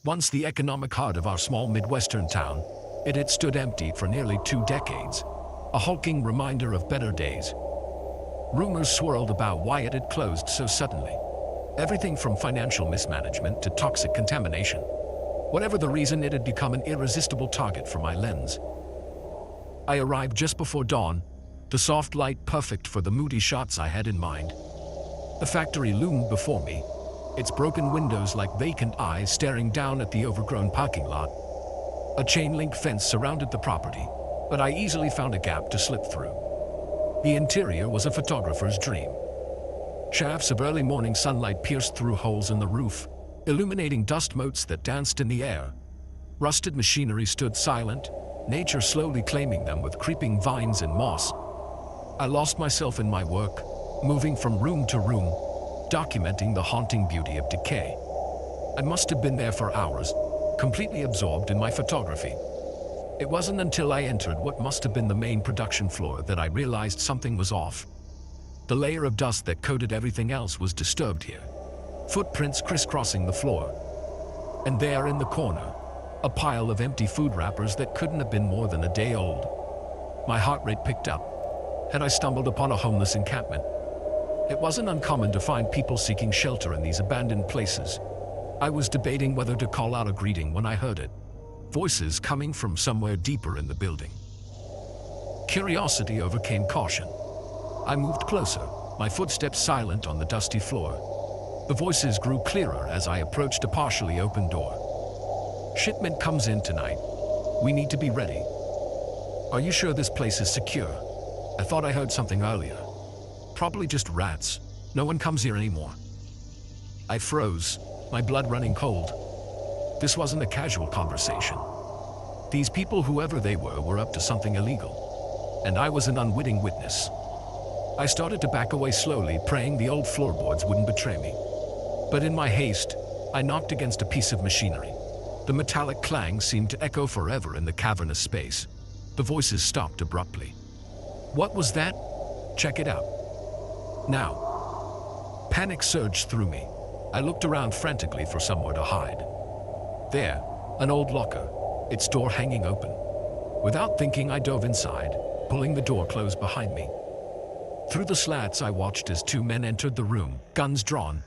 Once the economic heart of our small Midwestern town, it had stood empty for nearly 2 decades, a hulking reminder of better days. Rumors swirled about why it had closed so suddenly. Everything from financial mismanagement to toxic contamination. Whatever the reason, it had become an irresistible target for my lens. I arrived just before dawn, the soft light perfect for the moody shots I had in mind. The factory loomed before me, its broken windows like vacant eyes staring down at the overgrown parking lot. A chain-link fence surrounded the property, but I easily found a gap to slip through. The interior was a photographer's dream. Shafts of early morning sunlight pierced through holes in the roof, illuminating dust motes that danced in the air. Rusted machinery stood silent, nature slowly claiming them with creeping vines and moss. I lost myself in my work, moving from room to room, documenting the haunting beauty of decay. I must have been there for hours, completely absorbed in my photography. It wasn't until I entered what must have been the main production floor that I realized something was off. The layer of dust that coated everything else was disturbed here. Footprints crisscrossing the floor. And there in the corner, a pile of empty food wrappers that couldn't have been more than a day old. My heart rate picked up. Had I stumbled upon a homeless encampment? It wasn't uncommon to find people seeking shelter in these abandoned places. I was debating whether to call out a greeting when I heard it. Voices coming from somewhere deeper in the building. Curiosity overcame caution. I moved closer, my footsteps silent on the dusty floor. The voices grew clearer as I approached a partially open door. "Shipment comes in tonight. We need to be ready. Are you sure this place is secure? I thought I heard something earlier. Probably just rats. No one comes here anymore." I froze, my blood running cold. This wasn't a casual conversation. These people, whoever they were up to something illegal. And I was an unwitting witness. I started to back away slowly, praying the old floorboards wouldn't betray me. But in my haste, I knocked against a piece of machinery. The metallic clang seemed to echo forever in the cavernous space. The voices stopped abruptly. "What was that? Check it out. Now." Panic surged through me. I looked around frantically for somewhere to hide. There, an old locker, its door hanging open. Without thinking, I dove inside, pulling the door closed behind me. Through the slats, I watched as two men entered the room, guns drawn.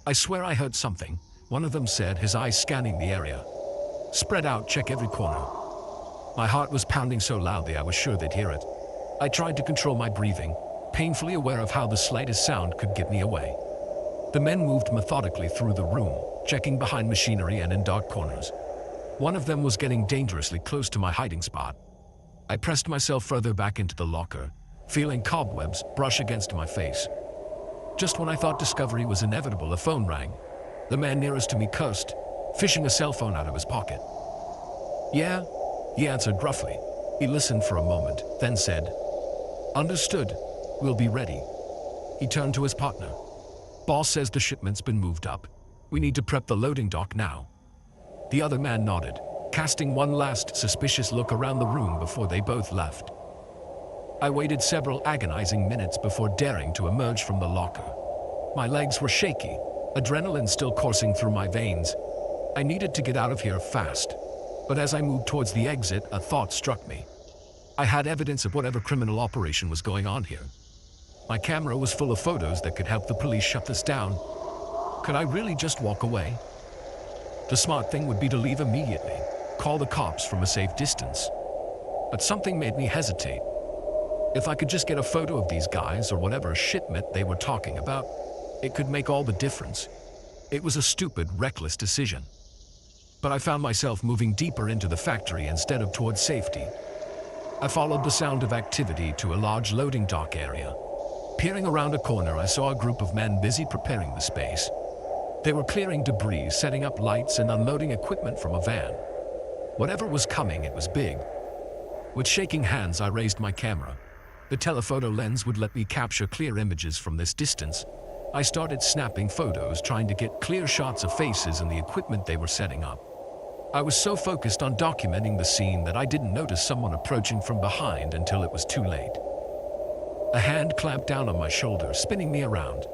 "I swear I heard something," one of them said, his eyes scanning the area. "Spread out, check every corner." My heart was pounding so loudly I was sure they'd hear it. I tried to control my breathing, painfully aware of how the slightest sound could get me away. The men moved methodically through the room, checking behind machinery and in dark corners. One of them was getting dangerously close to my hiding spot. I pressed myself further back into the locker, feeling cobwebs brush against my face. Just when I thought discovery was inevitable, a phone rang. The man nearest to me cursed, fishing a cell phone out of his pocket. "Yeah," he answered gruffly. He listened for a moment, then said, "Understood. We'll be ready." He turned to his partner. "Boss says the shipment's been moved up. We need to prep the loading dock now." The other man nodded, casting one last suspicious look around the room before they both left. I waited several agonizing minutes before daring to emerge from the locker. My legs were shaky, adrenaline still coursing through my veins. I needed to get out of here fast. But as I moved towards the exit, a thought struck me. I had evidence of whatever criminal operation was going on here. My camera was full of photos that could help the police shut this down. Could I really just walk away? The smart thing would be to leave immediately, call the cops from a safe distance. But something made me hesitate. If I could just get a photo of these guys or whatever shipment they were talking about, it could make all the difference. It was a stupid, reckless decision. But I found myself moving deeper into the factory instead of towards safety. I followed the sound of activity to a large loading dock area. Peering around a corner, I saw a group of men busy preparing the space. They were clearing debris, setting up lights, and unloading equipment from a van. Whatever was coming, it was big. With shaking hands, I raised my camera. The telephoto lens would let me capture clear images from this distance. I started snapping photos, trying to get clear shots of faces and the equipment they were setting up. I was so focused on documenting the scene that I didn't notice someone approaching from behind until it was too late. A hand clamped down on my shoulder, spinning me around.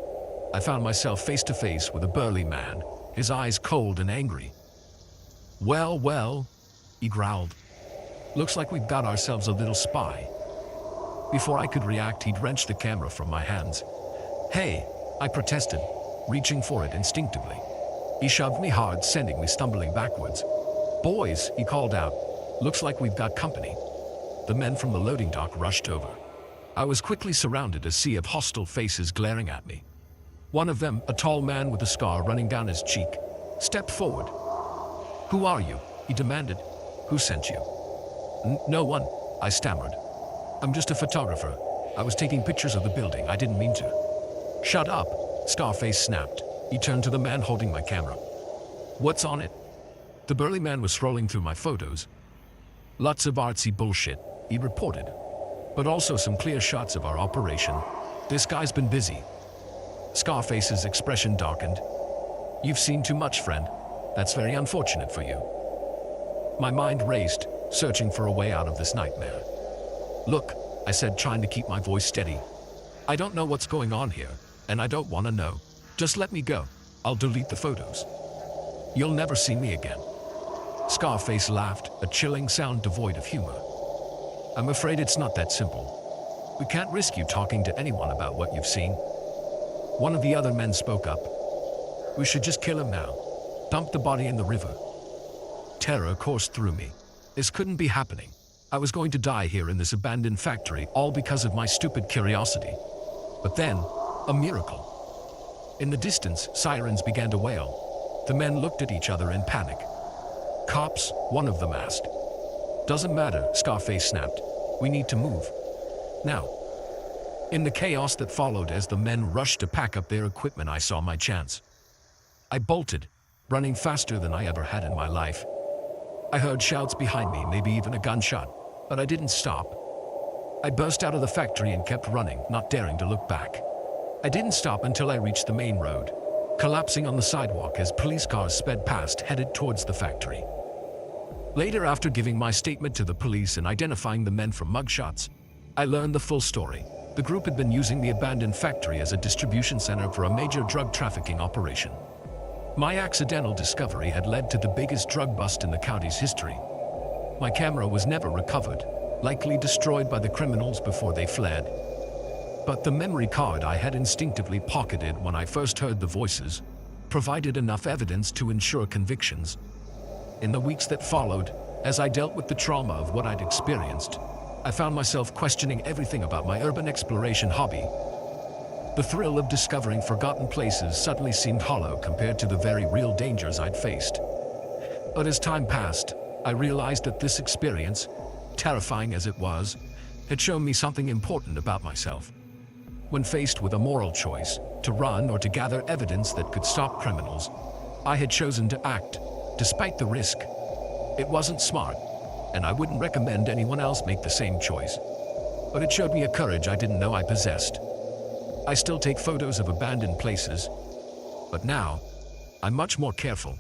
I found myself face to face with a burly man, his eyes cold and angry. Well, he growled. "Looks like we've got ourselves a little spy." Before I could react, he'd wrenched the camera from my hands. "Hey," I protested, reaching for it instinctively. He shoved me hard, sending me stumbling backwards. "Boys," he called out, "looks like we've got company." The men from the loading dock rushed over. I was quickly surrounded, a sea of hostile faces glaring at me. One of them, a tall man with a scar running down his cheek, stepped forward. "Who are you?" he demanded. "Who sent you?" No one," I stammered. "I'm just a photographer. I was taking pictures of the building. I didn't mean to." "Shut up," Scarface snapped. He turned to the man holding my camera. "What's on it?" The burly man was scrolling through my photos. "Lots of artsy bullshit," he reported. "But also some clear shots of our operation. This guy's been busy." Scarface's expression darkened. "You've seen too much, friend. That's very unfortunate for you." My mind raced, searching for a way out of this nightmare. "Look," I said, trying to keep my voice steady. "I don't know what's going on here, and I don't want to know. Just let me go. I'll delete the photos. You'll never see me again." Scarface laughed, a chilling sound devoid of humor. "I'm afraid it's not that simple. We can't risk you talking to anyone about what you've seen." One of the other men spoke up. "We should just kill him now. Dump the body in the river." Terror coursed through me. This couldn't be happening. I was going to die here in this abandoned factory, all because of my stupid curiosity. But then, a miracle. In the distance, sirens began to wail. The men looked at each other in panic. "Cops," one of them asked. "Doesn't matter," Scarface snapped. "We need to move. Now." In the chaos that followed as the men rushed to pack up their equipment, I saw my chance. I bolted, running faster than I ever had in my life. I heard shouts behind me, maybe even a gunshot, but I didn't stop. I burst out of the factory and kept running, not daring to look back. I didn't stop until I reached the main road, collapsing on the sidewalk as police cars sped past, headed towards the factory. Later, after giving my statement to the police and identifying the men from mugshots, I learned the full story. The group had been using the abandoned factory as a distribution center for a major drug trafficking operation. My accidental discovery had led to the biggest drug bust in the county's history. My camera was never recovered, likely destroyed by the criminals before they fled. But the memory card I had instinctively pocketed when I first heard the voices provided enough evidence to ensure convictions. In the weeks that followed, as I dealt with the trauma of what I'd experienced, I found myself questioning everything about my urban exploration hobby. The thrill of discovering forgotten places suddenly seemed hollow compared to the very real dangers I'd faced. But as time passed, I realized that this experience, terrifying as it was, had shown me something important about myself. When faced with a moral choice, to run or to gather evidence that could stop criminals, I had chosen to act, despite the risk. It wasn't smart, and I wouldn't recommend anyone else make the same choice. But it showed me a courage I didn't know I possessed. I still take photos of abandoned places, but now I'm much more careful.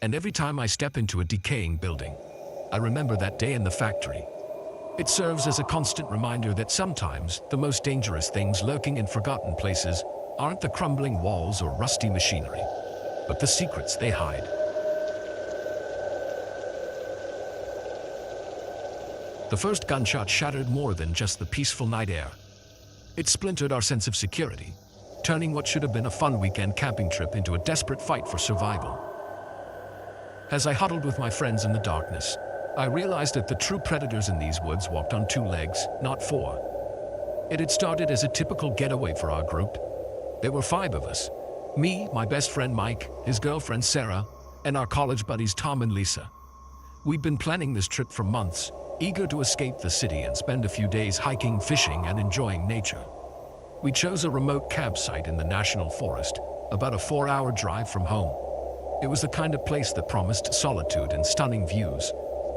And every time I step into a decaying building, I remember that day in the factory. It serves as a constant reminder that sometimes the most dangerous things lurking in forgotten places aren't the crumbling walls or rusty machinery, but the secrets they hide. The first gunshot shattered more than just the peaceful night air. It splintered our sense of security, turning what should have been a fun weekend camping trip into a desperate fight for survival. As I huddled with my friends in the darkness, I realized that the true predators in these woods walked on 2 legs, not 4. It had started as a typical getaway for our group. There were 5 of us: me, my best friend Mike, his girlfriend Sarah, and our college buddies Tom and Lisa. We'd been planning this trip for months, eager to escape the city and spend a few days hiking, fishing, and enjoying nature. We chose a remote campsite in the national forest, about a 4-hour drive from home. It was the kind of place that promised solitude and stunning views,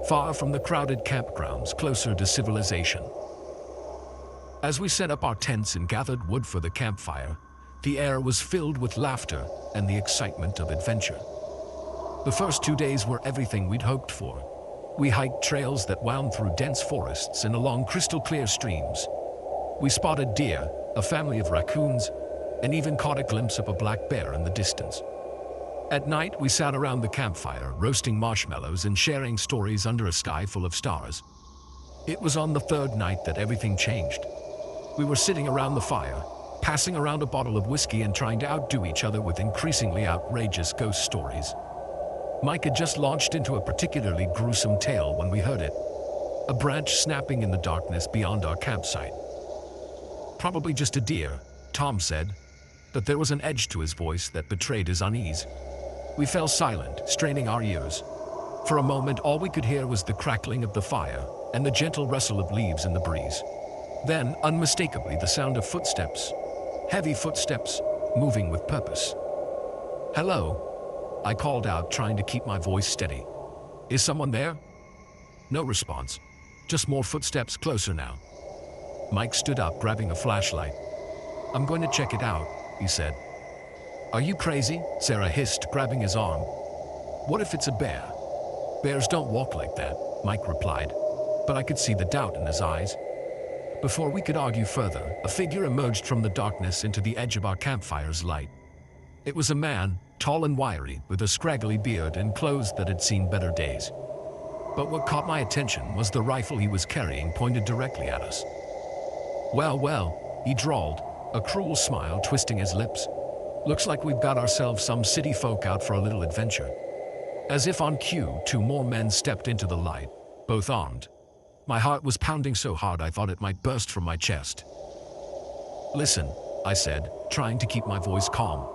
far from the crowded campgrounds, closer to civilization. As we set up our tents and gathered wood for the campfire, the air was filled with laughter and the excitement of adventure. The first 2 days were everything we'd hoped for. We hiked trails that wound through dense forests and along crystal-clear streams. We spotted deer, a family of raccoons, and even caught a glimpse of a black bear in the distance. At night, we sat around the campfire, roasting marshmallows and sharing stories under a sky full of stars. It was on the 3rd night that everything changed. We were sitting around the fire, passing around a bottle of whiskey and trying to outdo each other with increasingly outrageous ghost stories. Mike had just launched into a particularly gruesome tale when we heard it, a branch snapping in the darkness beyond our campsite. "Probably just a deer," Tom said, but there was an edge to his voice that betrayed his unease. We fell silent, straining our ears. For a moment, all we could hear was the crackling of the fire and the gentle rustle of leaves in the breeze. Then, unmistakably, the sound of footsteps. Heavy footsteps, moving with purpose. "Hello," I called out, trying to keep my voice steady. "Is someone there?" No response. Just more footsteps closer now. Mike stood up, grabbing a flashlight. "I'm going to check it out," he said. "Are you crazy?" Sarah hissed, grabbing his arm. "What if it's a bear?" "Bears don't walk like that," Mike replied, but I could see the doubt in his eyes. Before we could argue further, a figure emerged from the darkness into the edge of our campfire's light. It was a man, tall and wiry, with a scraggly beard and clothes that had seen better days. But what caught my attention was the rifle he was carrying pointed directly at us. Well, he drawled, a cruel smile twisting his lips. "Looks like we've got ourselves some city folk out for a little adventure." As if on cue, 2 more men stepped into the light, both armed. My heart was pounding so hard I thought it might burst from my chest. "Listen," I said, trying to keep my voice calm.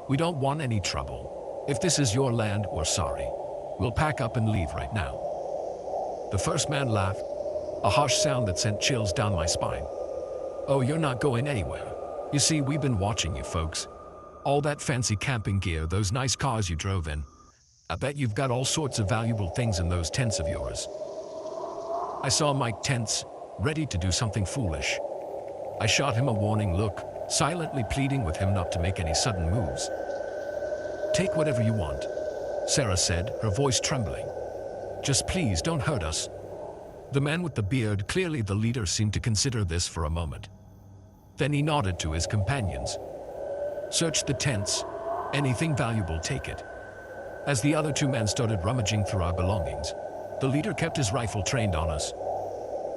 "We don't want any trouble. If this is your land, we're sorry. We'll pack up and leave right now." The first man laughed, a harsh sound that sent chills down my spine. "Oh, you're not going anywhere. You see, we've been watching you folks. All that fancy camping gear, those nice cars you drove in. I bet you've got all sorts of valuable things in those tents of yours." I saw Mike tense, ready to do something foolish. I shot him a warning look, silently pleading with him not to make any sudden moves. "Take whatever you want," Sarah said, her voice trembling. "Just please don't hurt us." The man with the beard, clearly the leader, seemed to consider this for a moment. Then he nodded to his companions. "Search the tents. Anything valuable, take it." As the other 2 men started rummaging through our belongings, the leader kept his rifle trained on us.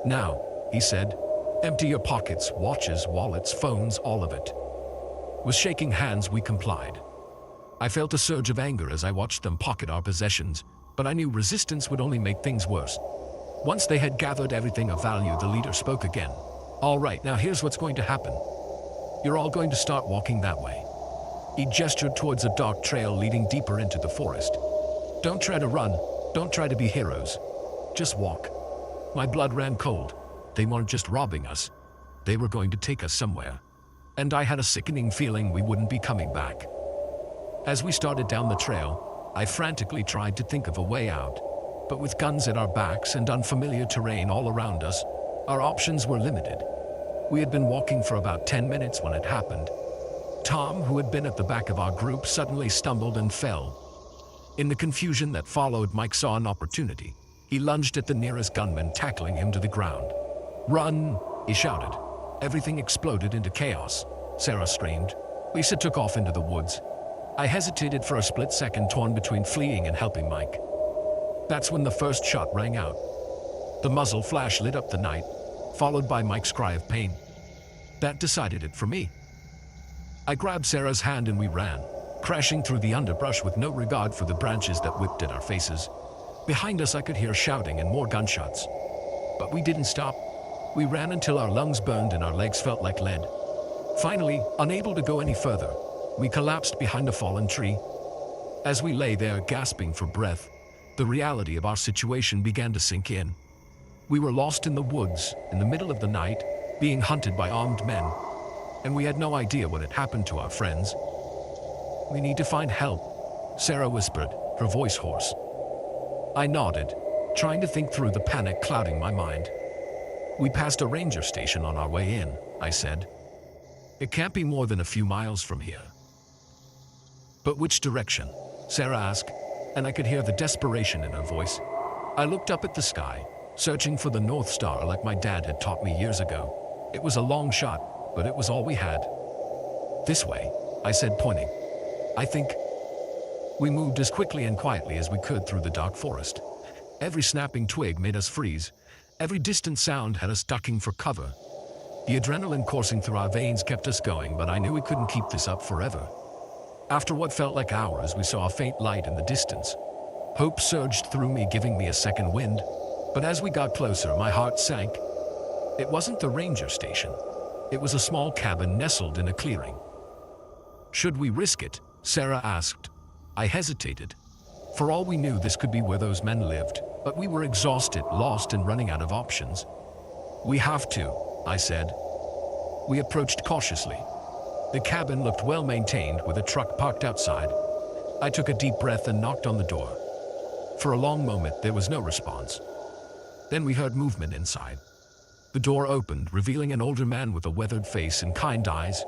"Now," he said, "empty your pockets, watches, wallets, phones, all of it." With shaking hands, we complied. I felt a surge of anger as I watched them pocket our possessions, but I knew resistance would only make things worse. Once they had gathered everything of value, the leader spoke again. "All right, now here's what's going to happen. You're all going to start walking that way." He gestured towards a dark trail leading deeper into the forest. "Don't try to run. Don't try to be heroes. Just walk." My blood ran cold. They weren't just robbing us. They were going to take us somewhere. And I had a sickening feeling we wouldn't be coming back. As we started down the trail, I frantically tried to think of a way out. But with guns at our backs and unfamiliar terrain all around us, our options were limited. We had been walking for about 10 minutes when it happened. Tom, who had been at the back of our group, suddenly stumbled and fell. In the confusion that followed, Mike saw an opportunity. He lunged at the nearest gunman, tackling him to the ground. "Run!" he shouted. Everything exploded into chaos. Sarah screamed. Lisa took off into the woods. I hesitated for a split second, torn between fleeing and helping Mike. That's when the first shot rang out. The muzzle flash lit up the night, followed by Mike's cry of pain. That decided it for me. I grabbed Sarah's hand and we ran, crashing through the underbrush with no regard for the branches that whipped at our faces. Behind us I could hear shouting and more gunshots. But we didn't stop. We ran until our lungs burned and our legs felt like lead. Finally, unable to go any further, we collapsed behind a fallen tree. As we lay there gasping for breath, the reality of our situation began to sink in. We were lost in the woods, in the middle of the night, being hunted by armed men, and we had no idea what had happened to our friends. "We need to find help," Sarah whispered, her voice hoarse. I nodded, trying to think through the panic clouding my mind. "We passed a ranger station on our way in," I said. "It can't be more than a few miles from here." "But which direction?" Sarah asked, and I could hear the desperation in her voice. I looked up at the sky, searching for the North Star like my dad had taught me years ago. It was a long shot, but it was all we had. "This way," I said, pointing. "I think..." We moved as quickly and quietly as we could through the dark forest. Every snapping twig made us freeze. Every distant sound had us ducking for cover. The adrenaline coursing through our veins kept us going, but I knew we couldn't keep this up forever. After what felt like hours, we saw a faint light in the distance. Hope surged through me, giving me a second wind. But as we got closer, my heart sank. It wasn't the ranger station. It was a small cabin nestled in a clearing. "Should we risk it?" Sarah asked. I hesitated. For all we knew, this could be where those men lived, but we were exhausted, lost, and running out of options. "We have to," I said. We approached cautiously. The cabin looked well maintained with a truck parked outside. I took a deep breath and knocked on the door. For a long moment, there was no response. Then we heard movement inside. The door opened, revealing an older man with a weathered face and kind eyes.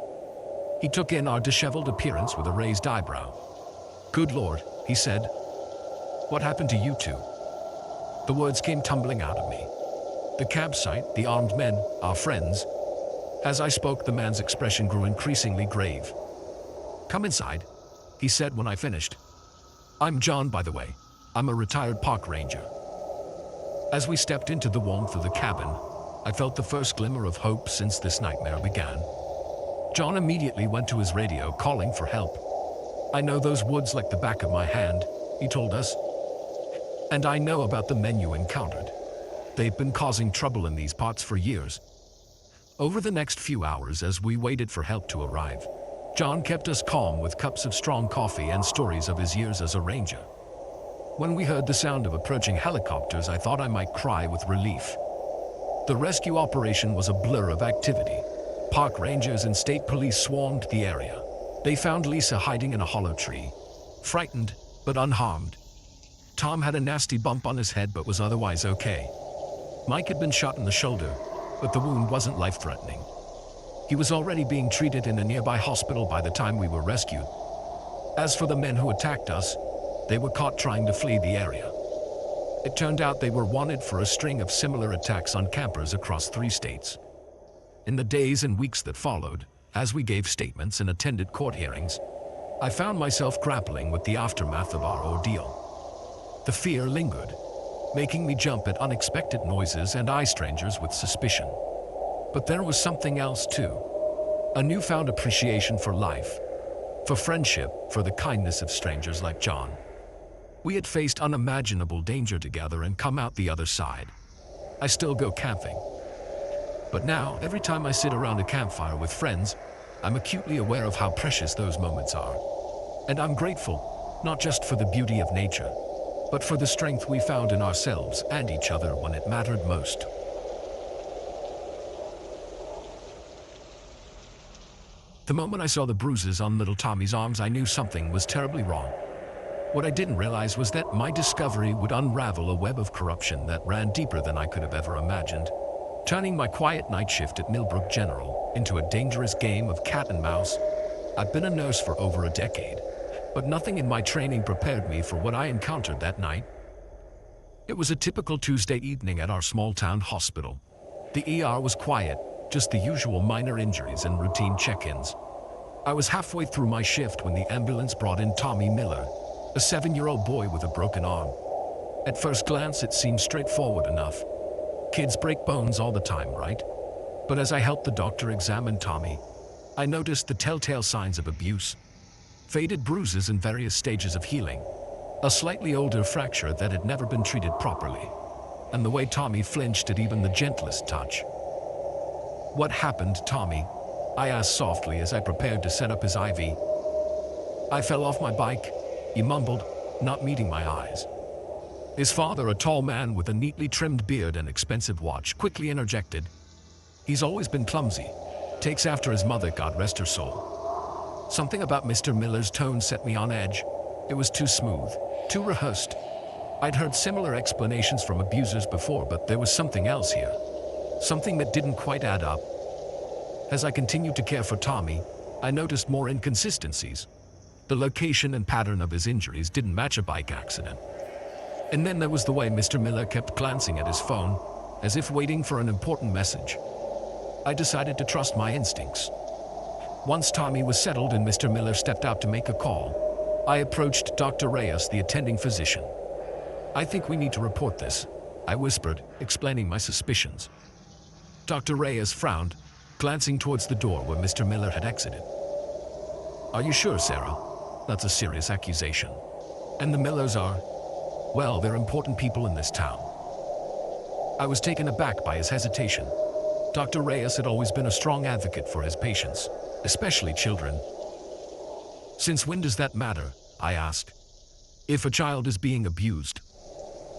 He took in our disheveled appearance with a raised eyebrow. "Good Lord," he said. "What happened to you two?" The words came tumbling out of me. The campsite, the armed men, our friends. As I spoke, the man's expression grew increasingly grave. "Come inside," he said when I finished. "I'm John, by the way. I'm a retired park ranger." As we stepped into the warmth of the cabin, I felt the first glimmer of hope since this nightmare began. John immediately went to his radio, calling for help. "I know those woods like the back of my hand," he told us. "And I know about the men you encountered. They've been causing trouble in these parts for years." Over the next few hours, as we waited for help to arrive, John kept us calm with cups of strong coffee and stories of his years as a ranger. When we heard the sound of approaching helicopters, I thought I might cry with relief. The rescue operation was a blur of activity. Park rangers and state police swarmed the area. They found Lisa hiding in a hollow tree, frightened but unharmed. Tom had a nasty bump on his head but was otherwise okay. Mike had been shot in the shoulder, but the wound wasn't life-threatening. He was already being treated in a nearby hospital by the time we were rescued. As for the men who attacked us, they were caught trying to flee the area. It turned out they were wanted for a string of similar attacks on campers across 3 states. In the days and weeks that followed, as we gave statements and attended court hearings, I found myself grappling with the aftermath of our ordeal. The fear lingered, making me jump at unexpected noises and eye strangers with suspicion. But there was something else too. A newfound appreciation for life, for friendship, for the kindness of strangers like John. We had faced unimaginable danger together and come out the other side. I still go camping. But now, every time I sit around a campfire with friends, I'm acutely aware of how precious those moments are. And I'm grateful, not just for the beauty of nature, but for the strength we found in ourselves and each other when it mattered most. The moment I saw the bruises on little Tommy's arms, I knew something was terribly wrong. What I didn't realize was that my discovery would unravel a web of corruption that ran deeper than I could have ever imagined, turning my quiet night shift at Millbrook General into a dangerous game of cat and mouse. I've been a nurse for over a decade, but nothing in my training prepared me for what I encountered that night. It was a typical Tuesday evening at our small-town hospital. The ER was quiet, just the usual minor injuries and routine check-ins. I was halfway through my shift when the ambulance brought in Tommy Miller, a 7-year-old boy with a broken arm. At first glance, it seemed straightforward enough. Kids break bones all the time, right? But as I helped the doctor examine Tommy, I noticed the telltale signs of abuse. Faded bruises in various stages of healing, a slightly older fracture that had never been treated properly, and the way Tommy flinched at even the gentlest touch. "What happened, Tommy?" I asked softly as I prepared to set up his IV. "I fell off my bike," he mumbled, not meeting my eyes. His father, a tall man with a neatly trimmed beard and expensive watch, quickly interjected. "He's always been clumsy. Takes after his mother, God rest her soul." Something about Mr. Miller's tone set me on edge. It was too smooth, too rehearsed. I'd heard similar explanations from abusers before, but there was something else here. Something that didn't quite add up. As I continued to care for Tommy, I noticed more inconsistencies. The location and pattern of his injuries didn't match a bike accident. And then there was the way Mr. Miller kept glancing at his phone, as if waiting for an important message. I decided to trust my instincts. Once Tommy was settled and Mr. Miller stepped out to make a call, I approached Dr. Reyes, the attending physician. "I think we need to report this," I whispered, explaining my suspicions. Dr. Reyes frowned, glancing towards the door where Mr. Miller had exited. "Are you sure, Sarah? That's a serious accusation. And the Millers are, well, they're important people in this town." I was taken aback by his hesitation. Dr. Reyes had always been a strong advocate for his patients, especially children. "Since when does that matter?" I asked. "If a child is being abused,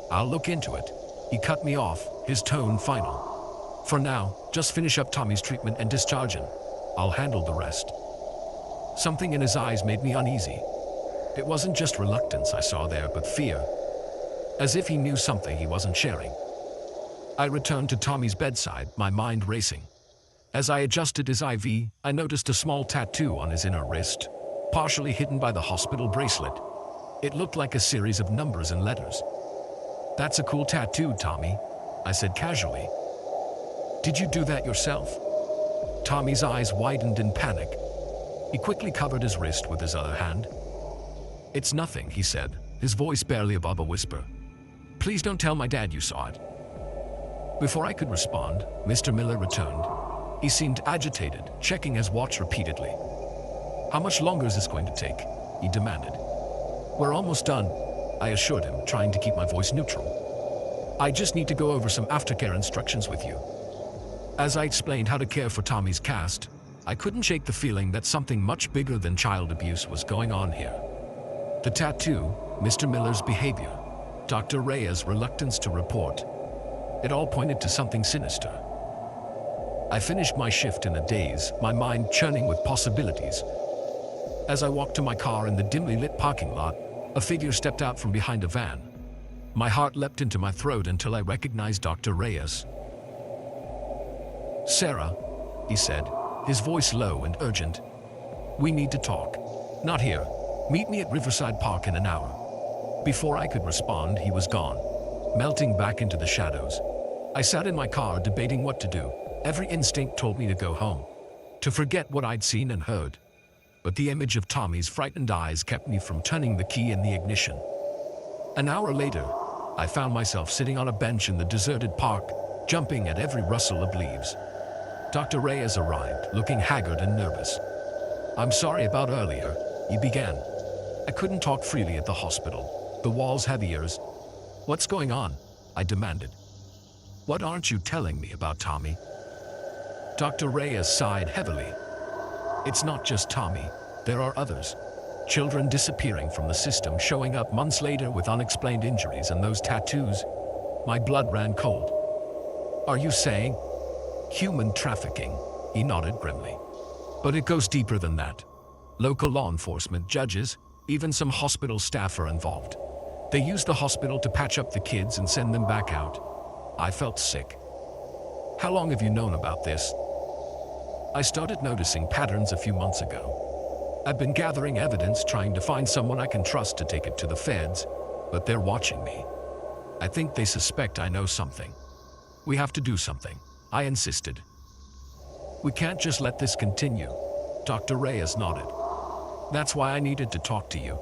I'll look into it." He cut me off, his tone final. "For now, just finish up Tommy's treatment and discharge him. I'll handle the rest." Something in his eyes made me uneasy. It wasn't just reluctance I saw there, but fear, as if he knew something he wasn't sharing. I returned to Tommy's bedside, my mind racing. As I adjusted his IV, I noticed a small tattoo on his inner wrist, partially hidden by the hospital bracelet. It looked like a series of numbers and letters. "That's a cool tattoo, Tommy," I said casually. "Did you do that yourself?" Tommy's eyes widened in panic. He quickly covered his wrist with his other hand. "It's nothing," he said, his voice barely above a whisper. "Please don't tell my dad you saw it." Before I could respond, Mr. Miller returned. He seemed agitated, checking his watch repeatedly. "How much longer is this going to take?" he demanded. "We're almost done," I assured him, trying to keep my voice neutral. "I just need to go over some aftercare instructions with you." As I explained how to care for Tommy's cast, I couldn't shake the feeling that something much bigger than child abuse was going on here. The tattoo, Mr. Miller's behavior, Dr. Reyes' reluctance to report, it all pointed to something sinister. I finished my shift in a daze, my mind churning with possibilities. As I walked to my car in the dimly lit parking lot, a figure stepped out from behind a van. My heart leapt into my throat until I recognized Dr. Reyes. "Sarah," he said, his voice low and urgent. "We need to talk. Not here. Meet me at Riverside Park in an hour." Before I could respond, he was gone, melting back into the shadows. I sat in my car debating what to do. Every instinct told me to go home, to forget what I'd seen and heard. But the image of Tommy's frightened eyes kept me from turning the key in the ignition. An hour later, I found myself sitting on a bench in the deserted park, jumping at every rustle of leaves. Dr. Reyes arrived, looking haggard and nervous. "I'm sorry about earlier," he began. "I couldn't talk freely at the hospital. The walls have ears." "What's going on?" I demanded. "What aren't you telling me about Tommy?" Dr. Reyes sighed heavily. "It's not just Tommy. There are others. Children disappearing from the system, showing up months later with unexplained injuries, and those tattoos." My blood ran cold. "Are you saying human trafficking?" He nodded grimly. "But it goes deeper than that. Local law enforcement, judges, even some hospital staff are involved. They use the hospital to patch up the kids and send them back out." I felt sick. "How long have you known about this?" "I started noticing patterns a few months ago. I've been gathering evidence, trying to find someone I can trust to take it to the feds, but they're watching me. I think they suspect I know something. We have to do something," I insisted. "We can't just let this continue." Dr. Reyes nodded. "That's why I needed to talk to you.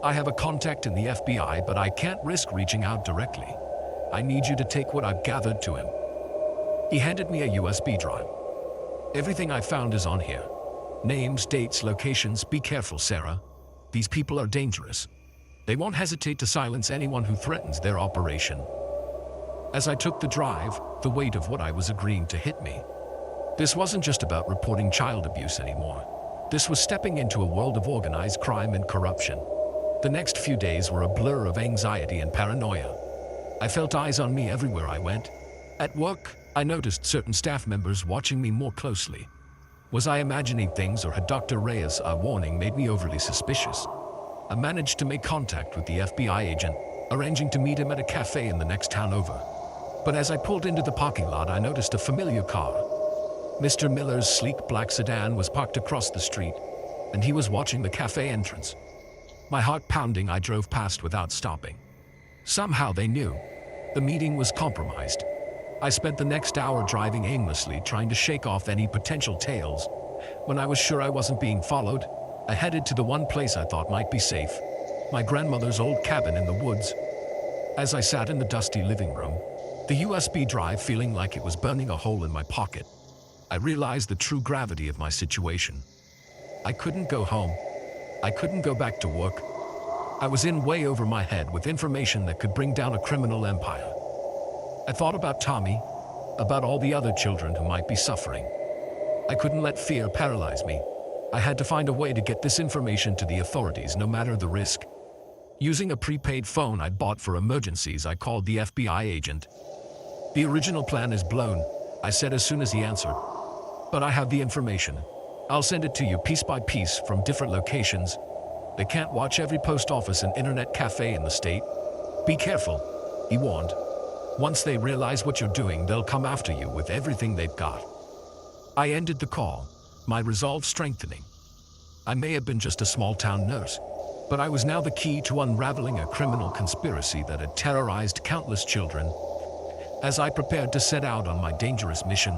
I have a contact in the FBI, but I can't risk reaching out directly. I need you to take what I've gathered to him." He handed me a USB drive. "Everything I found is on here. Names, dates, locations. Be careful, Sarah. These people are dangerous. They won't hesitate to silence anyone who threatens their operation." As I took the drive, the weight of what I was agreeing to hit me. This wasn't just about reporting child abuse anymore. This was stepping into a world of organized crime and corruption. The next few days were a blur of anxiety and paranoia. I felt eyes on me everywhere I went. At work, I noticed certain staff members watching me more closely. Was I imagining things, or had Dr. Reyes' warning made me overly suspicious? I managed to make contact with the FBI agent, arranging to meet him at a cafe in the next town over. But as I pulled into the parking lot, I noticed a familiar car. Mr. Miller's sleek black sedan was parked across the street, and he was watching the cafe entrance. My heart pounding, I drove past without stopping. Somehow they knew. The meeting was compromised. I spent the next hour driving aimlessly, trying to shake off any potential tales. When I was sure I wasn't being followed, I headed to the one place I thought might be safe, my grandmother's old cabin in the woods. As I sat in the dusty living room, the USB drive feeling like it was burning a hole in my pocket, I realized the true gravity of my situation. I couldn't go home. I couldn't go back to work. I was in way over my head with information that could bring down a criminal empire. I thought about Tommy, about all the other children who might be suffering. I couldn't let fear paralyze me. I had to find a way to get this information to the authorities, no matter the risk. Using a prepaid phone I'd bought for emergencies, I called the FBI agent. "The original plan is blown," I said as soon as he answered. "But I have the information. I'll send it to you piece by piece from different locations. They can't watch every post office and internet cafe in the state. Be careful, he warned. Once they realize what you're doing, they'll come after you with everything they've got. I ended the call, my resolve strengthening. I may have been just a small-town nurse, but I was now the key to unraveling a criminal conspiracy that had terrorized countless children. As I prepared to set out on my dangerous mission,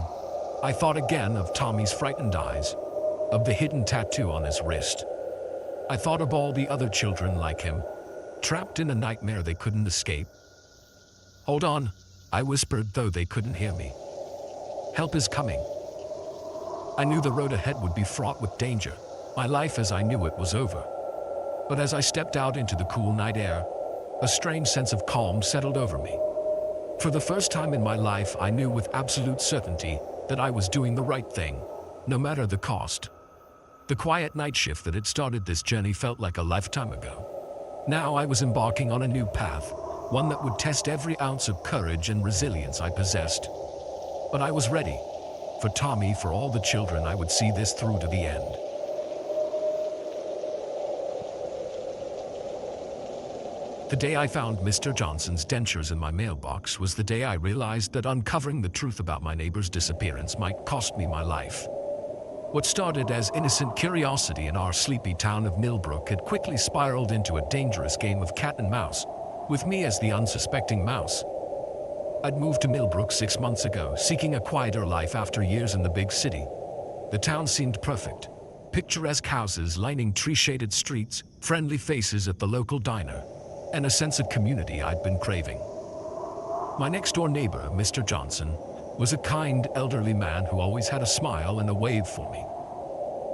I thought again of Tommy's frightened eyes, of the hidden tattoo on his wrist. I thought of all the other children like him, trapped in a nightmare they couldn't escape. "Hold on," I whispered, though they couldn't hear me. "Help is coming." I knew the road ahead would be fraught with danger. My life as I knew it was over. But as I stepped out into the cool night air, a strange sense of calm settled over me. For the first time in my life, I knew with absolute certainty that I was doing the right thing, no matter the cost. The quiet night shift that had started this journey felt like a lifetime ago. Now I was embarking on a new path, one that would test every ounce of courage and resilience I possessed. But I was ready. For Tommy, for all the children, I would see this through to the end. The day I found Mr. Johnson's dentures in my mailbox was the day I realized that uncovering the truth about my neighbor's disappearance might cost me my life. What started as innocent curiosity in our sleepy town of Millbrook had quickly spiraled into a dangerous game of cat and mouse, with me as the unsuspecting mouse. I'd moved to Millbrook 6 months ago, seeking a quieter life after years in the big city. The town seemed perfect. Picturesque houses lining tree-shaded streets, friendly faces at the local diner, and a sense of community I'd been craving. My next-door neighbor, Mr. Johnson, was a kind, elderly man who always had a smile and a wave for me.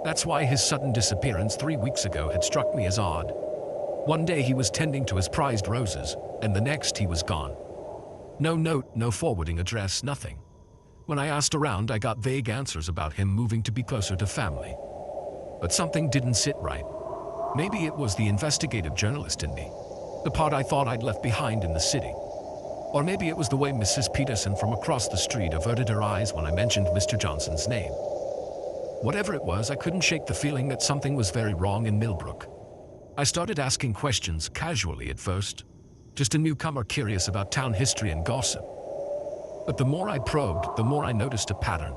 That's why his sudden disappearance 3 weeks ago had struck me as odd. One day he was tending to his prized roses, and the next he was gone. No note, no forwarding address, nothing. When I asked around, I got vague answers about him moving to be closer to family. But something didn't sit right. Maybe it was the investigative journalist in me, the part I thought I'd left behind in the city. Or maybe it was the way Mrs. Peterson from across the street averted her eyes when I mentioned Mr. Johnson's name. Whatever it was, I couldn't shake the feeling that something was very wrong in Millbrook. I started asking questions casually at first, just a newcomer curious about town history and gossip. But the more I probed, the more I noticed a pattern.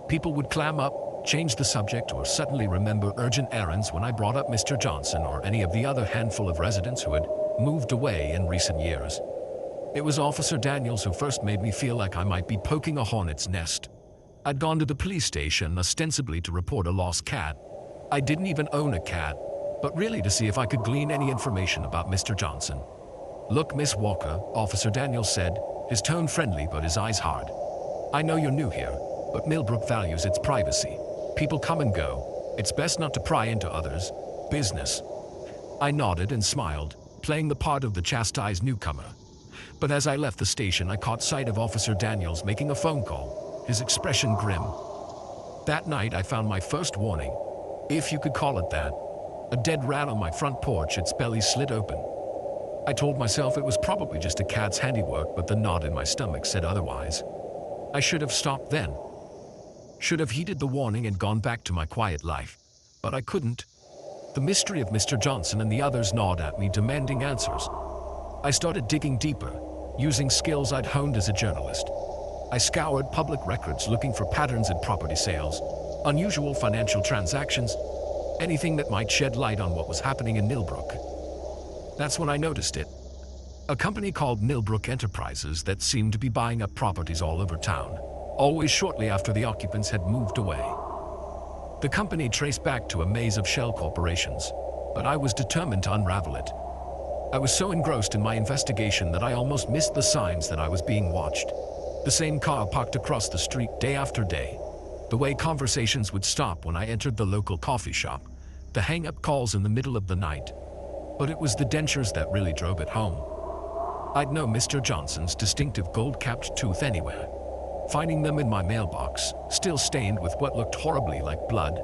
People would clam up, change the subject, or suddenly remember urgent errands when I brought up Mr. Johnson or any of the other handful of residents who had moved away in recent years. It was Officer Daniels who first made me feel like I might be poking a hornet's nest. I'd gone to the police station ostensibly to report a lost cat. I didn't even own a cat, but really to see if I could glean any information about Mr. Johnson. "Look, Miss Walker," Officer Daniels said, his tone friendly but his eyes hard. "I know you're new here, but Millbrook values its privacy. People come and go. It's best not to pry into others' business." I nodded and smiled, playing the part of the chastised newcomer. But as I left the station, I caught sight of Officer Daniels making a phone call, his expression grim. That night, I found my first warning, if you could call it that. A dead rat on my front porch, its belly slit open. I told myself it was probably just a cat's handiwork, but the knot in my stomach said otherwise. I should have stopped then. Should have heeded the warning and gone back to my quiet life. But I couldn't. The mystery of Mr. Johnson and the others gnawed at me, demanding answers. I started digging deeper, using skills I'd honed as a journalist. I scoured public records looking for patterns in property sales, unusual financial transactions, anything that might shed light on what was happening in Millbrook. That's when I noticed it. A company called Millbrook Enterprises that seemed to be buying up properties all over town, always shortly after the occupants had moved away. The company traced back to a maze of shell corporations, but I was determined to unravel it. I was so engrossed in my investigation that I almost missed the signs that I was being watched. The same car parked across the street day after day. The way conversations would stop when I entered the local coffee shop. The hang-up calls in the middle of the night. But it was the dentures that really drove it home. I'd know Mr. Johnson's distinctive gold-capped tooth anywhere. Finding them in my mailbox, still stained with what looked horribly like blood,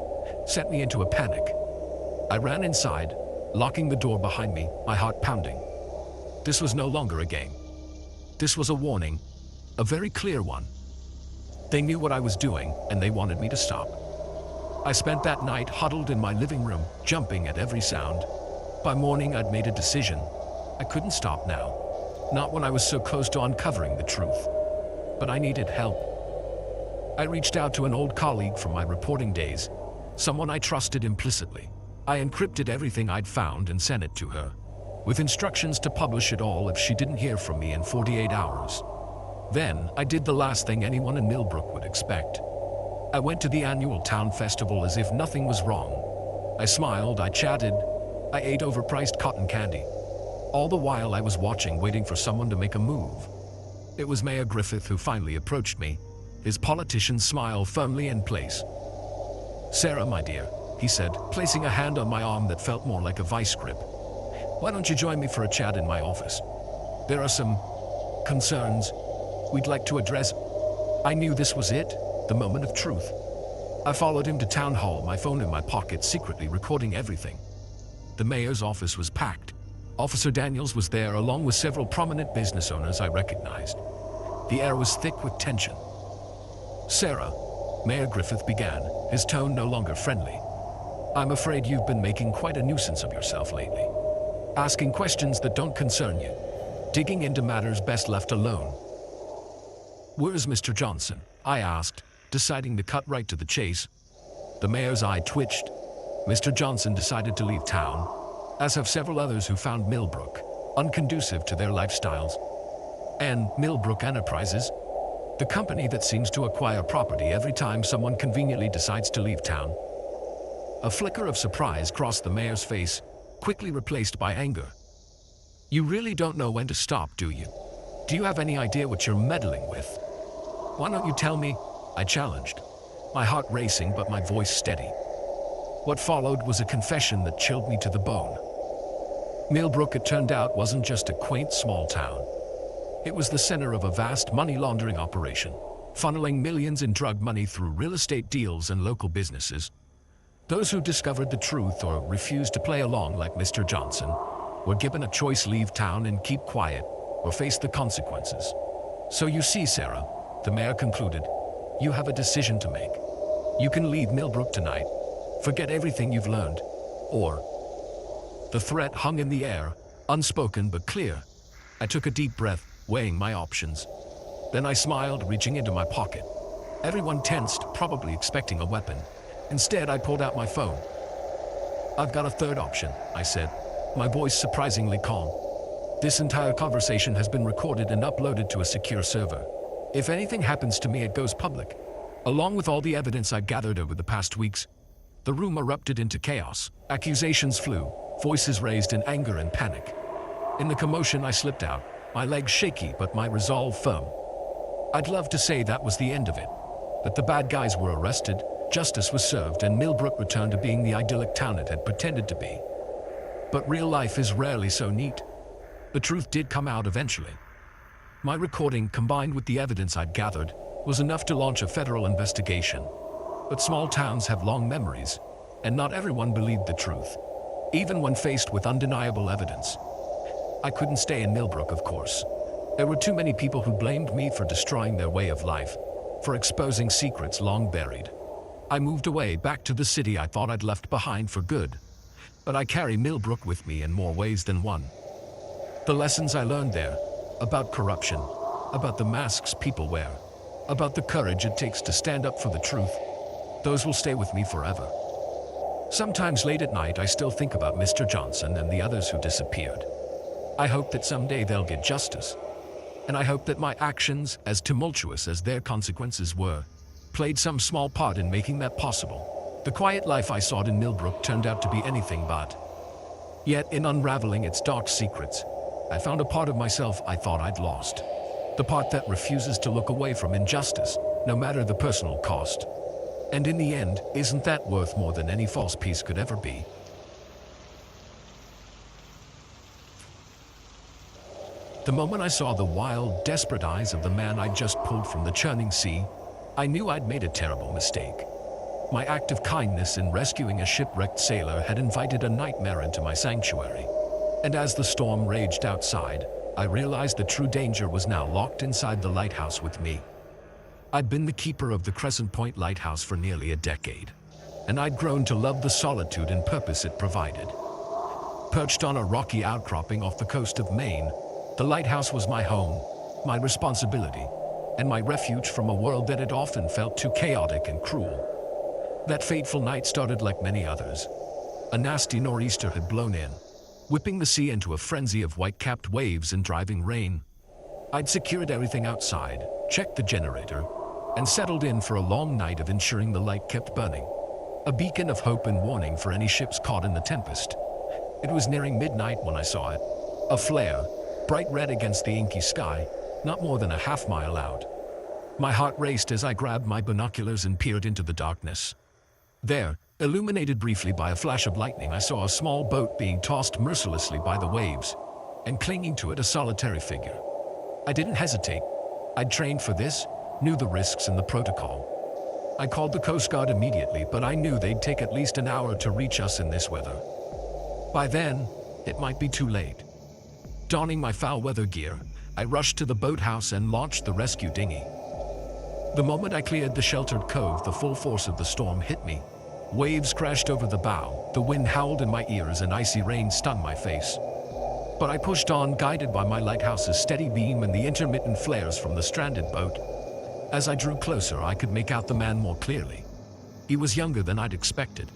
sent me into a panic. I ran inside, locking the door behind me, my heart pounding. This was no longer a game. This was a warning, a very clear one. They knew what I was doing, and they wanted me to stop. I spent that night huddled in my living room, jumping at every sound. By morning, I'd made a decision. I couldn't stop now. Not when I was so close to uncovering the truth. But I needed help. I reached out to an old colleague from my reporting days, someone I trusted implicitly. I encrypted everything I'd found and sent it to her, with instructions to publish it all if she didn't hear from me in 48 hours. Then, I did the last thing anyone in Millbrook would expect. I went to the annual town festival as if nothing was wrong. I smiled, I chatted, I ate overpriced cotton candy. All the while I was watching, waiting for someone to make a move. It was Mayor Griffith who finally approached me, his politician smile firmly in place. "Sarah, my dear," he said, placing a hand on my arm that felt more like a vice grip. "Why don't you join me for a chat in my office? There are some concerns we'd like to address." I knew this was it, the moment of truth. I followed him to town hall, my phone in my pocket, secretly recording everything. The mayor's office was packed. Officer Daniels was there, along with several prominent business owners I recognized. The air was thick with tension. "Sarah," Mayor Griffith began, his tone no longer friendly, "I'm afraid you've been making quite a nuisance of yourself lately. Asking questions that don't concern you. Digging into matters best left alone." "Where's Mr. Johnson?" I asked, deciding to cut right to the chase. The mayor's eye twitched. Mr. Johnson decided to leave town, as have several others who found Millbrook unconducive to their lifestyles. And Millbrook Enterprises, the company that seems to acquire property every time someone conveniently decides to leave town. A flicker of surprise crossed the mayor's face, quickly replaced by anger. "You really don't know when to stop, do you? Do you have any idea what you're meddling with? Why don't you tell me?" I challenged, my heart racing but my voice steady. What followed was a confession that chilled me to the bone. Millbrook, it turned out, wasn't just a quaint small town. It was the center of a vast money laundering operation, funneling millions in drug money through real estate deals and local businesses. Those who discovered the truth or refused to play along, like Mr. Johnson, were given a choice: leave town and keep quiet, or face the consequences. "So you see, Sarah," the mayor concluded, "you have a decision to make. You can leave Millbrook tonight, forget everything you've learned, or..." The threat hung in the air, unspoken but clear. I took a deep breath, weighing my options. Then I smiled, reaching into my pocket. Everyone tensed, probably expecting a weapon. Instead, I pulled out my phone. "I've got a third option," I said, my voice surprisingly calm. "This entire conversation has been recorded and uploaded to a secure server. If anything happens to me, it goes public." Along with all the evidence I gathered over the past weeks, the room erupted into chaos. Accusations flew, voices raised in anger and panic. In the commotion, I slipped out, my legs shaky but my resolve firm. I'd love to say that was the end of it, that the bad guys were arrested, justice was served, and Millbrook returned to being the idyllic town it had pretended to be. But real life is rarely so neat. The truth did come out eventually. My recording, combined with the evidence I'd gathered, was enough to launch a federal investigation. But small towns have long memories, and not everyone believed the truth, even when faced with undeniable evidence. I couldn't stay in Millbrook, of course. There were too many people who blamed me for destroying their way of life, for exposing secrets long buried. I moved away, back to the city I thought I'd left behind for good. But I carry Millbrook with me in more ways than one. The lessons I learned there, about corruption, about the masks people wear, about the courage it takes to stand up for the truth, those will stay with me forever. Sometimes late at night, I still think about Mr. Johnson and the others who disappeared. I hope that someday they'll get justice. And I hope that my actions, as tumultuous as their consequences were, played some small part in making that possible. The quiet life I sought in Millbrook turned out to be anything but. Yet, in unraveling its dark secrets, I found a part of myself I thought I'd lost. The part that refuses to look away from injustice, no matter the personal cost. And in the end, isn't that worth more than any false peace could ever be? The moment I saw the wild, desperate eyes of the man I'd just pulled from the churning sea, I knew I'd made a terrible mistake. My act of kindness in rescuing a shipwrecked sailor had invited a nightmare into my sanctuary. And as the storm raged outside, I realized the true danger was now locked inside the lighthouse with me. I'd been the keeper of the Crescent Point Lighthouse for nearly a decade. and I'd grown to love the solitude and purpose it provided. Perched on a rocky outcropping off the coast of Maine, the lighthouse was my home, my responsibility, and my refuge from a world that had often felt too chaotic and cruel. That fateful night started like many others. A nasty nor'easter had blown in, whipping the sea into a frenzy of white-capped waves and driving rain. I'd secured everything outside, checked the generator, and settled in for a long night of ensuring the light kept burning, a beacon of hope and warning for any ships caught in the tempest. It was nearing midnight when I saw it, a flare, bright red against the inky sky, not more than a half-mile out. My heart raced as I grabbed my binoculars and peered into the darkness. There, illuminated briefly by a flash of lightning, I saw a small boat being tossed mercilessly by the waves, and clinging to it a solitary figure. I didn't hesitate. I'd trained for this, knew the risks and the protocol. I called the Coast Guard immediately, but I knew they'd take at least an hour to reach us in this weather. By then, it might be too late. Donning my foul-weather gear, I rushed to the boathouse and launched the rescue dinghy. The moment I cleared the sheltered cove, the full force of the storm hit me. Waves crashed over the bow, the wind howled in my ears, and icy rain stung my face. But I pushed on, guided by my lighthouse's steady beam and the intermittent flares from the stranded boat. As I drew closer, I could make out the man more clearly. He was younger than I'd expected,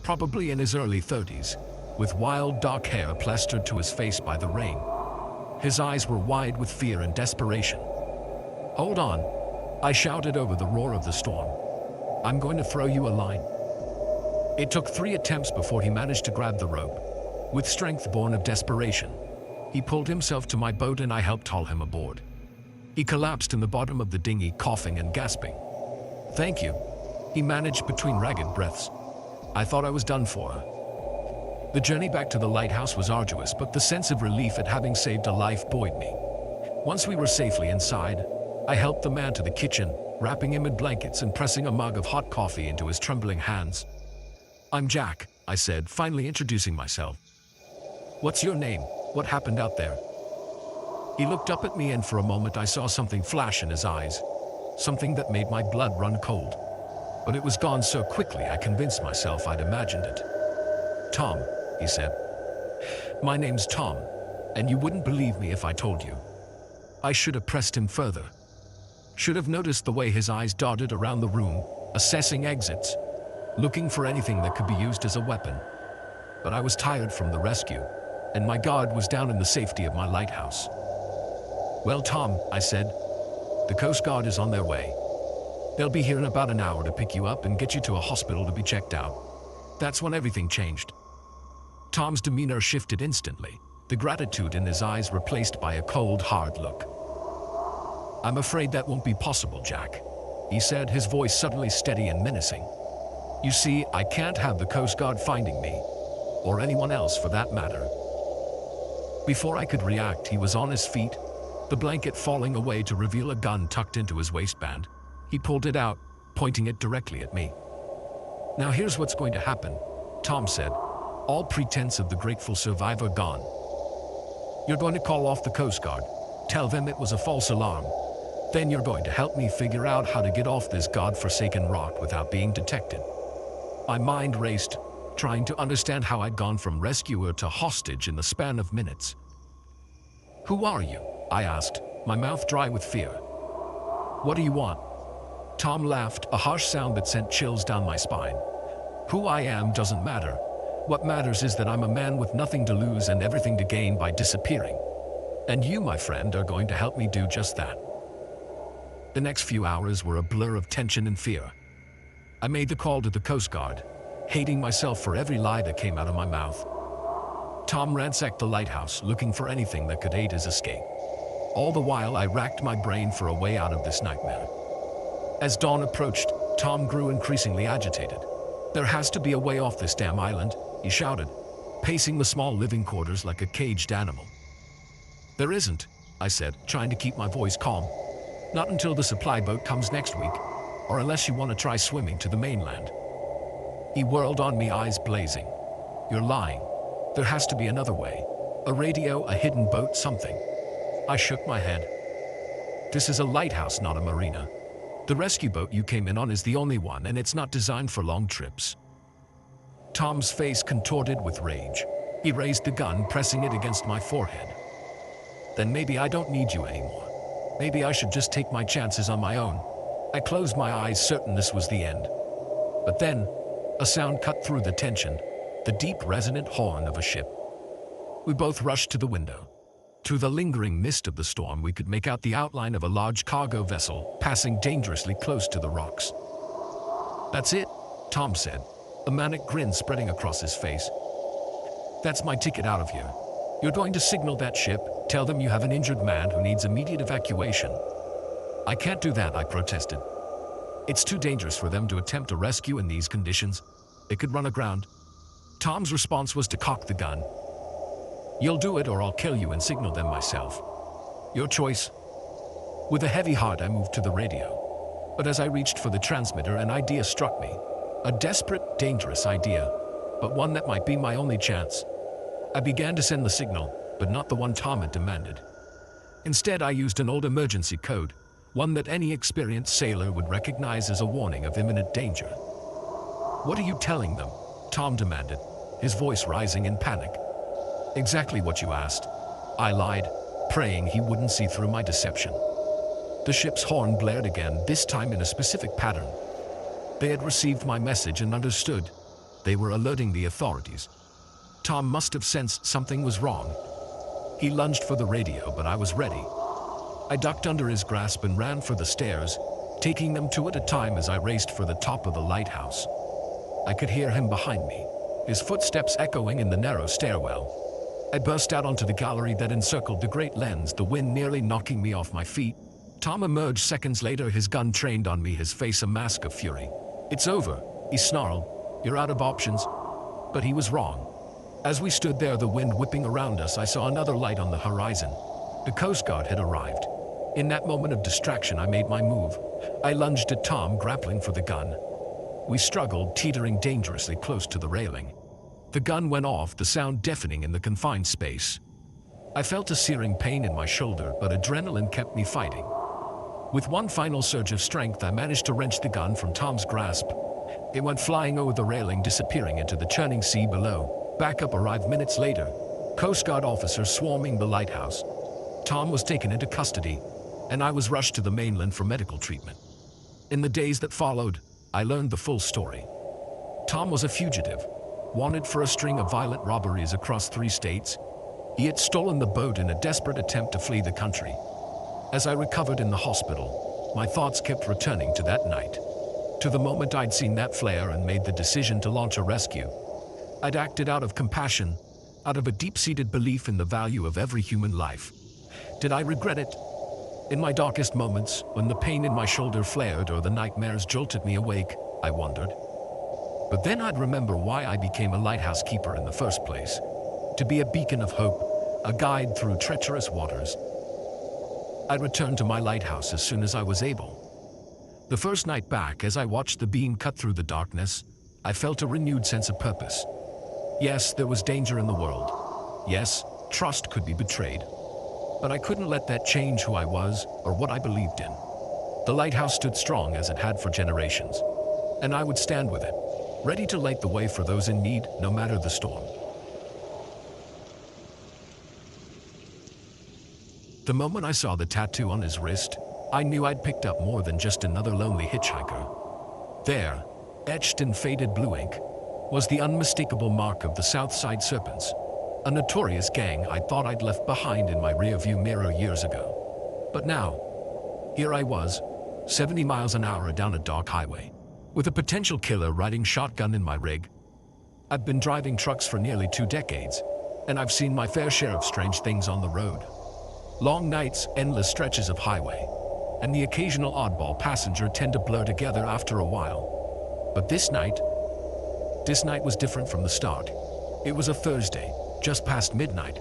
probably in his early 30s, with wild dark hair plastered to his face by the rain. His eyes were wide with fear and desperation. "Hold on," I shouted over the roar of the storm. "I'm going to throw you a line." It took 3 attempts before he managed to grab the rope. With strength born of desperation, he pulled himself to my boat and I helped haul him aboard. He collapsed in the bottom of the dinghy, coughing and gasping. "Thank you," he managed between ragged breaths. "I thought I was done for." The journey back to the lighthouse was arduous, but the sense of relief at having saved a life buoyed me. Once we were safely inside, I helped the man to the kitchen, wrapping him in blankets and pressing a mug of hot coffee into his trembling hands. "I'm Jack," I said, finally introducing myself. "What's your name? What happened out there?" He looked up at me, and for a moment I saw something flash in his eyes, something that made my blood run cold. But it was gone so quickly I convinced myself I'd imagined it. "Tom," he said. "My name's Tom, and you wouldn't believe me if I told you." I should have pressed him further. Should have noticed the way his eyes darted around the room, assessing exits, looking for anything that could be used as a weapon. But I was tired from the rescue, and my guard was down in the safety of my lighthouse. "Well, Tom," I said, "the Coast Guard is on their way. They'll be here in about an hour to pick you up and get you to a hospital to be checked out." That's when everything changed. Tom's demeanor shifted instantly, the gratitude in his eyes replaced by a cold, hard look. "I'm afraid that won't be possible, Jack," he said, his voice suddenly steady and menacing. "You see, I can't have the Coast Guard finding me, or anyone else for that matter." Before I could react, he was on his feet, the blanket falling away to reveal a gun tucked into his waistband. He pulled it out, pointing it directly at me. "Now here's what's going to happen," Tom said, all pretense of the grateful survivor gone. "You're going to call off the Coast Guard, tell them it was a false alarm. Then you're going to help me figure out how to get off this god-forsaken rock without being detected." My mind raced, trying to understand how I'd gone from rescuer to hostage in the span of minutes. "Who are you?" I asked, my mouth dry with fear. "What do you want?" Tom laughed, a harsh sound that sent chills down my spine. "Who I am doesn't matter. What matters is that I'm a man with nothing to lose and everything to gain by disappearing. And you, my friend, are going to help me do just that." The next few hours were a blur of tension and fear. I made the call to the Coast Guard, hating myself for every lie that came out of my mouth. Tom ransacked the lighthouse, looking for anything that could aid his escape. All the while, I racked my brain for a way out of this nightmare. As dawn approached, Tom grew increasingly agitated. "There has to be a way off this damn island," he shouted, pacing the small living quarters like a caged animal. "There isn't," I said, trying to keep my voice calm. "Not until the supply boat comes next week, or unless you want to try swimming to the mainland." He whirled on me, eyes blazing. "You're lying. There has to be another way. A radio, a hidden boat, something." I shook my head. "This is a lighthouse, not a marina. The rescue boat you came in on is the only one, and it's not designed for long trips. Tom's face contorted with rage. He raised the gun, pressing it against my forehead. Then maybe I don't need you anymore. Maybe I should just take my chances on my own. I closed my eyes, certain this was the end. But then, a sound cut through the tension, the deep, resonant horn of a ship. We both rushed to the window. Through the lingering mist of the storm, we could make out the outline of a large cargo vessel passing dangerously close to the rocks. "That's it," Tom said, a manic grin spreading across his face. "That's my ticket out of here. You're going to signal that ship, tell them you have an injured man who needs immediate evacuation." "I can't do that," I protested. "It's too dangerous for them to attempt a rescue in these conditions. They could run aground." Tom's response was to cock the gun. "You'll do it or I'll kill you and signal them myself. Your choice." With a heavy heart, I moved to the radio. But as I reached for the transmitter, an idea struck me. A desperate, dangerous idea, but one that might be my only chance. I began to send the signal, but not the one Tom had demanded. Instead, I used an old emergency code, one that any experienced sailor would recognize as a warning of imminent danger. "What are you telling them?" Tom demanded, his voice rising in panic. "Exactly what you asked," I lied, praying he wouldn't see through my deception. The ship's horn blared again, this time in a specific pattern. They had received my message and understood. They were alerting the authorities. Tom must have sensed something was wrong. He lunged for the radio, but I was ready. I ducked under his grasp and ran for the stairs, taking them two at a time as I raced for the top of the lighthouse. I could hear him behind me, his footsteps echoing in the narrow stairwell. I burst out onto the gallery that encircled the great lens, the wind nearly knocking me off my feet. Tom emerged seconds later, his gun trained on me, his face a mask of fury. "It's over," he snarled. "You're out of options." But he was wrong. As we stood there, the wind whipping around us, I saw another light on the horizon. The Coast Guard had arrived. In that moment of distraction, I made my move. I lunged at Tom, grappling for the gun. We struggled, teetering dangerously close to the railing. The gun went off, the sound deafening in the confined space. I felt a searing pain in my shoulder, but adrenaline kept me fighting. With one final surge of strength, I managed to wrench the gun from Tom's grasp. It went flying over the railing, disappearing into the churning sea below. Backup arrived minutes later, Coast Guard officers swarming the lighthouse. Tom was taken into custody, and I was rushed to the mainland for medical treatment. In the days that followed, I learned the full story. Tom was a fugitive, wanted for a string of violent robberies across 3 states. He had stolen the boat in a desperate attempt to flee the country. As I recovered in the hospital, my thoughts kept returning to that night, to the moment I'd seen that flare and made the decision to launch a rescue. I'd acted out of compassion, out of a deep-seated belief in the value of every human life. Did I regret it? In my darkest moments, when the pain in my shoulder flared or the nightmares jolted me awake, I wondered. But then I'd remember why I became a lighthouse keeper in the first place. To be a beacon of hope, a guide through treacherous waters. I returned to my lighthouse as soon as I was able. The first night back, as I watched the beam cut through the darkness, I felt a renewed sense of purpose. Yes, there was danger in the world. Yes, trust could be betrayed. But I couldn't let that change who I was or what I believed in. The lighthouse stood strong as it had for generations, and I would stand with it, ready to light the way for those in need, no matter the storm. The moment I saw the tattoo on his wrist, I knew I'd picked up more than just another lonely hitchhiker. There, etched in faded blue ink, was the unmistakable mark of the Southside Serpents, a notorious gang I thought I'd left behind in my rearview mirror years ago. But now, here I was, 70 miles an hour down a dark highway, with a potential killer riding shotgun in my rig. I've been driving trucks for nearly 2 decades, and I've seen my fair share of strange things on the road. Long nights, endless stretches of highway, and the occasional oddball passenger tend to blur together after a while. But this night was different from the start. It was a Thursday, just past midnight.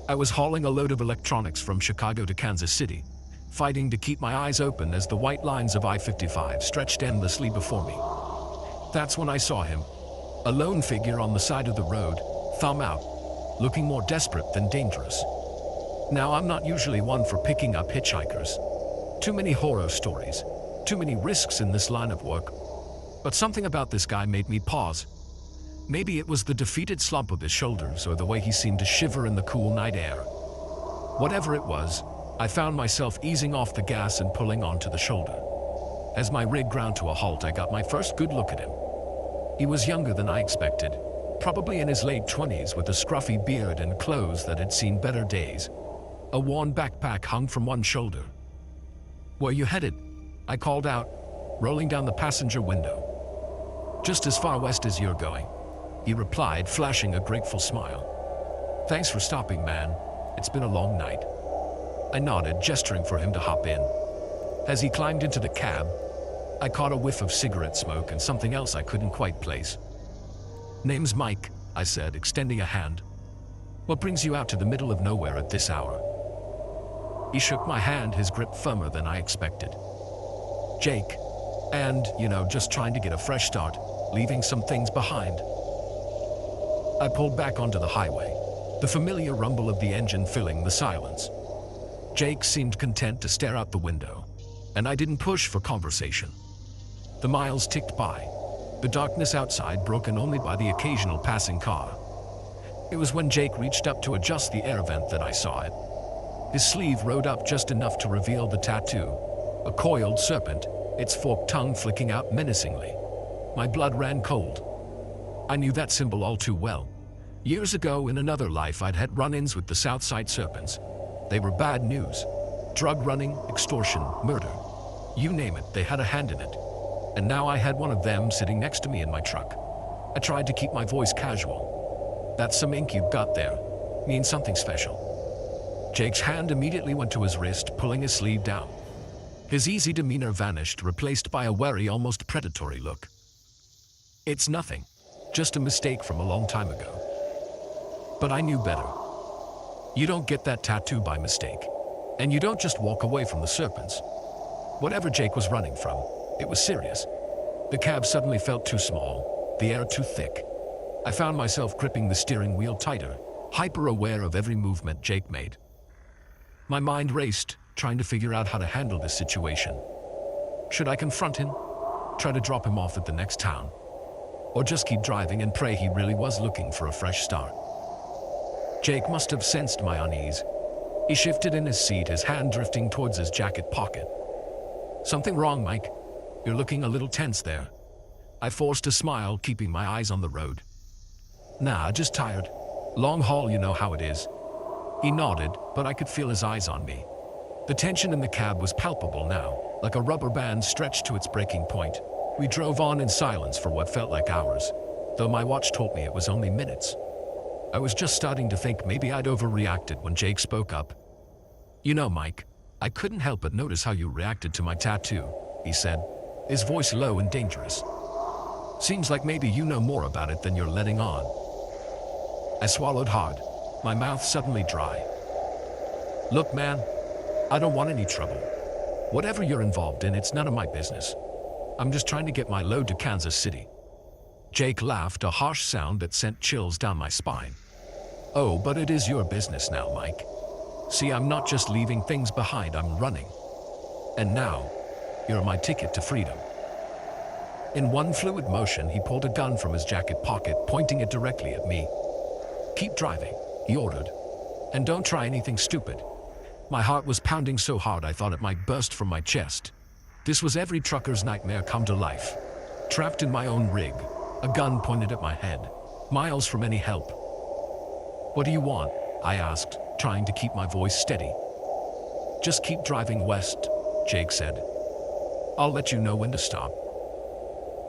I was hauling a load of electronics from Chicago to Kansas City, fighting to keep my eyes open as the white lines of I-55 stretched endlessly before me. That's when I saw him, a lone figure on the side of the road, thumb out, looking more desperate than dangerous. Now, I'm not usually one for picking up hitchhikers. Too many horror stories, too many risks in this line of work. But something about this guy made me pause. Maybe it was the defeated slump of his shoulders or the way he seemed to shiver in the cool night air. Whatever it was, I found myself easing off the gas and pulling onto the shoulder. As my rig ground to a halt, I got my first good look at him. He was younger than I expected, probably in his late 20s with a scruffy beard and clothes that had seen better days. A worn backpack hung from one shoulder. "Where you headed?" I called out, rolling down the passenger window. "Just as far west as you're going," he replied, flashing a grateful smile. "Thanks for stopping, man. It's been a long night." I nodded, gesturing for him to hop in. As he climbed into the cab, I caught a whiff of cigarette smoke and something else I couldn't quite place. "Name's Mike," I said, extending a hand. "What brings you out to the middle of nowhere at this hour?" He shook my hand, his grip firmer than I expected. "Jake. And, just trying to get a fresh start, leaving some things behind." I pulled back onto the highway, the familiar rumble of the engine filling the silence. Jake seemed content to stare out the window, and I didn't push for conversation. The miles ticked by, the darkness outside broken only by the occasional passing car. It was when Jake reached up to adjust the air vent that I saw it. His sleeve rode up just enough to reveal the tattoo, a coiled serpent, its forked tongue flicking out menacingly. My blood ran cold. I knew that symbol all too well. Years ago, in another life, I'd had run-ins with the Southside Serpents. They were bad news. Drug running, extortion, murder. You name it, they had a hand in it. And now I had one of them sitting next to me in my truck. I tried to keep my voice casual. "That some ink you've got there means something special." Jake's hand immediately went to his wrist, pulling his sleeve down. His easy demeanor vanished, replaced by a wary, almost predatory look. "It's nothing. Just a mistake from a long time ago." But I knew better. You don't get that tattoo by mistake. And you don't just walk away from the serpents. Whatever Jake was running from, it was serious. The cab suddenly felt too small, the air too thick. I found myself gripping the steering wheel tighter, hyper-aware of every movement Jake made. My mind raced, trying to figure out how to handle this situation. Should I confront him? Try to drop him off at the next town? Or just keep driving and pray he really was looking for a fresh start? Jake must have sensed my unease. He shifted in his seat, his hand drifting towards his jacket pocket. "Something wrong, Mike? You're looking a little tense there." I forced a smile, keeping my eyes on the road. "Nah, just tired. Long haul, you know how it is." He nodded, but I could feel his eyes on me. The tension in the cab was palpable now, like a rubber band stretched to its breaking point. We drove on in silence for what felt like hours, though my watch told me it was only minutes. I was just starting to think maybe I'd overreacted when Jake spoke up. "Mike, I couldn't help but notice how you reacted to my tattoo," he said, his voice low and dangerous. "Seems like maybe you know more about it than you're letting on." I swallowed hard, my mouth suddenly dry. "Look, man, I don't want any trouble. Whatever you're involved in, it's none of my business. I'm just trying to get my load to Kansas City." Jake laughed, a harsh sound that sent chills down my spine. "Oh, but it is your business now, Mike. See, I'm not just leaving things behind, I'm running. And now, you're my ticket to freedom." In one fluid motion, he pulled a gun from his jacket pocket, pointing it directly at me. "Keep driving," he ordered. "And don't try anything stupid." My heart was pounding so hard I thought it might burst from my chest. This was every trucker's nightmare come to life. Trapped in my own rig, a gun pointed at my head, miles from any help. "What do you want?" I asked, trying to keep my voice steady. "Just keep driving west," Jake said. "I'll let you know when to stop."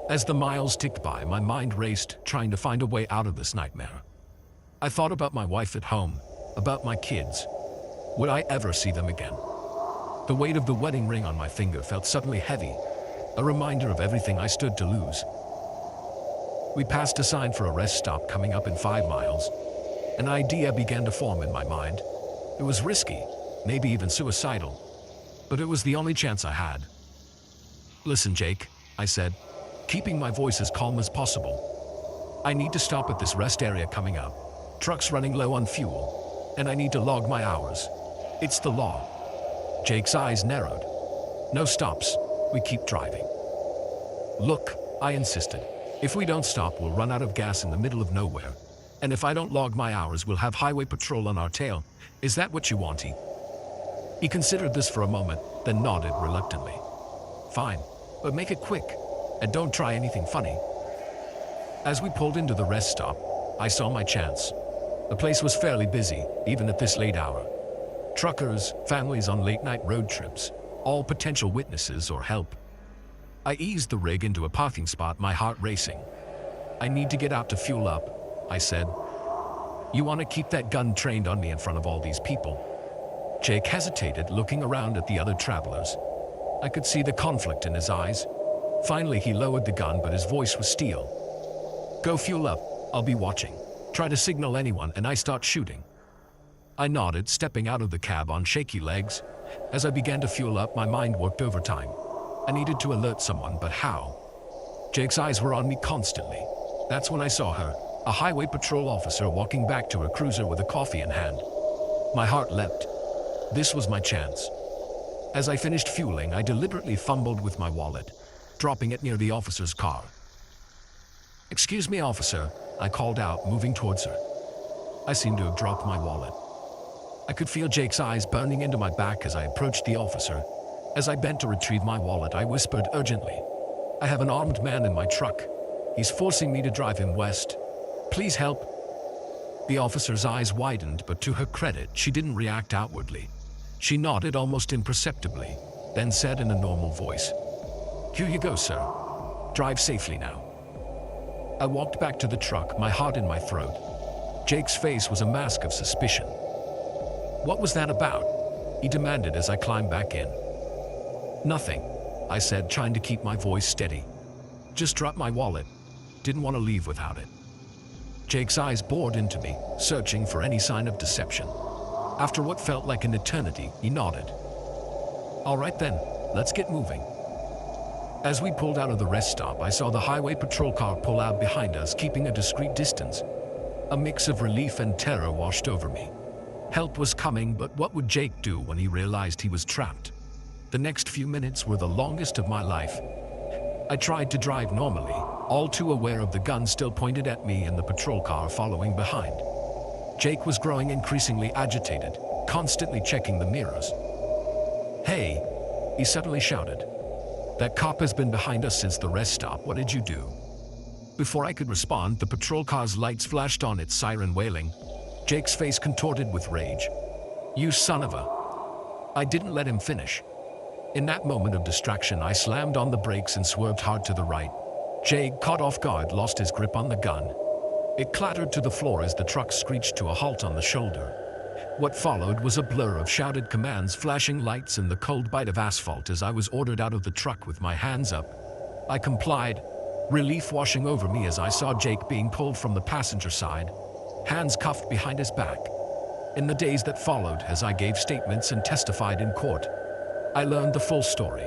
As the miles ticked by, my mind raced, trying to find a way out of this nightmare. I thought about my wife at home, about my kids. Would I ever see them again? The weight of the wedding ring on my finger felt suddenly heavy, a reminder of everything I stood to lose. We passed a sign for a rest stop coming up in 5 miles. An idea began to form in my mind. It was risky, maybe even suicidal, but it was the only chance I had. "Listen, Jake," I said, keeping my voice as calm as possible. "I need to stop at this rest area coming up. Truck's running low on fuel, and I need to log my hours. It's the law." Jake's eyes narrowed. "No stops. We keep driving." "Look," I insisted. If we don't stop, we'll run out of gas in the middle of nowhere. And if I don't log my hours, we'll have highway patrol on our tail. Is that what you want?" He considered this for a moment, then nodded reluctantly. "Fine, but make it quick, and don't try anything funny." As we pulled into the rest stop, I saw my chance. The place was fairly busy, even at this late hour. Truckers, families on late-night road trips, all potential witnesses or help. I eased the rig into a parking spot, my heart racing. "I need to get out to fuel up," I said. "You want to keep that gun trained on me in front of all these people?" Jake hesitated, looking around at the other travelers. I could see the conflict in his eyes. Finally, he lowered the gun, but his voice was steel. "Go fuel up. I'll be watching. Try to signal anyone, and I start shooting." I nodded, stepping out of the cab on shaky legs. As I began to fuel up, my mind worked overtime. I needed to alert someone, but how? Jake's eyes were on me constantly. That's when I saw her, a highway patrol officer walking back to her cruiser with a coffee in hand. My heart leapt. This was my chance. As I finished fueling, I deliberately fumbled with my wallet, dropping it near the officer's car. "Excuse me, officer," I called out, moving towards her. I seemed to have dropped my wallet. I could feel Jake's eyes burning into my back as I approached the officer. As I bent to retrieve my wallet, I whispered urgently, "I have an armed man in my truck. He's forcing me to drive him west. Please help." The officer's eyes widened, but to her credit, she didn't react outwardly. She nodded almost imperceptibly, then said in a normal voice, "Here you go, sir. Drive safely now." I walked back to the truck, my heart in my throat. Jake's face was a mask of suspicion. "What was that about?" he demanded as I climbed back in. "Nothing," I said, trying to keep my voice steady. "Just dropped my wallet. Didn't want to leave without it." Jake's eyes bored into me, searching for any sign of deception. After what felt like an eternity, he nodded. "All right then, let's get moving." As we pulled out of the rest stop, I saw the highway patrol car pull out behind us, keeping a discreet distance. A mix of relief and terror washed over me. Help was coming, but what would Jake do when he realized he was trapped? The next few minutes were the longest of my life. I tried to drive normally, all too aware of the gun still pointed at me and the patrol car following behind. Jake was growing increasingly agitated, constantly checking the mirrors. "Hey," he suddenly shouted. "That cop has been behind us since the rest stop. What did you do?" Before I could respond, the patrol car's lights flashed on, its siren wailing. Jake's face contorted with rage. "You son of a..." I didn't let him finish. In that moment of distraction, I slammed on the brakes and swerved hard to the right. Jake, caught off guard, lost his grip on the gun. It clattered to the floor as the truck screeched to a halt on the shoulder. What followed was a blur of shouted commands, flashing lights, and the cold bite of asphalt as I was ordered out of the truck with my hands up. I complied, relief washing over me as I saw Jake being pulled from the passenger side, hands cuffed behind his back. In the days that followed, as I gave statements and testified in court, I learned the full story.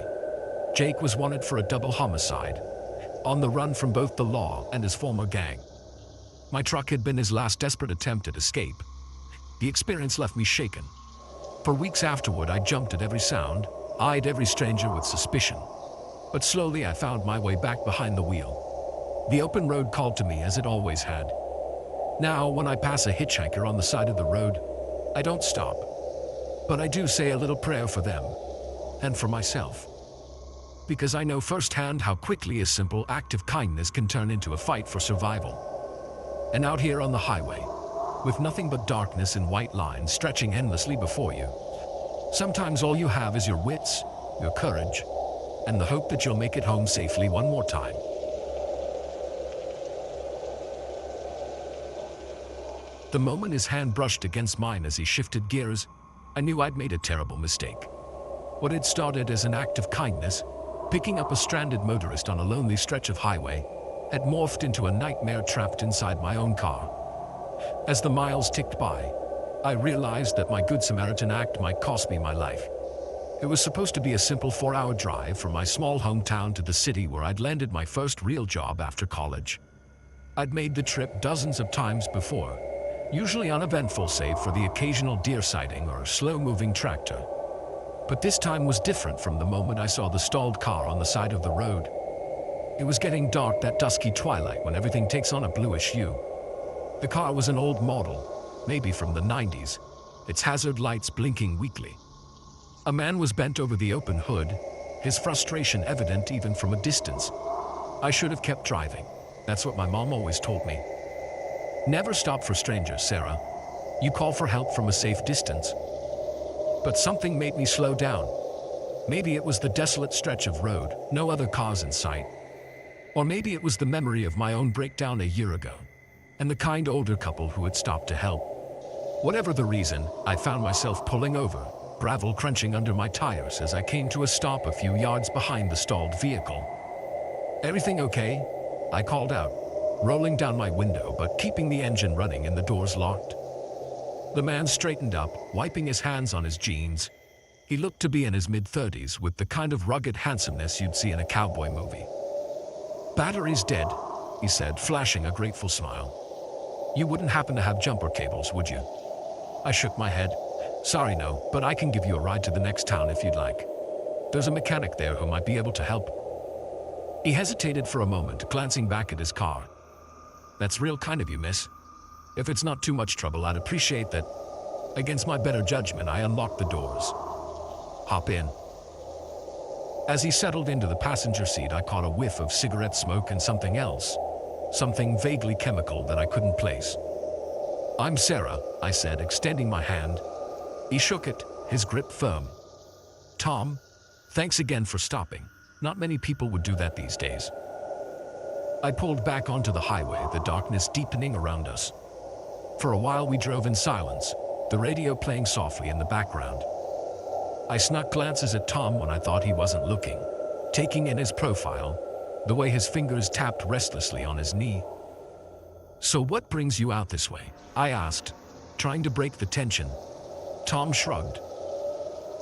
Jake was wanted for a double homicide, on the run from both the law and his former gang. My truck had been his last desperate attempt at escape. The experience left me shaken. For weeks afterward, I jumped at every sound, eyed every stranger with suspicion. But slowly I found my way back behind the wheel. The open road called to me as it always had. Now, when I pass a hitchhiker on the side of the road, I don't stop. But I do say a little prayer for them, and for myself. Because I know firsthand how quickly a simple act of kindness can turn into a fight for survival. And out here on the highway, with nothing but darkness and white lines stretching endlessly before you, sometimes all you have is your wits, your courage, and the hope that you'll make it home safely one more time. The moment his hand brushed against mine as he shifted gears, I knew I'd made a terrible mistake. What had started as an act of kindness, picking up a stranded motorist on a lonely stretch of highway, had morphed into a nightmare trapped inside my own car. As the miles ticked by, I realized that my Good Samaritan act might cost me my life. It was supposed to be a simple 4-hour drive from my small hometown to the city where I'd landed my first real job after college. I'd made the trip dozens of times before, usually uneventful save for the occasional deer sighting or slow-moving tractor. But this time was different from the moment I saw the stalled car on the side of the road. It was getting dark, that dusky twilight when everything takes on a bluish hue. The car was an old model, maybe from the 90s, its hazard lights blinking weakly. A man was bent over the open hood, his frustration evident even from a distance. I should have kept driving. That's what my mom always told me. Never stop for strangers, Sarah. You call for help from a safe distance. But something made me slow down. Maybe it was the desolate stretch of road, no other cars in sight. Or maybe it was the memory of my own breakdown a year ago, and the kind older couple who had stopped to help. Whatever the reason, I found myself pulling over, gravel crunching under my tires as I came to a stop a few yards behind the stalled vehicle. "Everything okay?" I called out, rolling down my window but keeping the engine running and the doors locked. The man straightened up, wiping his hands on his jeans. He looked to be in his mid-30s with the kind of rugged handsomeness you'd see in a cowboy movie. "Battery's dead," he said, flashing a grateful smile. "You wouldn't happen to have jumper cables, would you?" I shook my head. "Sorry, no, but I can give you a ride to the next town if you'd like. There's a mechanic there who might be able to help." He hesitated for a moment, glancing back at his car. "That's real kind of you, miss. If it's not too much trouble, I'd appreciate that." Against my better judgment, I unlocked the doors. "Hop in." As he settled into the passenger seat, I caught a whiff of cigarette smoke and something else. Something vaguely chemical that I couldn't place. "I'm Sarah," I said, extending my hand. He shook it, his grip firm. "Tom, thanks again for stopping. Not many people would do that these days." I pulled back onto the highway, the darkness deepening around us. For a while we drove in silence, the radio playing softly in the background. I snuck glances at Tom when I thought he wasn't looking, taking in his profile, the way his fingers tapped restlessly on his knee. "So what brings you out this way?" I asked, trying to break the tension. Tom shrugged.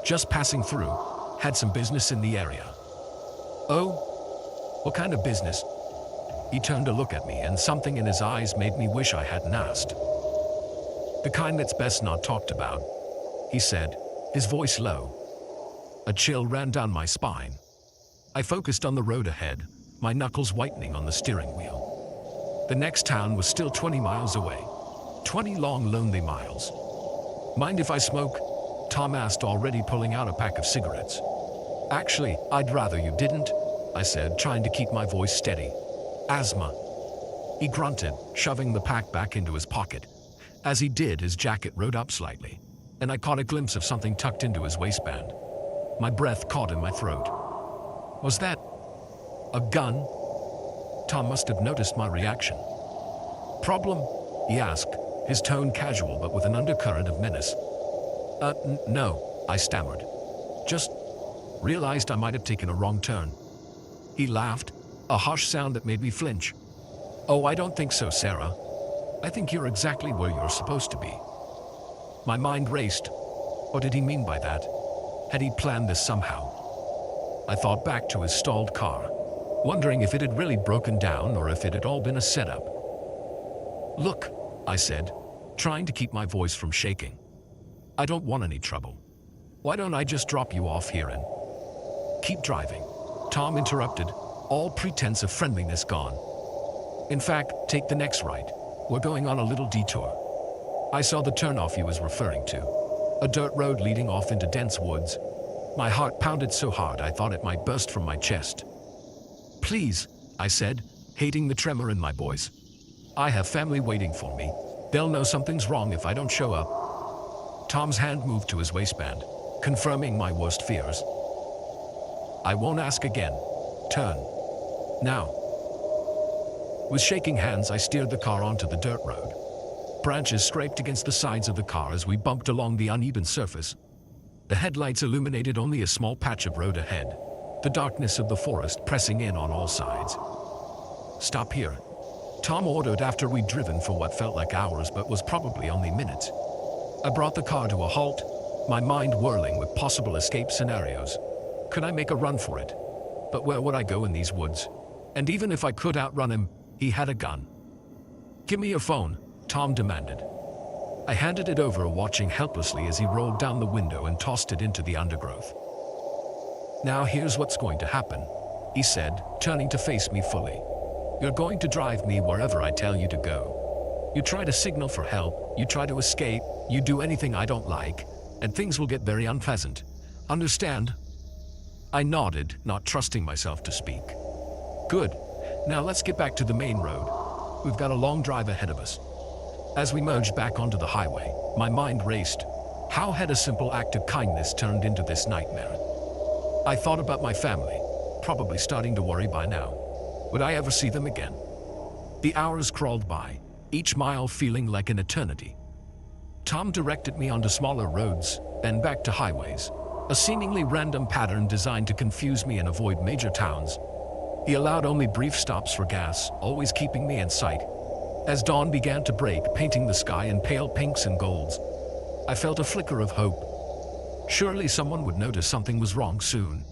"Just passing through. Had some business in the area." "Oh? What kind of business?" He turned to look at me, and something in his eyes made me wish I hadn't asked. "The kind that's best not talked about," he said, his voice low. A chill ran down my spine. I focused on the road ahead, my knuckles whitening on the steering wheel. The next town was still 20 miles away. 20 long, lonely miles. "Mind if I smoke?" Tom asked, already pulling out a pack of cigarettes. "Actually, I'd rather you didn't," I said, trying to keep my voice steady. "Asthma." He grunted, shoving the pack back into his pocket. As he did, his jacket rode up slightly, and I caught a glimpse of something tucked into his waistband. My breath caught in my throat. Was that a gun? Tom must have noticed my reaction. "Problem?" he asked, his tone casual but with an undercurrent of menace. No," I stammered. "Just realized I might have taken a wrong turn." He laughed, a harsh sound that made me flinch. "Oh, I don't think so, Sarah. I think you're exactly where you're supposed to be." My mind raced. What did he mean by that? Had he planned this somehow? I thought back to his stalled car, wondering if it had really broken down or if it had all been a setup. "Look," I said, trying to keep my voice from shaking. "I don't want any trouble. Why don't I just drop you off here and—" "Keep driving," Tom interrupted, all pretense of friendliness gone. "In fact, take the next right. We're going on a little detour." I saw the turnoff he was referring to, a dirt road leading off into dense woods. My heart pounded so hard I thought it might burst from my chest. "Please," I said, hating the tremor in my voice. "I have family waiting for me. They'll know something's wrong if I don't show up." Tom's hand moved to his waistband, confirming my worst fears. "I won't ask again. Turn. Now." With shaking hands, I steered the car onto the dirt road. Branches scraped against the sides of the car as we bumped along the uneven surface. The headlights illuminated only a small patch of road ahead, the darkness of the forest pressing in on all sides. "Stop here," Tom ordered after we'd driven for what felt like hours but was probably only minutes. I brought the car to a halt, my mind whirling with possible escape scenarios. Could I make a run for it? But where would I go in these woods? And even if I could outrun him, he had a gun. "Give me your phone," Tom demanded. I handed it over, watching helplessly as he rolled down the window and tossed it into the undergrowth. "Now here's what's going to happen," he said, turning to face me fully. "You're going to drive me wherever I tell you to go. You try to signal for help, you try to escape, you do anything I don't like, and things will get very unpleasant. Understand?" I nodded, not trusting myself to speak. "Good. Now let's get back to the main road. We've got a long drive ahead of us." As we merged back onto the highway, my mind raced. How had a simple act of kindness turned into this nightmare? I thought about my family, probably starting to worry by now. Would I ever see them again? The hours crawled by, each mile feeling like an eternity. Tom directed me onto smaller roads, then back to highways, a seemingly random pattern designed to confuse me and avoid major towns. He allowed only brief stops for gas, always keeping me in sight. As dawn began to break, painting the sky in pale pinks and golds, I felt a flicker of hope. Surely someone would notice something was wrong soon.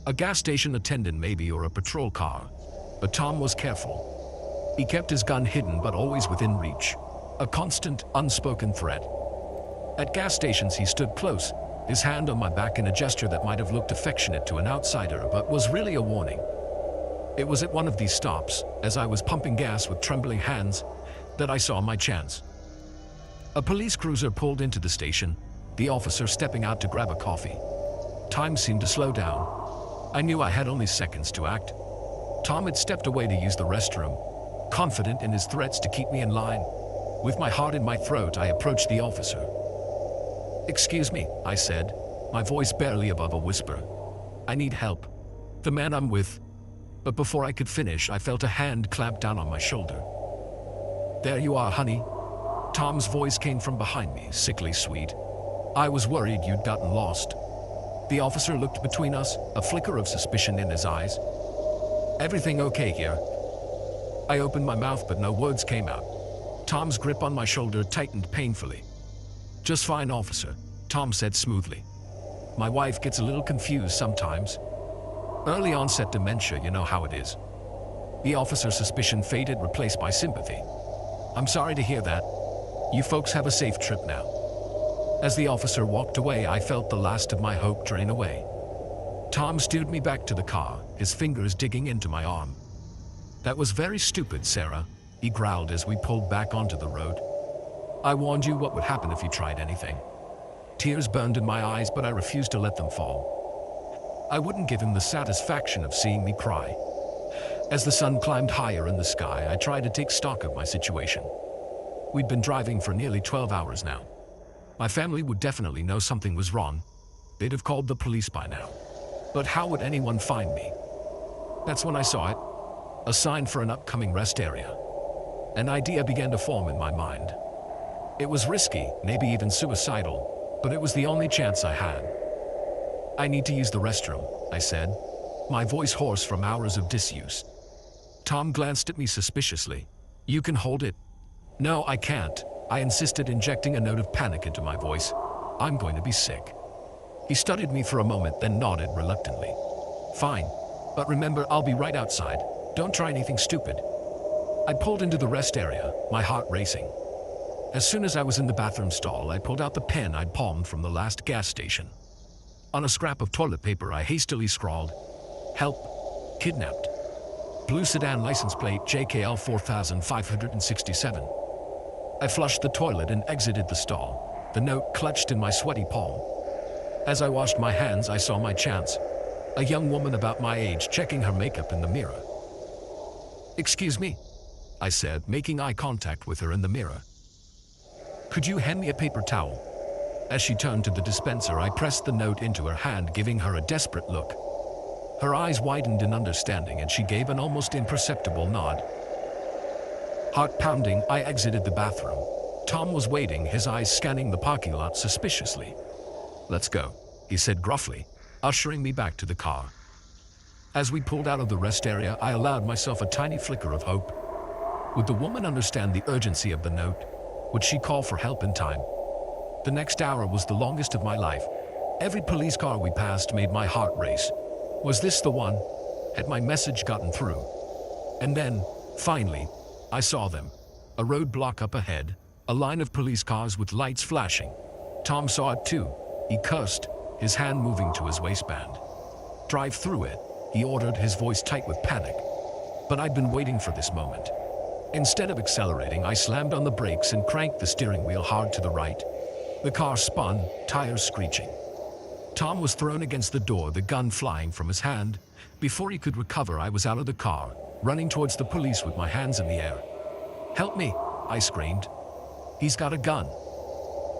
A gas station attendant maybe, or a patrol car. But Tom was careful. He kept his gun hidden but always within reach. A constant, unspoken threat. At gas stations he stood close, his hand on my back in a gesture that might have looked affectionate to an outsider but was really a warning. It was at one of these stops, as I was pumping gas with trembling hands, that I saw my chance. A police cruiser pulled into the station, the officer stepping out to grab a coffee. Time seemed to slow down. I knew I had only seconds to act. Tom had stepped away to use the restroom, confident in his threats to keep me in line. With my heart in my throat, I approached the officer. "Excuse me," I said, my voice barely above a whisper. "I need help. The man I'm with..." But before I could finish, I felt a hand clamp down on my shoulder. "There you are, honey." Tom's voice came from behind me, sickly sweet. "I was worried you'd gotten lost." The officer looked between us, a flicker of suspicion in his eyes. "Everything okay here?" I opened my mouth, but no words came out. Tom's grip on my shoulder tightened painfully. "Just fine, officer," Tom said smoothly. "My wife gets a little confused sometimes. Early onset dementia, you know how it is." The officer's suspicion faded, replaced by sympathy. "I'm sorry to hear that. You folks have a safe trip now." As the officer walked away, I felt the last of my hope drain away. Tom steered me back to the car, his fingers digging into my arm. "That was very stupid, Sarah," he growled as we pulled back onto the road. "I warned you what would happen if you tried anything." Tears burned in my eyes, but I refused to let them fall. I wouldn't give him the satisfaction of seeing me cry. As the sun climbed higher in the sky, I tried to take stock of my situation. We'd been driving for nearly 12 hours now. My family would definitely know something was wrong. They'd have called the police by now. But how would anyone find me? That's when I saw it. A sign for an upcoming rest area. An idea began to form in my mind. It was risky, maybe even suicidal, but it was the only chance I had. "I need to use the restroom," I said, my voice hoarse from hours of disuse. Tom glanced at me suspiciously. "You can hold it." "No, I can't," I insisted, injecting a note of panic into my voice. "I'm going to be sick." He studied me for a moment, then nodded reluctantly. "Fine, but remember, I'll be right outside. Don't try anything stupid." I pulled into the rest area, my heart racing. As soon as I was in the bathroom stall, I pulled out the pen I'd palmed from the last gas station. On a scrap of toilet paper, I hastily scrawled, "Help, kidnapped. Blue sedan license plate JKL 4567. I flushed the toilet and exited the stall, the note clutched in my sweaty palm. As I washed my hands, I saw my chance. A young woman about my age checking her makeup in the mirror. "Excuse me," I said, making eye contact with her in the mirror. "Could you hand me a paper towel?" As she turned to the dispenser, I pressed the note into her hand, giving her a desperate look. Her eyes widened in understanding, and she gave an almost imperceptible nod. Heart pounding, I exited the bathroom. Tom was waiting, his eyes scanning the parking lot suspiciously. "Let's go," he said gruffly, ushering me back to the car. As we pulled out of the rest area, I allowed myself a tiny flicker of hope. Would the woman understand the urgency of the note? Would she call for help in time? The next hour was the longest of my life. Every police car we passed made my heart race. Was this the one? Had my message gotten through? And then, finally, I saw them. A roadblock up ahead, a line of police cars with lights flashing. Tom saw it too. He cursed, his hand moving to his waistband. "Drive through it," he ordered, his voice tight with panic. But I'd been waiting for this moment. Instead of accelerating, I slammed on the brakes and cranked the steering wheel hard to the right. The car spun, tires screeching. Tom was thrown against the door, the gun flying from his hand. Before he could recover, I was out of the car, running towards the police with my hands in the air. "Help me!" I screamed. "He's got a gun."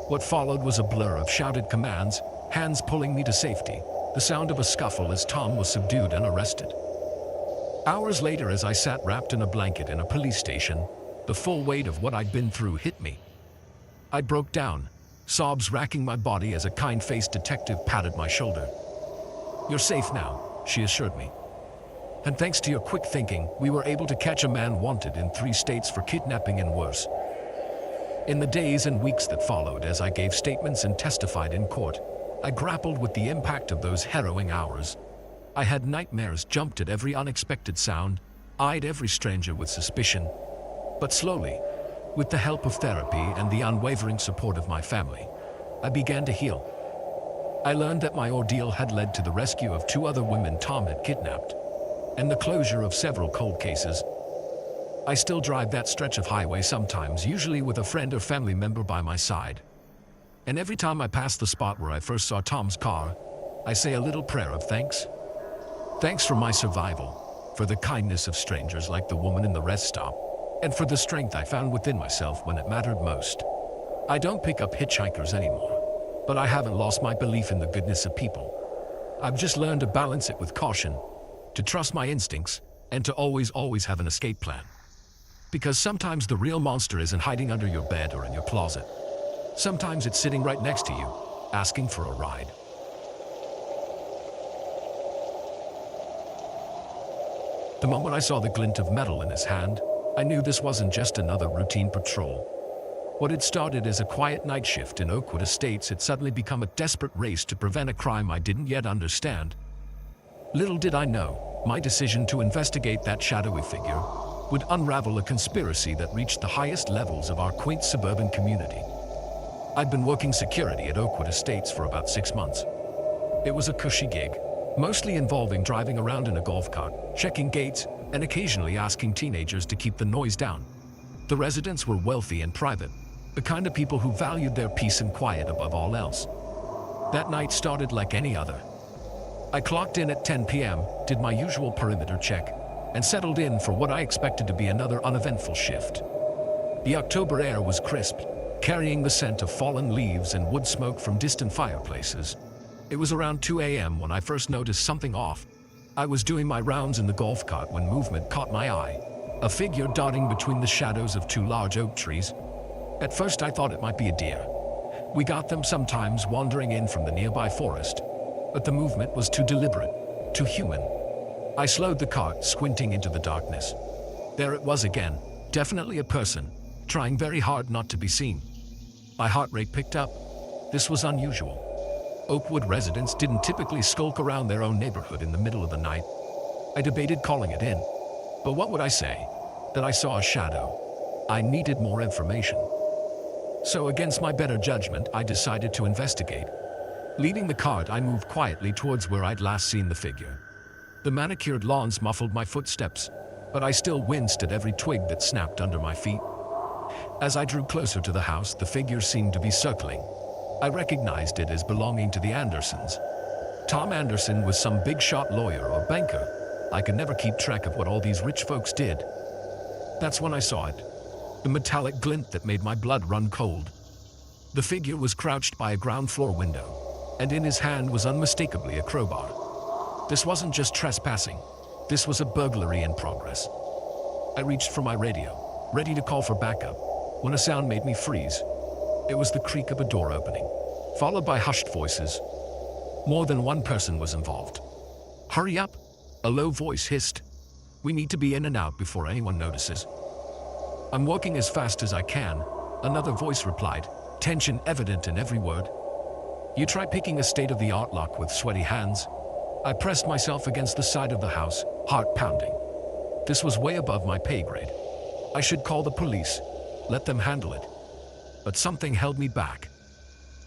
What followed was a blur of shouted commands, hands pulling me to safety, the sound of a scuffle as Tom was subdued and arrested. Hours later, as I sat wrapped in a blanket in a police station, the full weight of what I'd been through hit me. I broke down, sobs racking my body as a kind-faced detective patted my shoulder. "You're safe now," she assured me. "And thanks to your quick thinking, we were able to catch a man wanted in 3 states for kidnapping and worse." In the days and weeks that followed, as I gave statements and testified in court, I grappled with the impact of those harrowing hours. I had nightmares, jumped at every unexpected sound, eyed every stranger with suspicion. But slowly, with the help of therapy and the unwavering support of my family, I began to heal. I learned that my ordeal had led to the rescue of 2 other women Tom had kidnapped, and the closure of several cold cases. I still drive that stretch of highway sometimes, usually with a friend or family member by my side. And every time I pass the spot where I first saw Tom's car, I say a little prayer of thanks. Thanks for my survival, for the kindness of strangers like the woman in the rest stop, and for the strength I found within myself when it mattered most. I don't pick up hitchhikers anymore, but I haven't lost my belief in the goodness of people. I've just learned to balance it with caution, to trust my instincts, and to always have an escape plan. Because sometimes the real monster isn't hiding under your bed or in your closet. Sometimes it's sitting right next to you, asking for a ride. The moment I saw the glint of metal in his hand, I knew this wasn't just another routine patrol. What had started as a quiet night shift in Oakwood Estates had suddenly become a desperate race to prevent a crime I didn't yet understand. Little did I know, my decision to investigate that shadowy figure would unravel a conspiracy that reached the highest levels of our quaint suburban community. I'd been working security at Oakwood Estates for about 6 months. It was a cushy gig, mostly involving driving around in a golf cart, checking gates, and occasionally asking teenagers to keep the noise down. The residents were wealthy and private, the kind of people who valued their peace and quiet above all else. That night started like any other. I clocked in at 10 p.m., did my usual perimeter check, and settled in for what I expected to be another uneventful shift. The October air was crisp, carrying the scent of fallen leaves and wood smoke from distant fireplaces. It was around 2 a.m. when I first noticed something off. I was doing my rounds in the golf cart when movement caught my eye, a figure darting between the shadows of 2 large oak trees. At first I thought it might be a deer. We got them sometimes wandering in from the nearby forest, but the movement was too deliberate, too human. I slowed the cart, squinting into the darkness. There it was again, definitely a person, trying very hard not to be seen. My heart rate picked up. This was unusual. Oakwood residents didn't typically skulk around their own neighborhood in the middle of the night. I debated calling it in. But what would I say? That I saw a shadow. I needed more information. So against my better judgment, I decided to investigate. Leading the cart, I moved quietly towards where I'd last seen the figure. The manicured lawns muffled my footsteps, but I still winced at every twig that snapped under my feet. As I drew closer to the house, the figure seemed to be circling. I recognized it as belonging to the Andersons. Tom Anderson was some big-shot lawyer or banker. I could never keep track of what all these rich folks did. That's when I saw it, the metallic glint that made my blood run cold. The figure was crouched by a ground-floor window, and in his hand was unmistakably a crowbar. This wasn't just trespassing. This was a burglary in progress. I reached for my radio, ready to call for backup, when a sound made me freeze. It was the creak of a door opening, followed by hushed voices. More than one person was involved. "Hurry up," a low voice hissed. "We need to be in and out before anyone notices." "I'm walking as fast as I can," another voice replied, tension evident in every word. "You try picking a state-of-the-art lock with sweaty hands." I pressed myself against the side of the house, heart pounding. This was way above my pay grade. I should call the police, let them handle it. But something held me back.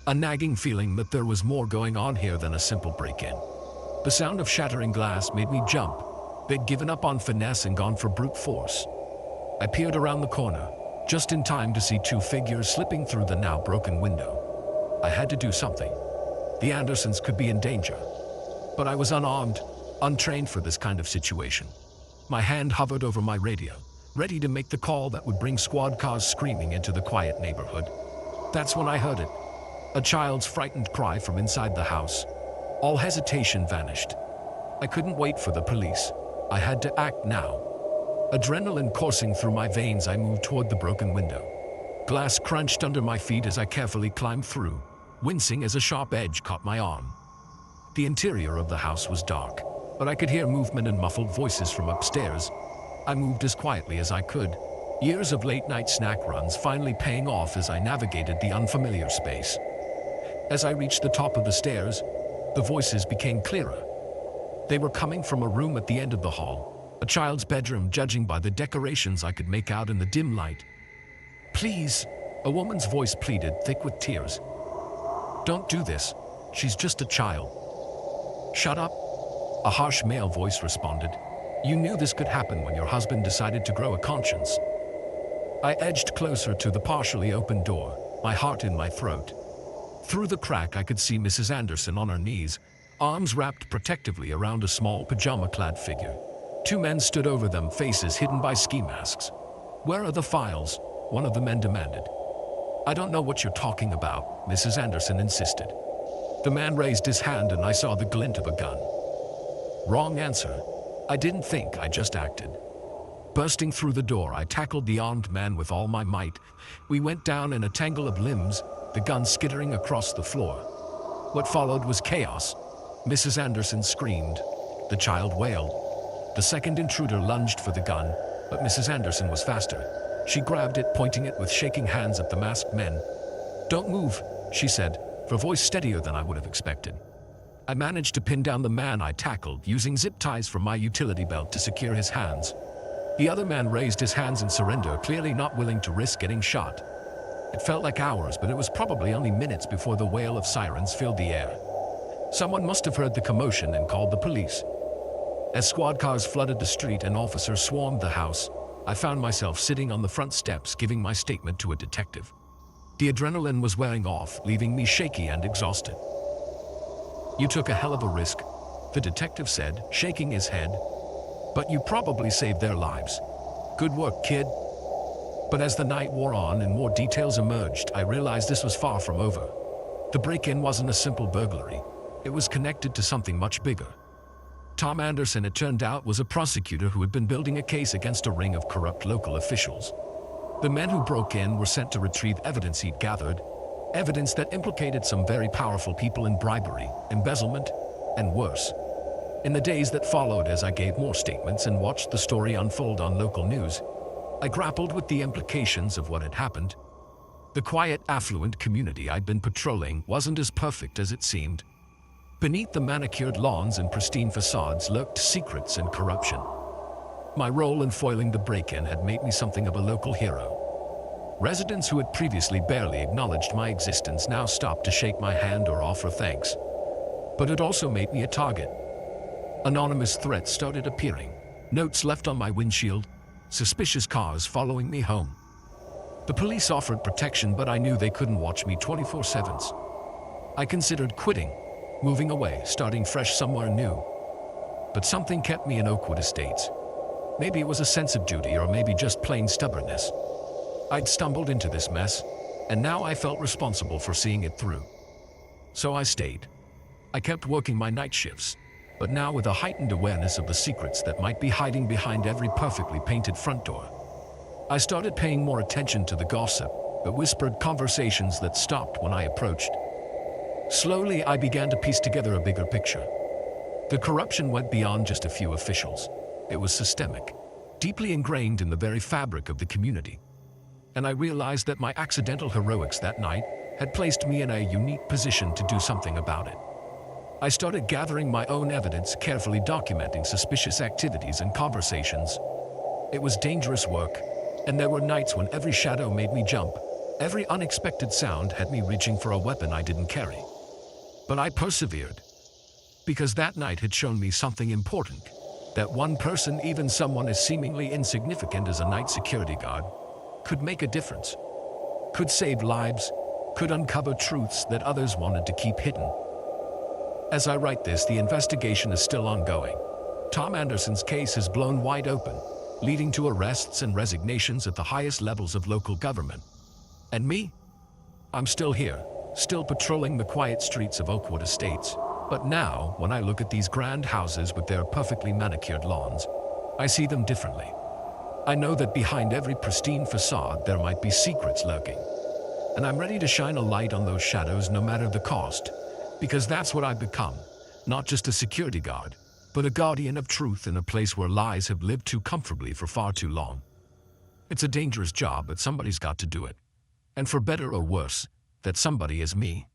A nagging feeling that there was more going on here than a simple break-in. The sound of shattering glass made me jump. They'd given up on finesse and gone for brute force. I peered around the corner, just in time to see two figures slipping through the now broken window. I had to do something. The Andersons could be in danger. But I was unarmed, untrained for this kind of situation. My hand hovered over my radio, ready to make the call that would bring squad cars screaming into the quiet neighborhood. That's when I heard it. A child's frightened cry from inside the house. All hesitation vanished. I couldn't wait for the police. I had to act now. Adrenaline coursing through my veins, I moved toward the broken window. Glass crunched under my feet as I carefully climbed through, wincing as a sharp edge caught my arm. The interior of the house was dark, but I could hear movement and muffled voices from upstairs. I moved as quietly as I could, years of late-night snack runs finally paying off as I navigated the unfamiliar space. As I reached the top of the stairs, the voices became clearer. They were coming from a room at the end of the hall, a child's bedroom, judging by the decorations I could make out in the dim light. "Please," a woman's voice pleaded, thick with tears. "Don't do this. She's just a child." "Shut up," a harsh male voice responded. "You knew this could happen when your husband decided to grow a conscience." I edged closer to the partially open door, my heart in my throat. Through the crack, I could see Mrs. Anderson on her knees, arms wrapped protectively around a small pajama-clad figure. Two men stood over them, faces hidden by ski masks. "Where are the files?" one of the men demanded. "I don't know what you're talking about," Mrs. Anderson insisted. The man raised his hand and I saw the glint of a gun. Wrong answer. I didn't think, I just acted. Bursting through the door, I tackled the armed man with all my might. We went down in a tangle of limbs, the gun skittering across the floor. What followed was chaos. Mrs. Anderson screamed. The child wailed. The second intruder lunged for the gun, but Mrs. Anderson was faster. She grabbed it, pointing it with shaking hands at the masked men. "Don't move," she said, her voice steadier than I would have expected. I managed to pin down the man I tackled, using zip ties from my utility belt to secure his hands. The other man raised his hands in surrender, clearly not willing to risk getting shot. It felt like hours, but it was probably only minutes before the wail of sirens filled the air. Someone must have heard the commotion and called the police. As squad cars flooded the street and officers swarmed the house, I found myself sitting on the front steps giving my statement to a detective. The adrenaline was wearing off, leaving me shaky and exhausted. "You took a hell of a risk," the detective said, shaking his head. "But you probably saved their lives. Good work, kid." But as the night wore on and more details emerged, I realized this was far from over. The break-in wasn't a simple burglary. It was connected to something much bigger. Tom Anderson, it turned out, was a prosecutor who had been building a case against a ring of corrupt local officials. The men who broke in were sent to retrieve evidence he'd gathered, evidence that implicated some very powerful people in bribery, embezzlement, and worse. In the days that followed, as I gave more statements and watched the story unfold on local news, I grappled with the implications of what had happened. The quiet, affluent community I'd been patrolling wasn't as perfect as it seemed. Beneath the manicured lawns and pristine facades lurked secrets and corruption. My role in foiling the break-in had made me something of a local hero. Residents who had previously barely acknowledged my existence now stopped to shake my hand or offer thanks. But it also made me a target. Anonymous threats started appearing, notes left on my windshield, suspicious cars following me home. The police offered protection, but I knew they couldn't watch me 24/7. I considered quitting, moving away, starting fresh somewhere new. But something kept me in Oakwood Estates. Maybe it was a sense of duty, or maybe just plain stubbornness. I'd stumbled into this mess, and now I felt responsible for seeing it through. So I stayed. I kept working my night shifts, but now with a heightened awareness of the secrets that might be hiding behind every perfectly painted front door. I started paying more attention to the gossip, the whispered conversations that stopped when I approached. Slowly, I began to piece together a bigger picture. The corruption went beyond just a few officials. It was systemic, deeply ingrained in the very fabric of the community. And I realized that my accidental heroics that night had placed me in a unique position to do something about it. I started gathering my own evidence, carefully documenting suspicious activities and conversations. It was dangerous work, and there were nights when every shadow made me jump. Every unexpected sound had me reaching for a weapon I didn't carry. But I persevered. Because that night had shown me something important. That one person, even someone as seemingly insignificant as a night security guard, could make a difference. Could save lives, could uncover truths that others wanted to keep hidden. As I write this, the investigation is still ongoing. Tom Anderson's case has blown wide open, leading to arrests and resignations at the highest levels of local government. And me? I'm still here, still patrolling the quiet streets of Oakwood Estates. But now, when I look at these grand houses with their perfectly manicured lawns, I see them differently. I know that behind every pristine facade there might be secrets lurking. And I'm ready to shine a light on those shadows no matter the cost, because that's what I've become, not just a security guard, but a guardian of truth in a place where lies have lived too comfortably for far too long. It's a dangerous job, but somebody's got to do it. And for better or worse, that somebody is me.